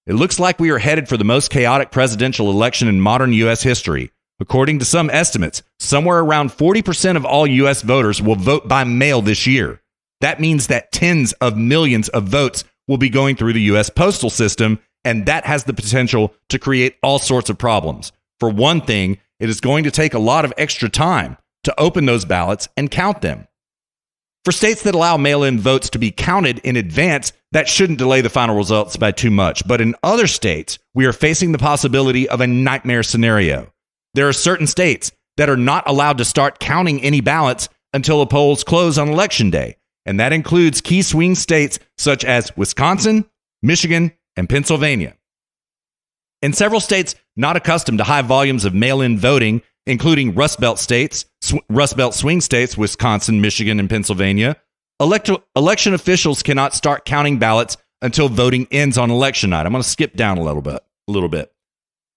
It looks like we are headed for the most chaotic presidential election in modern U.S. history. According to some estimates, somewhere around 40% of all U.S. voters will vote by mail this year. That means that tens of millions of votes will be going through the U.S. postal system, and that has the potential to create all sorts of problems. For one thing, it is going to take a lot of extra time to open those ballots and count them. For states that allow mail-in votes to be counted in advance, that shouldn't delay the final results by too much. But in other states, we are facing the possibility of a nightmare scenario. There are certain states that are not allowed to start counting any ballots until the polls close on Election Day. And that includes key swing states such as Wisconsin, Michigan, and Pennsylvania. In several states not accustomed to high volumes of mail-in voting, including Rust Belt swing states, Wisconsin, Michigan, and Pennsylvania, election officials cannot start counting ballots until voting ends on election night. I'm going to skip down a little bit.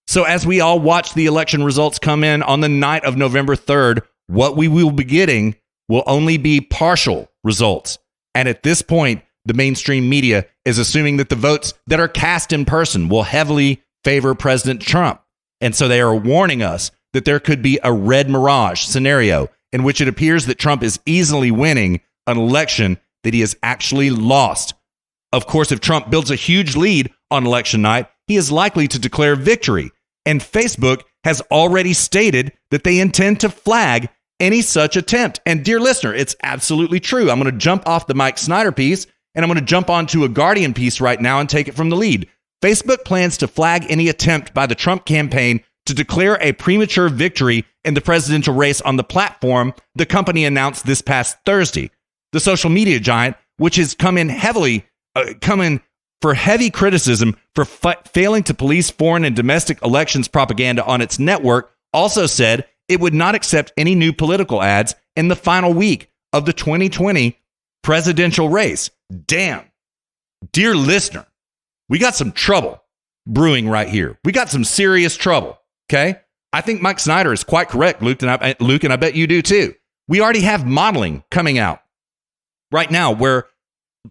So as we all watch the election results come in on the night of November 3rd, what we will be getting will only be partial results. And at this point, the mainstream media is assuming that the votes that are cast in person will heavily favor President Trump. And so they are warning us that there could be a red mirage scenario in which it appears that Trump is easily winning an election that he has actually lost. Of course, if Trump builds a huge lead on election night, he is likely to declare victory. And Facebook has already stated that they intend to flag any such attempt. And dear listener, it's absolutely true. I'm going to jump off the Mike Snyder piece and I'm going to jump onto a Guardian piece right now and take it from the lead. Facebook plans to flag any attempt by the Trump campaign to declare a premature victory in the presidential race on the platform the company announced this past Thursday. The social media giant, which has come in for heavy criticism for failing to police foreign and domestic elections propaganda on its network, also said it would not accept any new political ads in the final week of the 2020 presidential race. Damn. Dear listener, we got some trouble brewing right here. We got some serious trouble, okay? I think Mike Snyder is quite correct, Luke, and I bet you do too. We already have modeling coming out right now where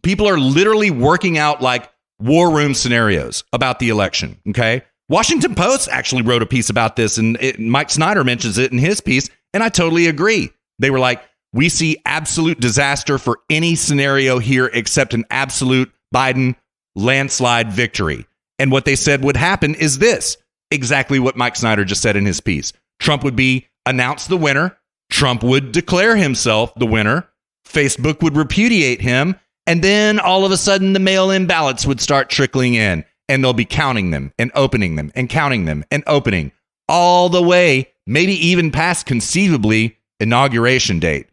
people are literally working out like war room scenarios about the election, okay? Washington Post actually wrote a piece about this, and Mike Snyder mentions it in his piece, and I totally agree. They were like, we see absolute disaster for any scenario here except an absolute Biden landslide victory. And what they said would happen is this, exactly what Mike Snyder just said in his piece. Trump would be announced the winner. Trump would declare himself the winner. Facebook would repudiate him, and then all of a sudden the mail-in ballots would start trickling in, and they'll be counting them and opening them and counting them and opening all the way, maybe even past conceivably inauguration date.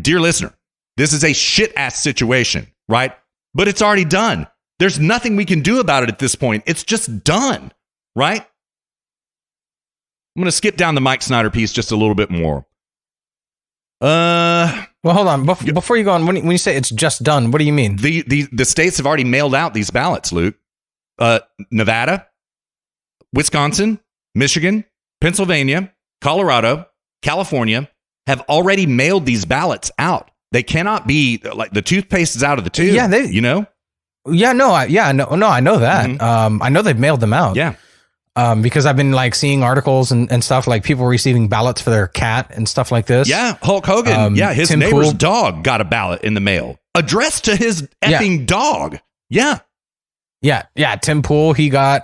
Dear listener, this is a shit-ass situation, right? But it's already done. There's nothing we can do about it at this point. It's just done, right? I'm going to skip down the Mike Snyder piece just a little bit more. Well, hold on. Before you go on, when you say it's just done, what do you mean? The states have already mailed out these ballots, Luke. Nevada, Wisconsin, Michigan, Pennsylvania, Colorado, California have already mailed these ballots out. They cannot be like the toothpaste is out of the tube. Yeah, Yeah, no, I know that. Mm-hmm. I know they've mailed them out. Yeah. Because I've been like seeing articles and stuff like people receiving ballots for their cat and stuff like this. Yeah, Hulk Hogan. His Tim neighbor's Pool. dog got a ballot in the mail addressed to his effing dog. Yeah. Yeah. Tim Pool, he got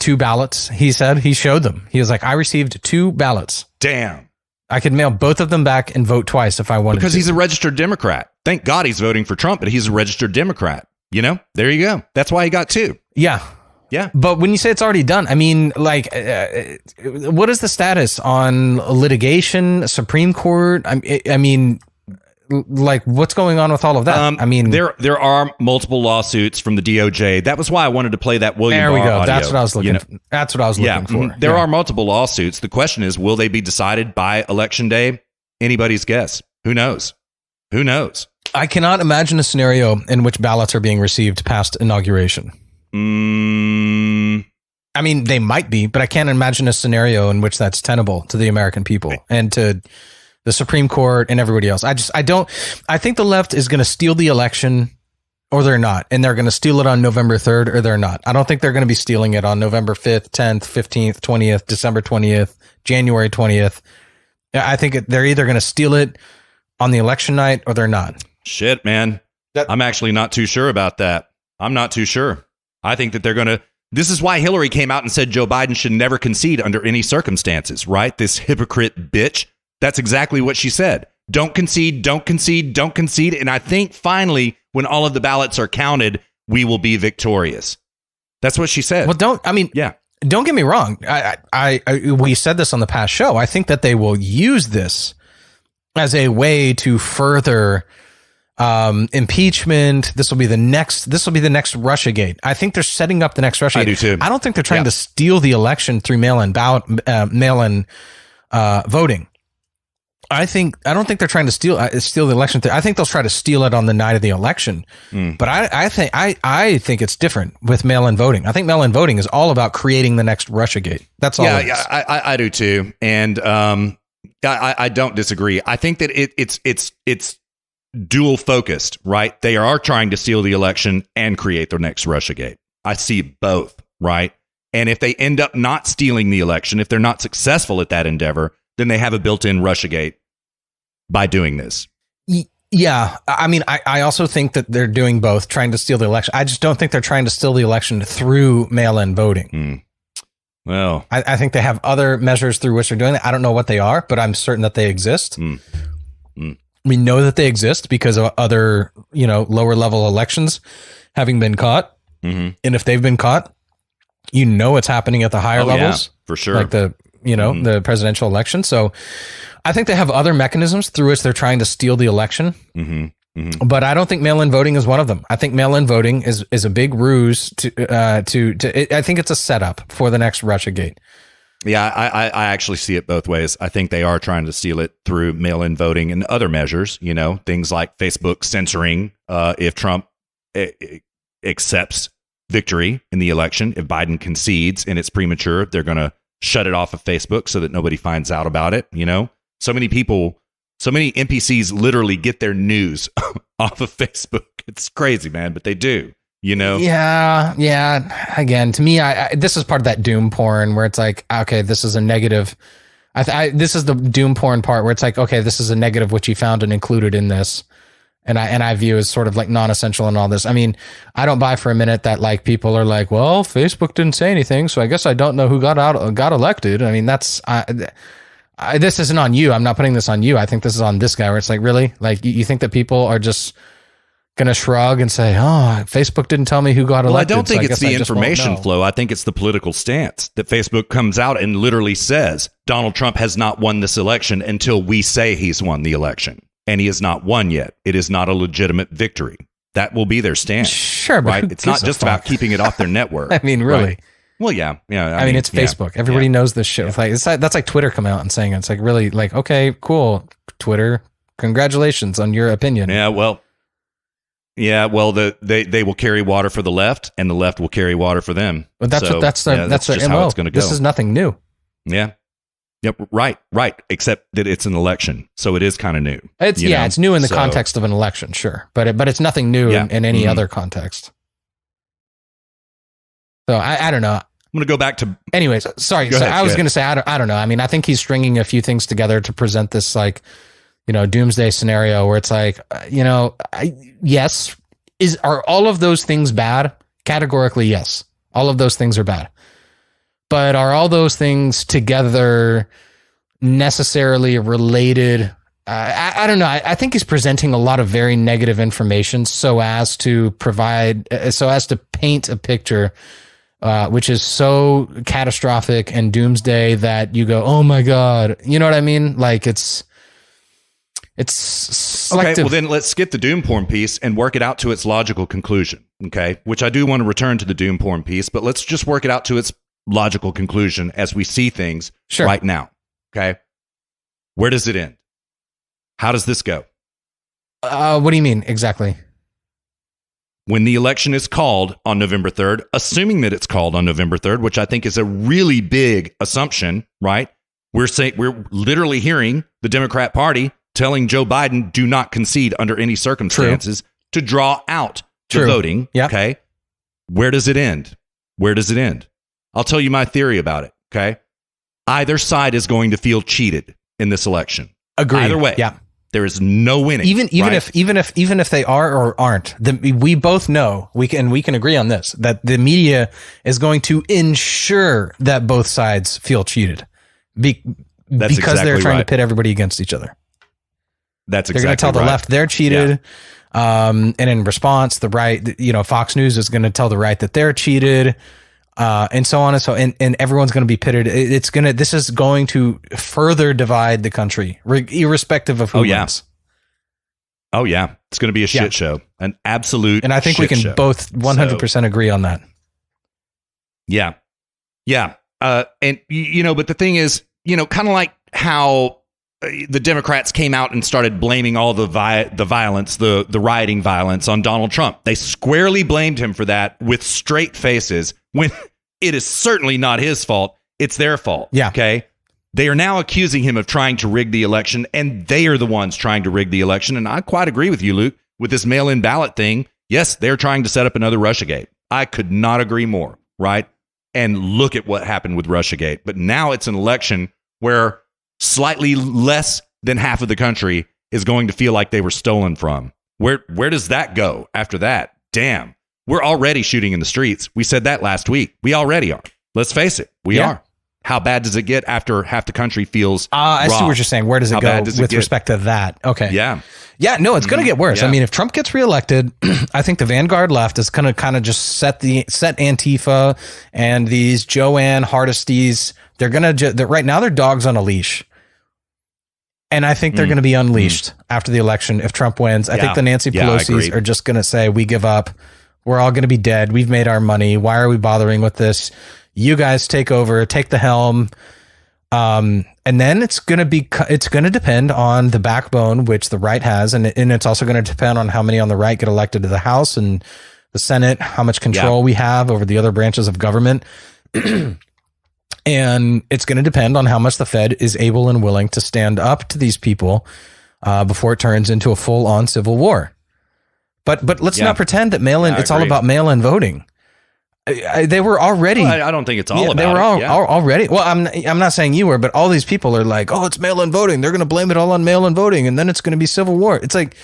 2 ballots. He said he showed them. He was like, I received 2 ballots. Damn. I could mail both of them back and vote twice if I wanted Because to. he's a registered Democrat. Thank God he's voting for Trump, but he's a registered Democrat. You know, there you go. That's why he got 2. Yeah. Yeah. But when you say it's already done, I mean, like, what is the status on litigation, Supreme Court? I mean, like, what's going on with all of that? I mean, there are multiple lawsuits from the DOJ. That was why I wanted to play that William there we Barr go. audio, That's what I was looking for. That's what I was looking for. There are multiple lawsuits. The question is, will they be decided by Election Day? Anybody's guess. Who knows? Who knows? I cannot imagine a scenario in which ballots are being received past inauguration. I mean, they might be, but I can't imagine a scenario in which that's tenable to the American people and to the Supreme Court and everybody else. I think the left is going to steal the election or they're not. And they're going to steal it on November 3rd or they're not. I don't think they're going to be stealing it on November 5th, 10th, 15th, 20th, December 20th, January 20th. I think they're either going to steal it on the election night or they're not. Shit, man. I'm actually not too sure about that. I'm not too sure. I think that they're going to. This is why Hillary came out and said Joe Biden should never concede under any circumstances, right? This hypocrite bitch. That's exactly what she said. Don't concede, don't concede, don't concede. And I think finally, when all of the ballots are counted, we will be victorious. That's what she said. Well, don't get me wrong. We said this on the past show. I think that they will use this as a way to further impeachment. This will be the next Russiagate. I think they're setting up the next Russiagate. I do too. I don't think they're trying to steal the election through mail-in voting. I don't think they're trying to steal the election. I think they'll try to steal it on the night of the election. But I think it's different with mail-in voting. I think mail-in voting is all about creating the next Russiagate. That's all. Yeah, I do too. And I don't disagree. I think that it's dual focused, right? They are trying to steal the election and create their next Russiagate. I see both, right? And if they end up not stealing the election, if they're not successful at that endeavor, then they have a built-in Russiagate by doing this. Yeah. I mean, I also think that they're doing both, trying to steal the election. I just don't think they're trying to steal the election through mail-in voting. Well, I think they have other measures through which they're doing it. I don't know what they are, but I'm certain that they exist. We know that they exist because of other, lower level elections having been caught. And if they've been caught, it's happening at the higher levels. Yeah, for sure. Like the presidential election. So I think they have other mechanisms through which they're trying to steal the election. But I don't think mail-in voting is one of them. I think mail-in voting is a big ruse I think it's a setup for the next Russiagate. Yeah, I actually see it both ways. I think they are trying to steal it through mail-in voting and other measures, things like Facebook censoring if Trump accepts victory in the election. If Biden concedes and it's premature, they're going to shut it off of Facebook so that nobody finds out about it. So many NPCs literally get their news off of Facebook. It's crazy, man, but they do. Yeah. Again, to me, this is part of that doom porn where it's like, okay, this is a negative. This is the doom porn part where it's like, okay, this is a negative which he found and included in this, and I view as sort of like non-essential and all this. I mean, I don't buy for a minute that like people are like, well, Facebook didn't say anything, so I guess I don't know who got elected. I mean, this isn't on you. I'm not putting this on you. I think this is on this guy where it's like, really? Like, you think that people are just going to shrug and say, oh, Facebook didn't tell me who got elected. Well, I don't think so it's the information flow. I think it's the political stance that Facebook comes out and literally says Donald Trump has not won this election until we say he's won the election. And he has not won yet. It is not a legitimate victory. That will be their stance. Sure, but right? It's not just about keeping it off their network. I mean, really. Right? Well, yeah. I mean, it's Facebook. Everybody knows this shit. Yeah. That's like Twitter coming out and saying it. It's like, really, like, okay, cool, Twitter. Congratulations on your opinion. Yeah, well, they will carry water for the left, and the left will carry water for them. But that's their MO. It's going to go. This is nothing new. Yeah. Yep. Right. Except that it's an election, so it is kind of new. It's new in the context of an election, sure, but it's nothing new in any other context. So I don't know. I'm going to go back to. Anyways, sorry. I was going to say I don't know. I mean, I think he's stringing a few things together to present this like, doomsday scenario where it's like, yes, are all of those things bad? Categorically, yes. All of those things are bad. But are all those things together necessarily related? I don't know. I think he's presenting a lot of very negative information so as to paint a picture which is so catastrophic and doomsday that you go, oh my God. You know what I mean? Like it's selective. Okay, well then let's skip the doom porn piece and work it out to its logical conclusion. Okay, which I do want to return to the doom porn piece, but let's just work it out to its logical conclusion as we see things right now. Okay, where does it end? How does this go? What do you mean exactly? When the election is called on November 3rd, assuming that it's called on November 3rd, which I think is a really big assumption, right? We're literally hearing the Democrat Party telling Joe Biden, do not concede under any circumstances to draw out the voting. Yep. Okay. Where does it end? I'll tell you my theory about it. Okay. Either side is going to feel cheated in this election. Agreed. Either way. Yeah. There is no winning. Even if they are or aren't, we both know we can agree on this, that the media is going to ensure that both sides feel cheated because they're trying to pit everybody against each other. They're going to tell the left they're cheated. Yeah. And in response, the right, Fox News is going to tell the right that they're cheated. And so on and everyone's going to be pitted. This is going to further divide the country, irrespective of who wins. Oh yeah. It's going to be a shit show, an absolute. And I think we can both 100% agree on that. Yeah. Yeah. But the thing is, kind of like how the Democrats came out and started blaming all the violence, the rioting violence on Donald Trump. They squarely blamed him for that with straight faces when it is certainly not his fault. It's their fault. Yeah. Okay. They are now accusing him of trying to rig the election, and they are the ones trying to rig the election. And I quite agree with you, Luke, with this mail-in ballot thing. Yes, they're trying to set up another Russiagate. I could not agree more. Right. And look at what happened with Russiagate. But now it's an election where slightly less than half of the country is going to feel like they were stolen from. Where does that go after that? Damn. We're already shooting in the streets. We said that last week. We already are. Let's face it. We are. How bad does it get after half the country feels I see what you're saying. Where does it go with respect to that? Okay. Yeah. Yeah, no, it's going to get worse. Yeah. I mean, if Trump gets reelected, I think the vanguard left is going to kind of just set Antifa and these Joanne Hardistys. They're going to right now they're dogs on a leash. And I think they're going to be unleashed after the election if Trump wins. I think the Nancy Pelosi's are just going to say, we give up. We're all going to be dead. We've made our money. Why are we bothering with this? You guys take over, take the helm. And then it's going to depend on the backbone, which the right has. And it's also going to depend on how many on the right get elected to the House and the Senate, how much control we have over the other branches of government. And it's going to depend on how much the Fed is able and willing to stand up to these people before it turns into a full-on civil war. But let's not pretend that mail-in. It's all about mail-in voting. They were already. Well, I don't think it's all about. They were already. Well, I'm not saying you were, but all these people are like, oh, it's mail-in voting. They're going to blame it all on mail-in voting, and then it's going to be civil war. It's like,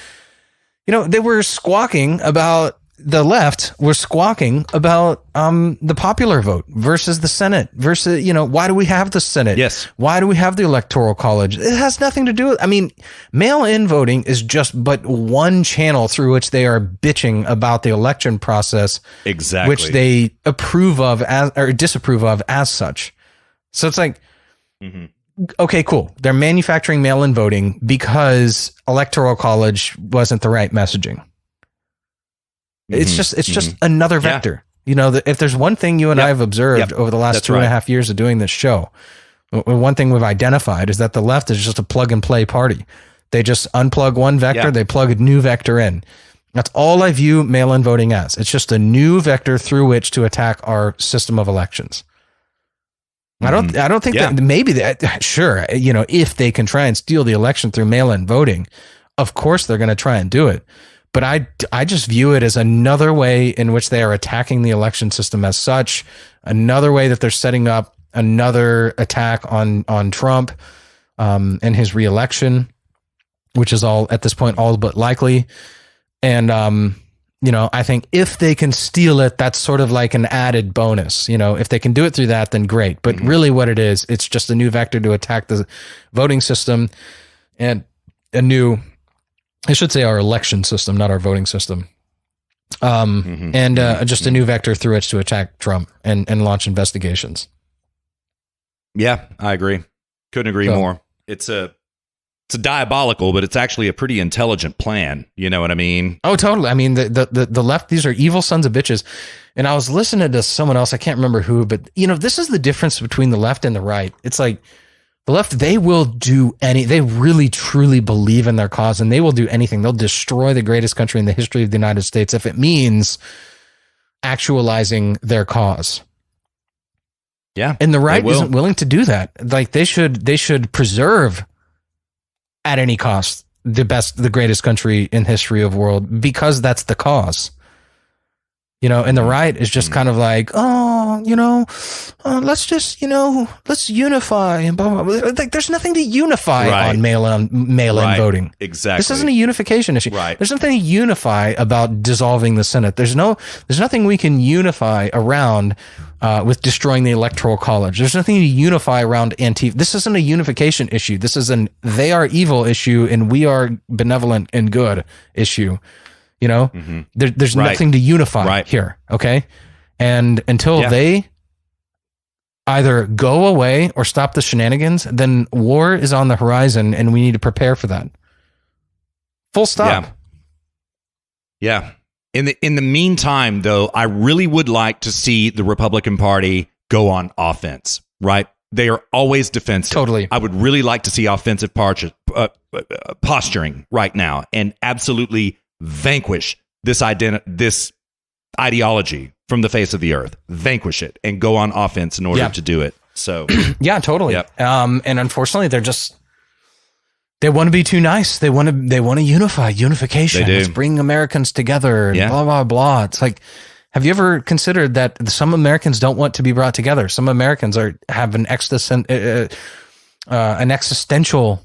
they were squawking about the left were squawking about the popular vote versus the Senate versus, why do we have the Senate? Yes. Why do we have the Electoral College? It has nothing to do with, mail-in voting is just but one channel through which they are bitching about the election process. Exactly. Which they approve of or disapprove of as such. So it's like, okay, cool. They're manufacturing mail-in voting because Electoral College wasn't the right messaging. It's just another vector. If there's one thing you and I have observed over the last 2.5 years of doing this show, one thing we've identified is that the left is just a plug and play party. They just unplug one vector, they plug a new vector in. That's all I view mail-in voting as. It's just a new vector through which to attack our system of elections. I don't think that maybe sure, if they can try and steal the election through mail-in voting, of course they're going to try and do it. But I just view it as another way in which they are attacking the election system as such, another way that they're setting up another attack on Trump and his reelection, which is all at this point all but likely. And I think if they can steal it, that's sort of like an added bonus. If they can do it through that, then great. But really what it is, it's just a new vector to attack the voting system and I should say our election system, not our voting system. And just a new vector through which to attack Trump and launch investigations. Yeah, I agree. Couldn't agree more. It's a diabolical, but it's actually a pretty intelligent plan. You know what I mean? Oh, totally. The left, these are evil sons of bitches. And I was listening to someone else, I can't remember who, but this is the difference between the left and the right. It's like the left, they will do they really truly believe in their cause and they will do anything. They'll destroy the greatest country in the history of the United States if it means actualizing their cause. Yeah. And the right isn't willing to do that. Like they should preserve at any cost the greatest country in history of the world because that's the cause. And the right is just kind of like, let's just, let's unify and blah, blah, blah. Like, there's nothing to unify on mail-in voting. Exactly. This isn't a unification issue. Right. There's nothing to unify about dissolving the Senate. There's nothing we can unify around with destroying the Electoral College. There's nothing to unify around ANTIFA. This isn't a unification issue. This is they are evil issue and we are benevolent and good issue. There's nothing to unify here. Okay. And until they either go away or stop the shenanigans, then war is on the horizon and we need to prepare for that. Full stop. Yeah. In the meantime, though, I really would like to see the Republican Party go on offense, right? They are always defensive. Totally. I would really like to see offensive posturing right now and absolutely vanquish this ideology from the face of the earth. Vanquish it and go on offense in order to do it. So yeah, totally. Yep. And unfortunately, they want to be too nice. They want to unify. Unification. Let's bring Americans together. And blah blah blah. It's like, have you ever considered that some Americans don't want to be brought together? Some Americans have an existential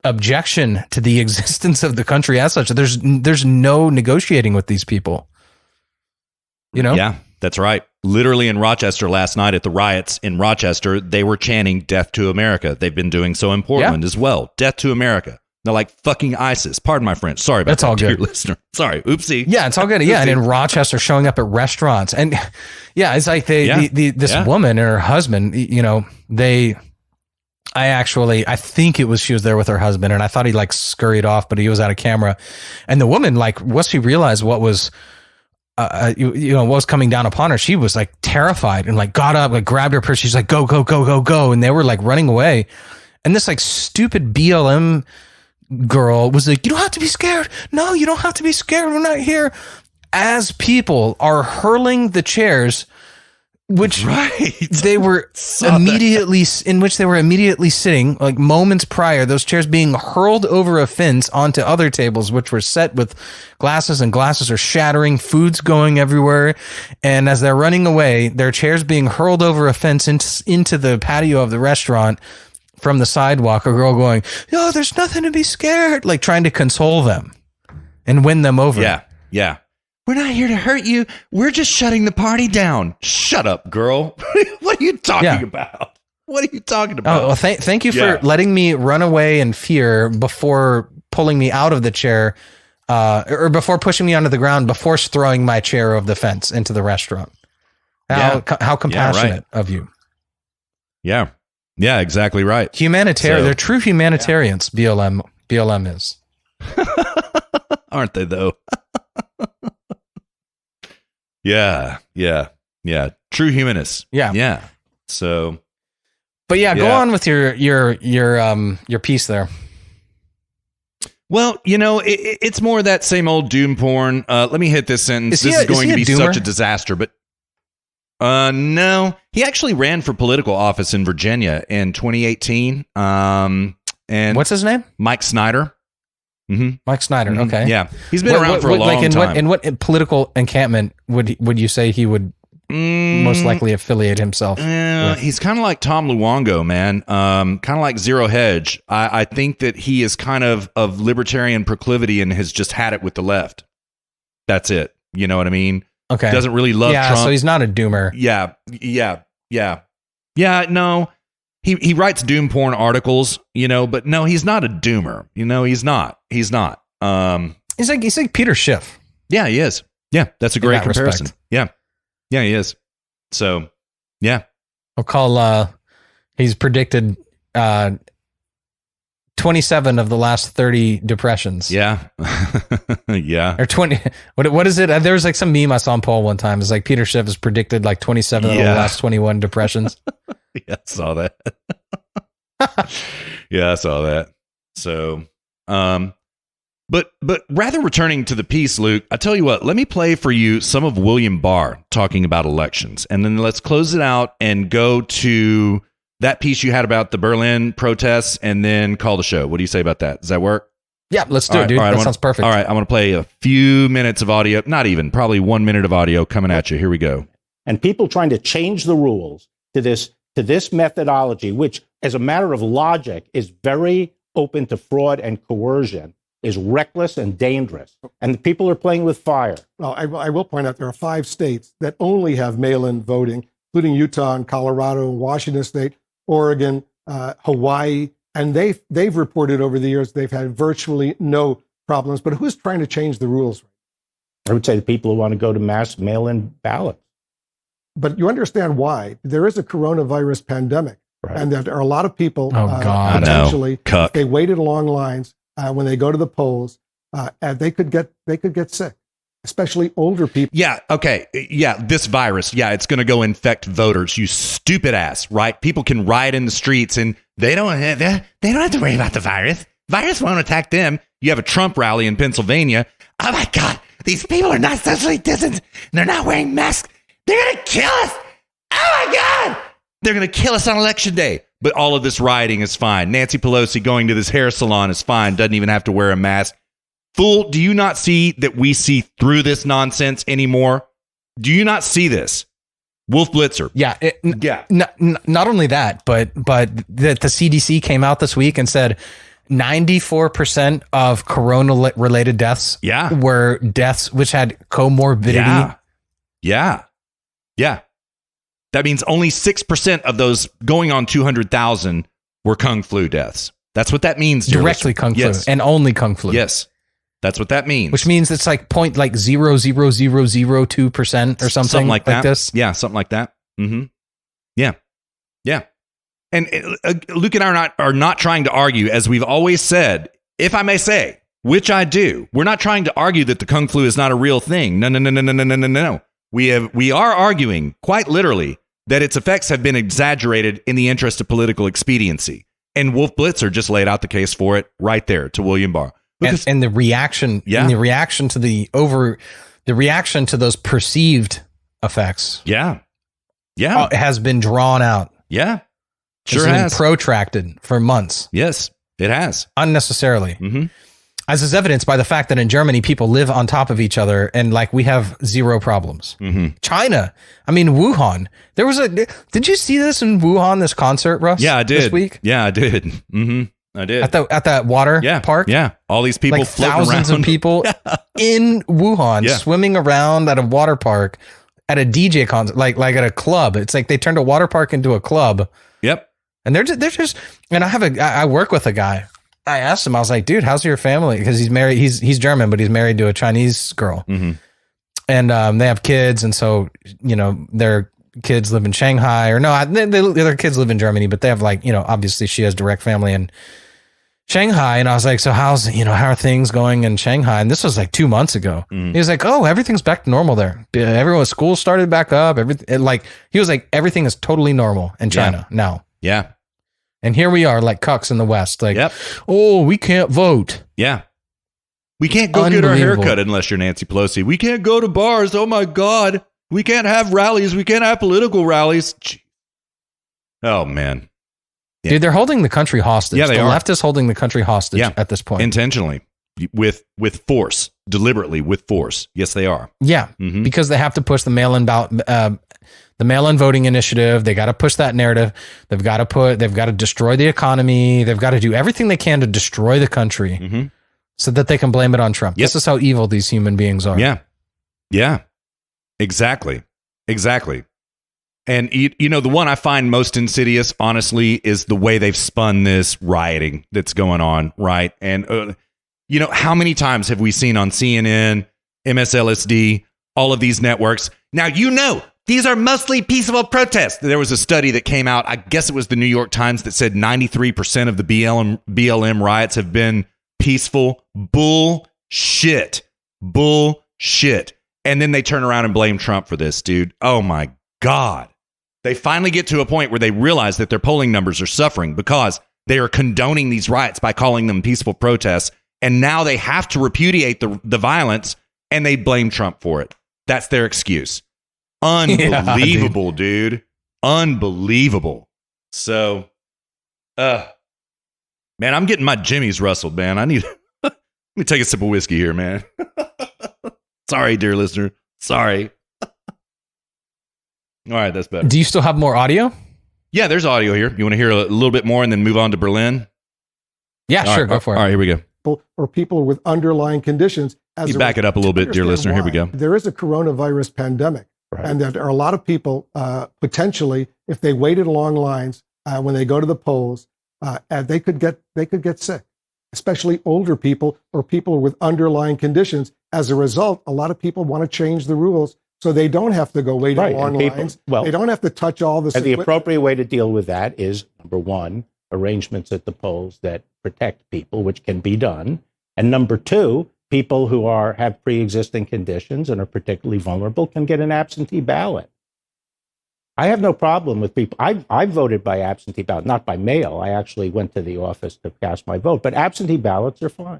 objection to the existence of the country as such. There's no negotiating with these people. Yeah, that's right. Literally in Rochester last night at the riots in Rochester, they were chanting "Death to America." They've been doing so in Portland as well. Death to America. They're like fucking ISIS. Pardon my French. Sorry about that's all good, listener. Sorry, oopsie. Yeah, it's all good. Yeah, and in Rochester, showing up at restaurants, and it's like this woman and her husband. I think she was there with her husband, and I thought he like scurried off, but he was out of camera. And the woman, like, once she realized what was, what was coming down upon her, she was like terrified and like got up, like grabbed her purse. She's like, go, go, go, go, go. And they were like running away. And this like stupid BLM girl was like, you don't have to be scared. No, you don't have to be scared. We're not here. As people are hurling the chairs, which they were immediately sitting, like moments prior, those chairs being hurled over a fence onto other tables, which were set with glasses, and glasses are shattering, food's going everywhere. And as they're running away, their chairs being hurled over a fence into the patio of the restaurant from the sidewalk, a girl going, "Oh, there's nothing to be scared," like trying to console them and win them over. Yeah. Yeah. We're not here to hurt you. We're just shutting the party down. Shut up, girl. What are you talking about? What are you talking about? Oh, well, thank you for letting me run away in fear before pulling me out of the chair, or before pushing me onto the ground, before throwing my chair over the fence into the restaurant. How compassionate of you. Yeah. Yeah, exactly right. Humanitarian. They're true humanitarians, BLM is. Aren't they, though? Yeah. True humanists. Yeah. So... But go on with your piece there. Well, it's more of that same old doom porn. Let me hit this sentence. This is going to be such a disaster. But no, he actually ran for political office in Virginia in 2018. And what's his name? Mike Snyder. Mm-hmm. Mike Snyder. Mm-hmm. Okay. Yeah, he's been around for a long time. In what political encampment would you say he would most likely affiliate himself with? He's kind of like Tom Luongo, man. Kind of like Zero Hedge. I think that he is kind of libertarian proclivity and has just had it with the left. That's it. You know what I mean? Okay. Doesn't really love Trump. So he's not a doomer. Yeah, no. He writes doom porn articles, but no, he's not a doomer. He's not. He's like Peter Schiff. Yeah, he is. Yeah, that's a great comparison. Respect. Yeah, he is. So, yeah. I'll call, he's predicted 27 of the last 30 depressions. Yeah. Yeah. Or 20. What is it? There was like some meme I saw on Paul one time. It's like Peter Schiff has predicted like 27 of the last 21 depressions. Yeah, I saw that. Yeah, I saw that. So, But rather returning to the piece, Luke, I tell you what, let me play for you some of William Barr talking about elections, and then let's close it out and go to that piece you had about the Berlin protests and then call the show. What do you say about that? Does that work? Yeah, let's do it, dude. That sounds perfect. All right, I want to play a few minutes of audio, not even, probably 1 minute of audio coming at you. Here we go. And people trying to change the rules to this methodology, which as a matter of logic is very open to fraud and coercion, is reckless and dangerous. And the people are playing with fire. Well, I will point out there are 5 states that only have mail-in voting, including Utah and Colorado, Washington State, Oregon, Hawaii. And they've reported over the years they've had virtually no problems. But who's trying to change the rules? I would say the people who want to go to mass mail-in ballots. But you understand why. There is a coronavirus pandemic. Right. And there are a lot of people potentially, if they waited long lines, when they go to the polls, they could get sick, especially older people. Yeah. Okay. Yeah. This virus. Yeah. It's going to go infect voters. You stupid ass. Right. People can riot in the streets and they don't have to worry about the virus. Virus won't attack them. You have a Trump rally in Pennsylvania. Oh my God. These people are not socially distanced. They're not wearing masks. They're going to kill us. Oh my God. They're going to kill us on election day. But all of this rioting is fine. Nancy Pelosi going to this hair salon is fine. Doesn't even have to wear a mask. Fool, do you not see that we see through this nonsense anymore? Do you not see this? Wolf Blitzer. Yeah. Not only that, but the CDC came out this week and said 94% of corona-related deaths were deaths which had comorbidity. Yeah. That means only 6% of those going on 200,000 were Kung Flu deaths. That's what that means. Directly Kung Flu and only Kung Flu. Yes. That's what that means. Which means it's like 0.00002% or something like that. This. Yeah, something like that. Mm-hmm. Yeah. And Luke and I are not trying to argue, as we've always said, if I may say, which I do. We're not trying to argue that the Kung Flu is not a real thing. No. We are arguing, quite literally, that its effects have been exaggerated in the interest of political expediency. And Wolf Blitzer just laid out the case for it right there to William Barr. And the reaction, the reaction to those perceived effects, has been drawn out. Yeah, sure has. Been protracted for months. Yes, it has unnecessarily. Mm-hmm. As is evidenced by the fact that in Germany, people live on top of each other and like we have zero problems. Mm-hmm. China, I mean, Wuhan, did you see this in Wuhan, this concert, Russ? Yeah, I did. This week? Yeah, I did. Mm-hmm. I did. At that water park. Yeah. All these people like floating thousands around. of people in Wuhan Yeah. swimming around at a water park at a DJ concert, like at a club. It's like they turned a water park into a club. Yep. And they're just, and I work with a guy. I asked him, I was like, dude, how's your family? Because he's married, he's German, but he's married to a Chinese girl. Mm-hmm. And they have kids. And so, their kids live in Shanghai, or no, their kids live in Germany, but they have obviously she has direct family in Shanghai. And I was like, so how are things going in Shanghai? And this was like 2 months ago. He was like, oh, everything's back to normal there. Everyone's school started back up. He was like, everything is totally normal in China now. Yeah. And here we are like cucks in the West. Like, oh, we can't vote. Yeah. We can't go get our hair cut unless you're Nancy Pelosi. We can't go to bars. Oh my God. We can't have rallies. We can't have political rallies. Oh man. Yeah. Dude, they're holding the country hostage. Yeah, they are. The left is holding the country hostage at this point. Intentionally. With force. Deliberately with force. Yes, they are. Yeah. Mm-hmm. Because they have to push the mail-in ballot, the mail-in voting initiative. They got to push that narrative. They've got to destroy the economy. They've got to do everything they can to destroy the country so that they can blame it on Trump. Yep. This is how evil these human beings are. Yeah. Yeah. Exactly. And the one I find most insidious, honestly, is the way they've spun this rioting that's going on, right? And how many times have we seen on CNN, MSLSD, all of these networks? Now, these are mostly peaceful protests. There was a study that came out, I guess it was the New York Times, that said 93% of the BLM riots have been peaceful. Bullshit. And then they turn around and blame Trump for this, dude. Oh my God. They finally get to a point where they realize that their polling numbers are suffering because they are condoning these riots by calling them peaceful protests. And now they have to repudiate the violence, and they blame Trump for it. That's their excuse. Unbelievable, dude. Unbelievable. So, man, I'm getting my jimmies rustled, man. Let me take a sip of whiskey here, man. Sorry, dear listener. Sorry. All right, that's better. Do you still have more audio? Yeah, there's audio here. You want to hear a little bit more and then move on to Berlin? Yeah, sure. Go for it. All right, here we go. Or people with underlying conditions. You back it up a little bit, dear listener. Here we go. There is a coronavirus pandemic, and there are a lot of people potentially, if they waited long lines when they go to the polls, they could get sick, especially older people or people with underlying conditions. As a result, a lot of people want to change the rules so they don't have to go wait in long lines. Well, they don't have to touch all this. And the appropriate way to deal with that is, number one, arrangements at the polls that protect people, which can be done. And number two, people who have pre-existing conditions and are particularly vulnerable can get an absentee ballot. I have no problem with people. I voted by absentee ballot, not by mail. I actually went to the office to cast my vote, but absentee ballots are fine.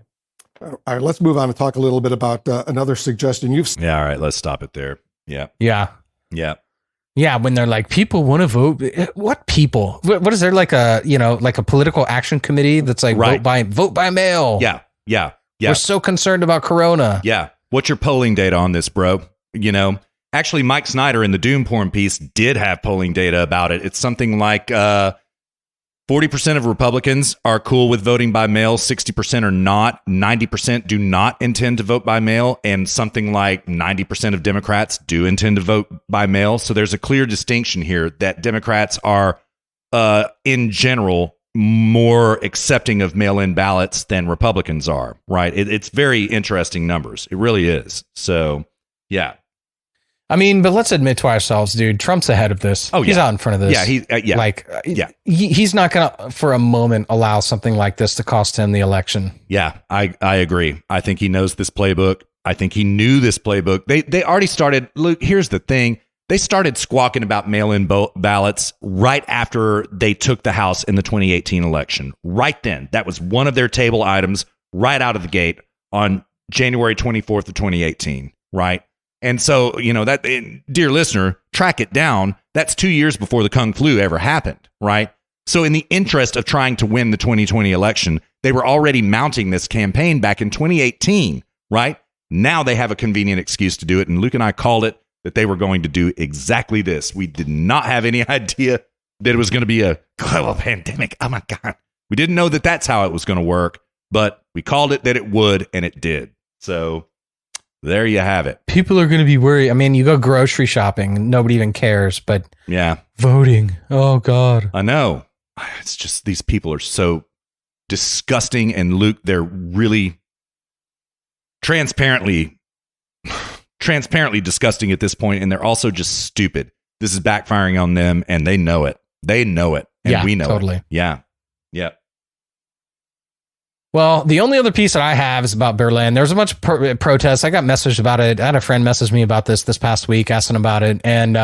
All right, let's move on and talk a little bit about another suggestion you've. Yeah, all right, let's stop it there. Yeah, when they're like, people want to vote. What people? What is there like a political action committee that's like vote by mail? Yeah. We're so concerned about Corona. Yeah. What's your polling data on this, bro? Actually, Mike Snyder in the Doom Porn piece did have polling data about it. It's something like 40% of Republicans are cool with voting by mail, 60% are not, 90% do not intend to vote by mail, and something like 90% of Democrats do intend to vote by mail. So there's a clear distinction here that Democrats are, in general, more accepting of mail-in ballots than Republicans are, right? It's very interesting numbers. It really is. So, yeah. I mean, but let's admit to ourselves, dude, Trump's ahead of this. Oh, yeah. He's out in front of this. He's not going to, for a moment, allow something like this to cost him the election. Yeah, I agree. I think he knows this playbook. I think he knew this playbook. They already started. Look, here's the thing. They started squawking about mail-in ballots right after they took the House in the 2018 election. Right then. That was one of their table items right out of the gate on January 24th of 2018, right? And so, that, dear listener, track it down. That's 2 years before the Kung Flu ever happened, right? So in the interest of trying to win the 2020 election, they were already mounting this campaign back in 2018, right? Now they have a convenient excuse to do it. And Luke and I called it that they were going to do exactly this. We did not have any idea that it was going to be a global pandemic. Oh, my God. We didn't know that that's how it was going to work, but we called it that it would, and it did. So there you have it. People are going to be worried. I mean, you go grocery shopping, nobody even cares, but Yeah, voting. Oh, God. I know. It's just these people are so disgusting, and Luke, they're really transparently disgusting at this point, and they're also just stupid. This is backfiring on them, and they know it. They know it, and Yeah, we know totally. it. Yeah. Yeah. Well, the only other piece that I have is about Berlin. There was a bunch of protests. I got messaged about it. I had a friend message me about this past week, asking about it. And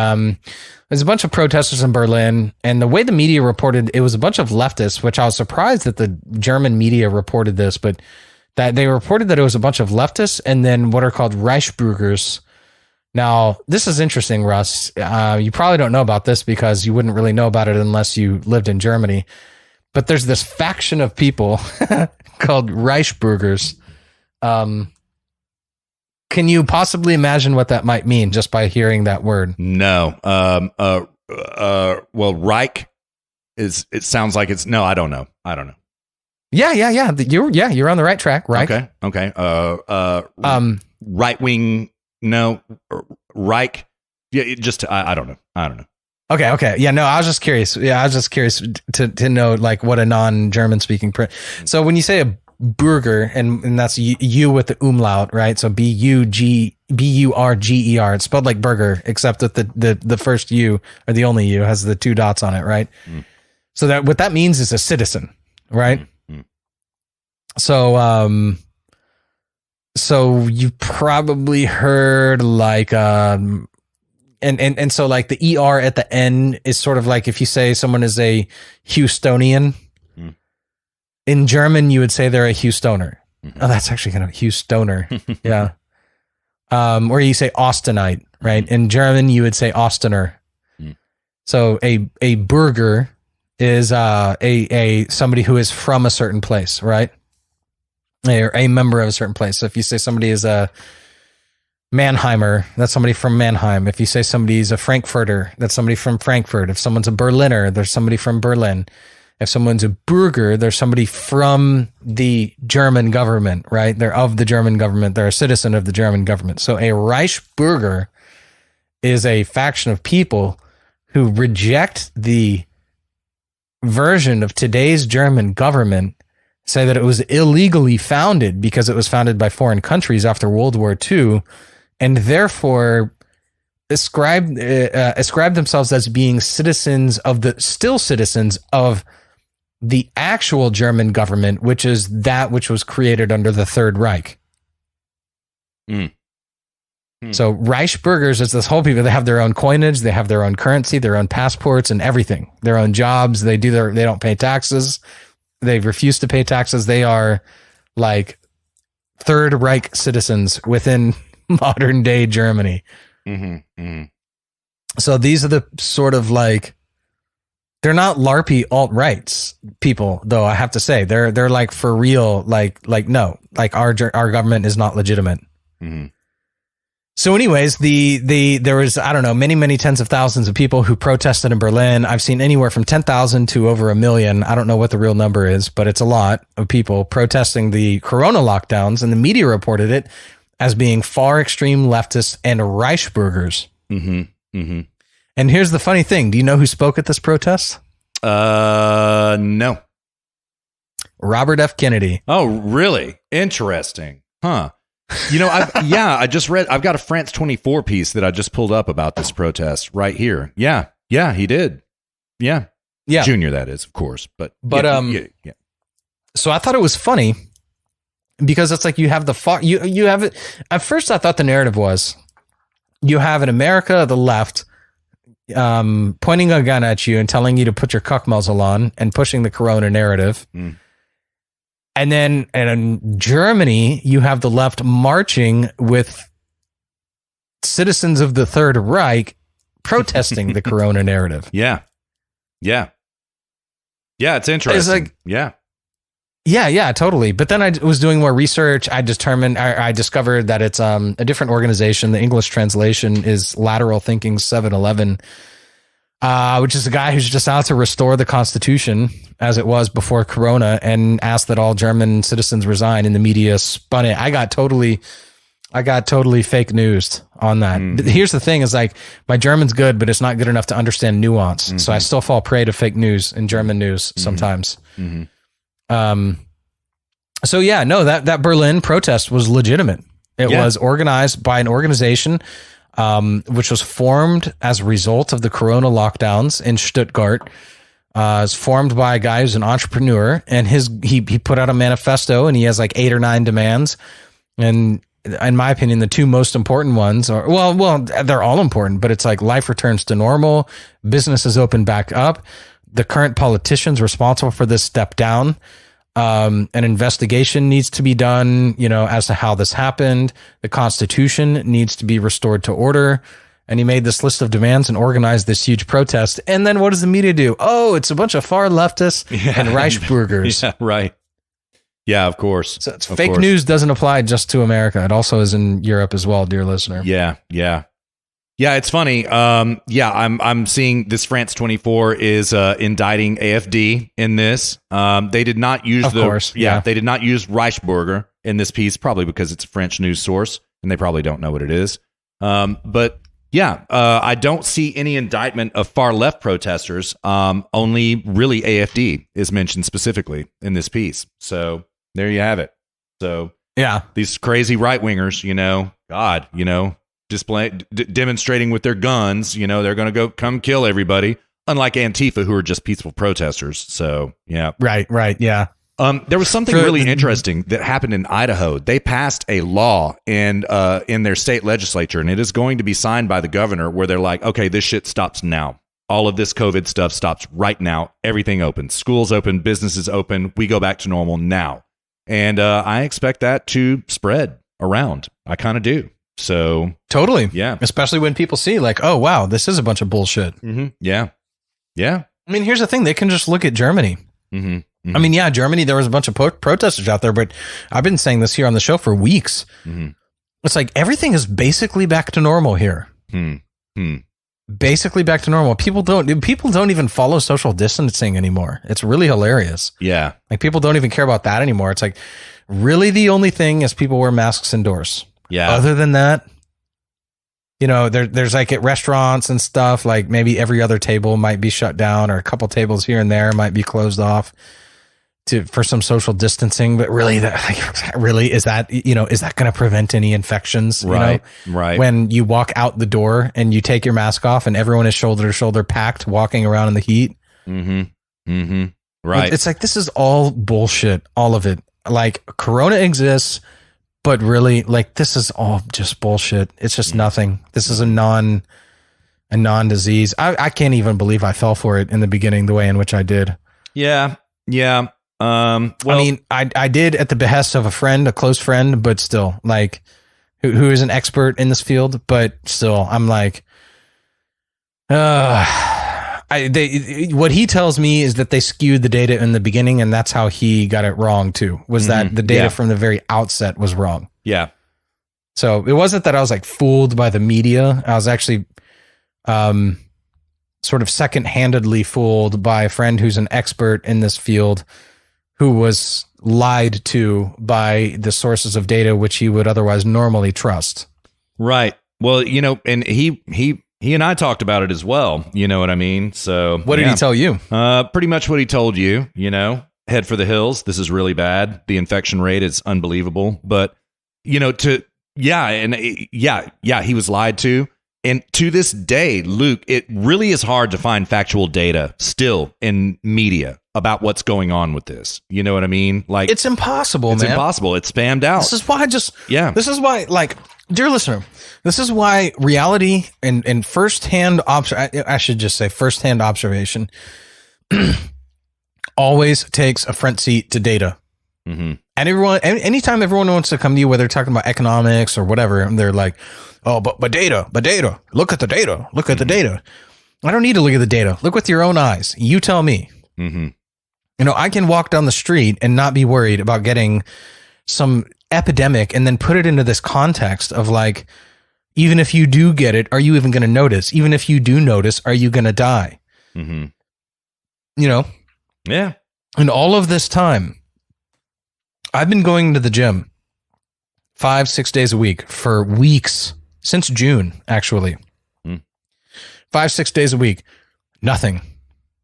there's a bunch of protesters in Berlin. And the way the media reported, it was a bunch of leftists, which I was surprised that the German media reported this, but that they reported that it was a bunch of leftists and then what are called Reichsbürgers. Now, this is interesting, Russ. You probably don't know about this because you wouldn't really know about it unless you lived in Germany. But there's this faction of people called Reichsbürgers. Can you possibly imagine what that might mean just by hearing that word? No. Well, Reich is, it sounds like it's, no, I don't know. Yeah. You're on the right track, right? Okay. Right wing, no. Reich. Yeah, I don't know. Okay. Yeah, no, I was just curious. To know like what a non-German speaking so when you say a burger and that's you with the umlaut, right? So B-U-R-G-E-R. It's spelled like burger, except that the first U or the only U has the 2 dots on it, right? So that what that means is a citizen, right? So so you probably heard like And so like the ER at the end is sort of like if you say someone is a Houstonian, in German, you would say they're a Houstoner. Oh, that's actually kind of Houstoner. Yeah. Or you say Austinite, right? In German, you would say Austener. So a burger is a somebody who is from a certain place, right? Or a member of a certain place. So if you say somebody is a Mannheimer, that's somebody from Mannheim. If you say somebody's a Frankfurter, that's somebody from Frankfurt. If someone's a Berliner, there's somebody from Berlin. If someone's a Bürger, there's somebody from the German government, right? They're of the German government. They're a citizen of the German government. So a Reichsbürger is a faction of people who reject the version of today's German government, say that it was illegally founded because it was founded by foreign countries after World War II, and therefore ascribe themselves as being citizens of the actual German government, which is that which was created under the Third Reich. So Reichsbürgers is this whole people. They have their own coinage, they have their own currency, their own passports, and everything. Their own jobs. They don't pay taxes. They refuse to pay taxes. They are like Third Reich citizens within modern day Germany. So these are the sort of like, they're not LARPy alt-rights people, though. I have to say they're like for real. Like no, like our government is not legitimate. So anyways, there was, I don't know, many tens of thousands of people who protested in Berlin. I've seen anywhere from 10,000 to over 1 million. I don't know what the real number is, but it's a lot of people protesting the corona lockdowns, and the media reported it as being far extreme leftists and Reichsbürgers. And here's the funny thing. Do you know who spoke at this protest? No. Robert F. Kennedy. Oh, really? Interesting. Huh. You know, I just read, I've got a France 24 piece that I just pulled up about this protest right here. Yeah, he did. Yeah. Junior, that is, of course. But yeah. So I thought it was funny because it's like you have you have it. At first, I thought the narrative was you have in America, the left, pointing a gun at you and telling you to put your cuck muzzle on and pushing the corona narrative. And then in Germany, you have the left marching with citizens of the Third Reich protesting the corona narrative. Yeah, it's interesting. It's like, yeah, totally. But then I was doing more research. I discovered that it's a different organization. The English translation is Lateral Thinking 711. which is a guy who's just out to restore the Constitution as it was before Corona and asked that all German citizens resign, and the media spun it. I got totally fake news on that. Here's the thing is like, my German's good, but it's not good enough to understand nuance. So I still fall prey to fake news in German news sometimes. So yeah, no, that Berlin protest was legitimate. It was organized by an organization, which was formed as a result of the Corona lockdowns in Stuttgart. It's formed by a guy who's an entrepreneur, and he put out a manifesto, and he has like 8 or 9 demands. And in my opinion, the 2 most important ones are, well, they're all important, but it's like life returns to normal, businesses open back up, the current politicians responsible for this step down. An investigation needs to be done, as to how this happened. The Constitution needs to be restored to order. And he made this list of demands and organized this huge protest. And then what does the media do? Oh, it's a bunch of far leftists and Reichsbürgers. Yeah, right. Yeah, of course. So fake news doesn't apply just to America. It also is in Europe as well, dear listener. Yeah. Yeah, it's funny. I'm seeing this France 24 is indicting AFD in this. They did not use they did not use Reichsbürger in this piece, probably because it's a French news source and they probably don't know what it is. But I don't see any indictment of far left protesters. Only really AFD is mentioned specifically in this piece. So there you have it. So yeah, these crazy right wingers, demonstrating with their guns, they're going to come kill everybody. Unlike Antifa, who are just peaceful protesters. So yeah, right, yeah. There was something really interesting that happened in Idaho. They passed a law in their state legislature, and it is going to be signed by the governor, where they're like, okay, this shit stops now. All of this COVID stuff stops right now. Everything opens. Schools open. Businesses open. We go back to normal now. And I expect that to spread around. I kind of do. So totally. Yeah. Especially when people see like, oh, wow, this is a bunch of bullshit. Mm-hmm. Yeah. Yeah. I mean, here's the thing. They can just look at Germany. Mm-hmm. Mm-hmm. I mean, yeah, Germany, there was a bunch of protesters out there, but I've been saying this here on the show for weeks. Mm-hmm. It's like everything is basically back to normal here. Basically back to normal. People don't even follow social distancing anymore. It's really hilarious. Yeah. Like people don't even care about that anymore. It's like really the only thing is people wear masks indoors. Yeah. Other than that, there's like at restaurants and stuff, like maybe every other table might be shut down or a couple tables here and there might be closed off for some social distancing. But really, is that going to prevent any infections? Right. When you walk out the door and you take your mask off and everyone is shoulder to shoulder packed walking around in the heat. Mm-hmm. Mm-hmm. Right. It's like, this is all bullshit. All of it. Like Corona exists. But really, like, this is all just bullshit. It's just nothing. This is a non-disease. I can't even believe I fell for it in the beginning, the way in which I did. Yeah. Yeah. I mean, I did at the behest of a close friend, but still, like, who is an expert in this field. But still, I'm like, what he tells me is that they skewed the data in the beginning, and that's how he got it wrong too. Was that the data from the very outset was wrong? Yeah. So it wasn't that I was like fooled by the media. I was actually, sort of second-handedly fooled by a friend who's an expert in this field, who was lied to by the sources of data which he would otherwise normally trust. Right. Well, and he and I talked about it as well. You know what I mean? So what did he tell you? Pretty much what he told you, head for the hills. This is really bad. The infection rate is unbelievable. But, he was lied to. And to this day, Luke, it really is hard to find factual data still in media about what's going on with this. You know what I mean? Like, it's impossible, man. It's impossible. It's spammed out. This is why this is why, like, dear listener, this is why reality and firsthand I should just say firsthand observation always takes a front seat to data. Mm-hmm. And anytime everyone wants to come to you, whether they're talking about economics or whatever, and they're like, oh, but data, look at the data, the data. I don't need to look at the data. Look with your own eyes. You tell me. Mm-hmm. I can walk down the street and not be worried about getting some epidemic and then put it into this context of like, Even if you do get it, are you even going to notice? Even if you do notice, are you going to die? Mm-hmm. You know? Yeah. And all of this time, I've been going to the gym 5-6 days a week for weeks, since June, actually. 5-6 days a week. Nothing.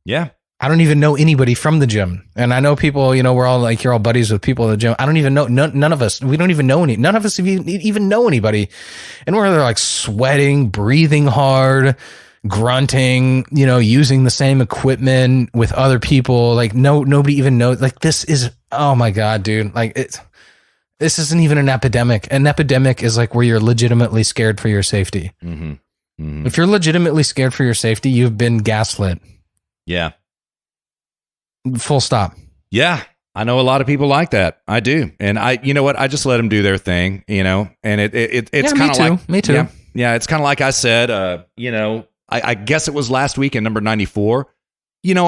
Yeah. I don't even know anybody from the gym. And I know people, you know, we're all like, you're all buddies with people in the gym. I don't even know, none of us, we don't even know none of us even know anybody. And we're like sweating, breathing hard, grunting, you know, using the same equipment with other people. Like nobody even knows. Like this is, oh my God, dude. Like this isn't even an epidemic. An epidemic is like where you're legitimately scared for your safety. Mm-hmm. Mm-hmm. If you're legitimately scared for your safety, you've been gaslit. Yeah. Full stop. Yeah. I know a lot of people like that. I do. And you know what? I just let them do their thing, you know, and it's kind of like, me too. Yeah. It's kind of like I said, you know, I guess it was last week in number 94. You know,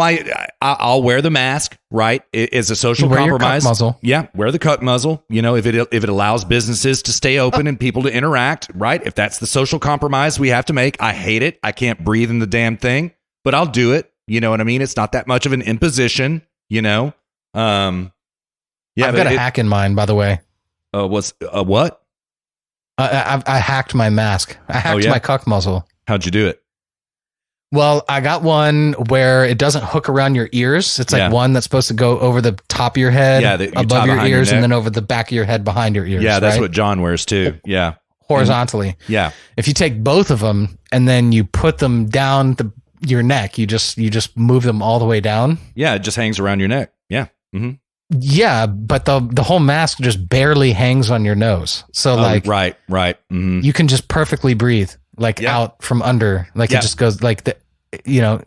I'll wear the mask, right? It is a social wear compromise. Your cuck muzzle. Yeah, wear the cuck muzzle. You know, if it allows businesses to stay open and people to interact, right? If that's the social compromise we have to make, I hate it. I can't breathe in the damn thing, but I'll do it. You know what I mean? It's not that much of an imposition, you know. Yeah, I've got a hack in mind, by the way. What's what? I hacked my mask. I hacked my cuck muzzle. How'd you do it? Well, I got one where it doesn't hook around your ears. It's like one that's supposed to go over the top of your head, above your ears, and then over the back of your head behind your ears. Yeah, that's what John wears too. Yeah. Horizontally. Yeah. If you take both of them and then you put them down your neck, you just move them all the way down. Yeah, it just hangs around your neck. Yeah. Mm-hmm. Yeah, but the whole mask just barely hangs on your nose. So like right. Mm-hmm. You can just perfectly breathe out from under. Like it just goes like the, you know,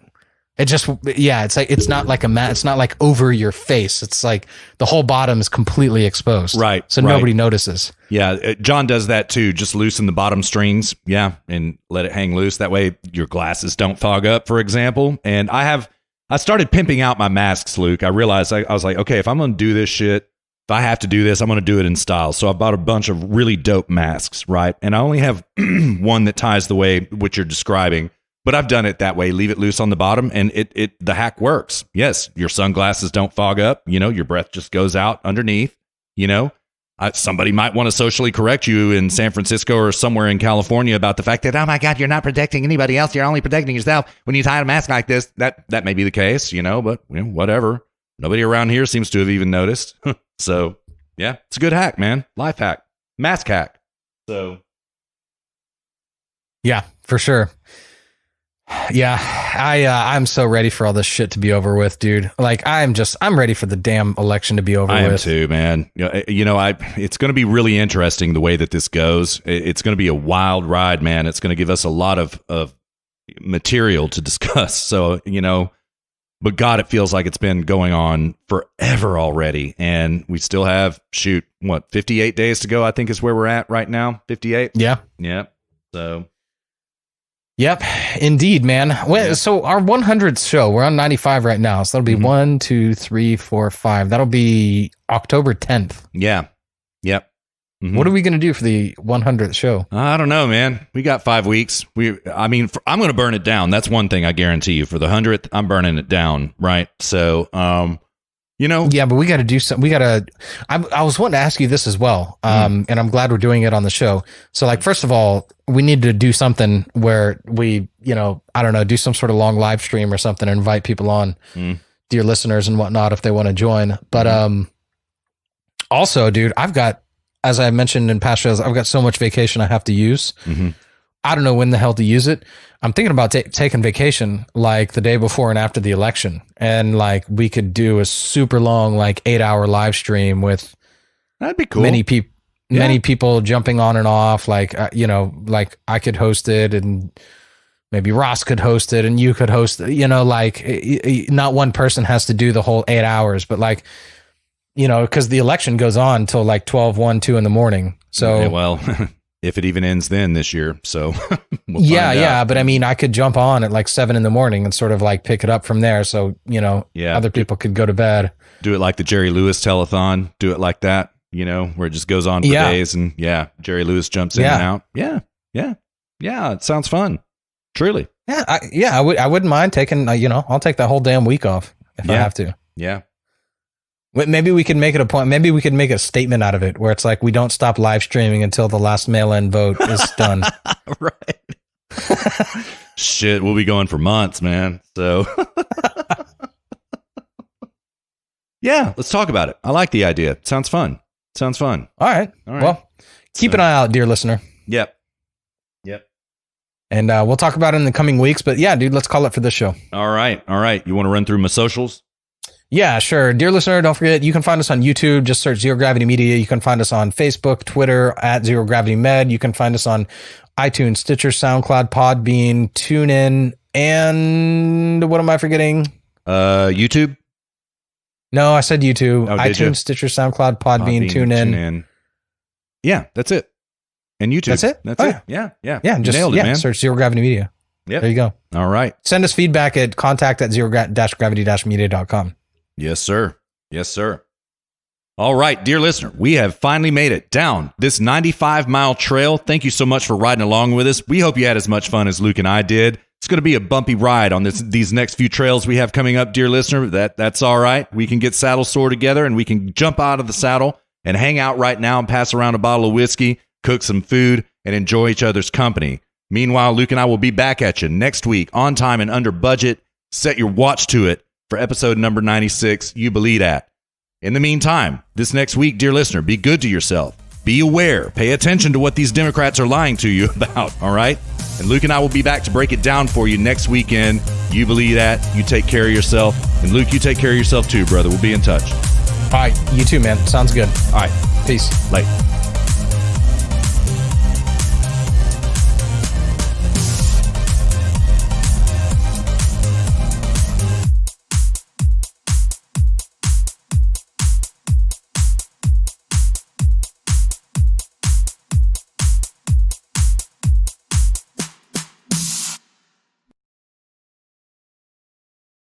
it just, it's like, it's not like it's not like over your face. It's like the whole bottom is completely exposed. Right. So nobody notices. Yeah. John does that too. Just loosen the bottom strings. Yeah. And let it hang loose. That way your glasses don't fog up, for example. And I started pimping out my masks, Luke. I realized I was like, okay, if I'm going to do this shit, if I have to do this, I'm going to do it in style. So I bought a bunch of really dope masks. Right. And I only have one that ties the way which you're describing. But I've done it that way. Leave it loose on the bottom, and the hack works. Yes, your sunglasses don't fog up. You know, your breath just goes out underneath. You know, somebody might want to socially correct you in San Francisco or somewhere in California about the fact that, oh my God, you're not protecting anybody else. You're only protecting yourself when you tie a mask like this. That may be the case, you know, but you know, whatever. Nobody around here seems to have even noticed. So yeah, it's a good hack, man. Life hack, mask hack. So yeah, for sure. Yeah, I'm so ready for all this shit to be over with, dude. Like I'm ready for the damn election to be over with. I am too, man. You know, it's going to be really interesting the way that this goes. It's going to be a wild ride, man. It's going to give us a lot of material to discuss. So, you know, but God, it feels like it's been going on forever already. And we still have, 58 days to go, I think is where we're at right now. 58? Yeah. Yeah. So... Yep, indeed, man. So our 100th show, we're on 95 right now. So that'll be 1, 2, 3, 4, 5. That'll be October 10th. Yeah. Yep. Mm-hmm. What are we going to do for the 100th show? I don't know, man. We got 5 weeks. I'm going to burn it down. That's one thing I guarantee you. For the 100th, I'm burning it down, right? So, you know, yeah, but we got to do something. I was wanting to ask you this as well. And I'm glad we're doing it on the show. So like, first of all, we need to do something where we, you know, I don't know, do some sort of long live stream or something and invite people on, dear listeners and whatnot, if they want to join. But, also, dude, I've got, as I mentioned in past shows, I've got so much vacation I have to use. I don't know when the hell to use it. I'm thinking about taking vacation like the day before and after the election. And like we could do a super long, like 8-hour live stream with that'd be cool. Many people jumping on and off. Like, you know, like I could host it and maybe Ross could host it and you could host it, you know, like not one person has to do the whole 8 hours, but like, you know, because the election goes on till like 12, 1, 2 in the morning. So, yeah, well, if it even ends then this year. So yeah. But I mean, I could jump on at like 7 in the morning and sort of like pick it up from there. So, you know, other people could go to bed. Do it like the Jerry Lewis telethon. Do it like that, you know, where it just goes on for days. And Jerry Lewis jumps in and out. Yeah. Yeah, it sounds fun. Truly. Yeah, I wouldn't mind taking, I'll take that whole damn week off if I have to. Yeah. Maybe we could make it a point. Maybe we could make a statement out of it where it's like, we don't stop live streaming until the last mail-in vote is done. Right. Shit, we'll be going for months, man. So yeah, let's talk about it. I like the idea. It sounds fun. All right. Well, keep an eye out, dear listener. Yep. And we'll talk about it in the coming weeks. But yeah, dude, let's call it for this show. All right. You want to run through my socials? Yeah, sure. Dear listener, don't forget, you can find us on YouTube. Just search Zero Gravity Media. You can find us on Facebook, Twitter, at Zero Gravity Med. You can find us on iTunes, Stitcher, SoundCloud, Podbean, TuneIn, and what am I forgetting? YouTube? No, I said YouTube. Oh, iTunes, Stitcher, SoundCloud, Podbean, TuneIn. Yeah, that's it. And YouTube. That's it? That's it. Yeah. Yeah, just nailed it, man. search Zero Gravity Media. Yep. There you go. All right. Send us feedback at contact@zero-gravity-media.com. Yes, sir. All right, dear listener, we have finally made it down this 95-mile trail. Thank you so much for riding along with us. We hope you had as much fun as Luke and I did. It's going to be a bumpy ride on these next few trails we have coming up, dear listener. That's all right. We can get saddle sore together, and we can jump out of the saddle and hang out right now and pass around a bottle of whiskey, cook some food, and enjoy each other's company. Meanwhile, Luke and I will be back at you next week on time and under budget. Set your watch to it for episode number 96. You believe that. In the meantime, this next week, dear listener, be good to yourself. Be aware. Pay attention to what these Democrats are lying to you about, all right? And Luke and I will be back to break it down for you next weekend. You believe that. You take care of yourself. And Luke, you take care of yourself too, brother. We'll be in touch. All right. You too, man. Sounds good. All right. Peace. Later.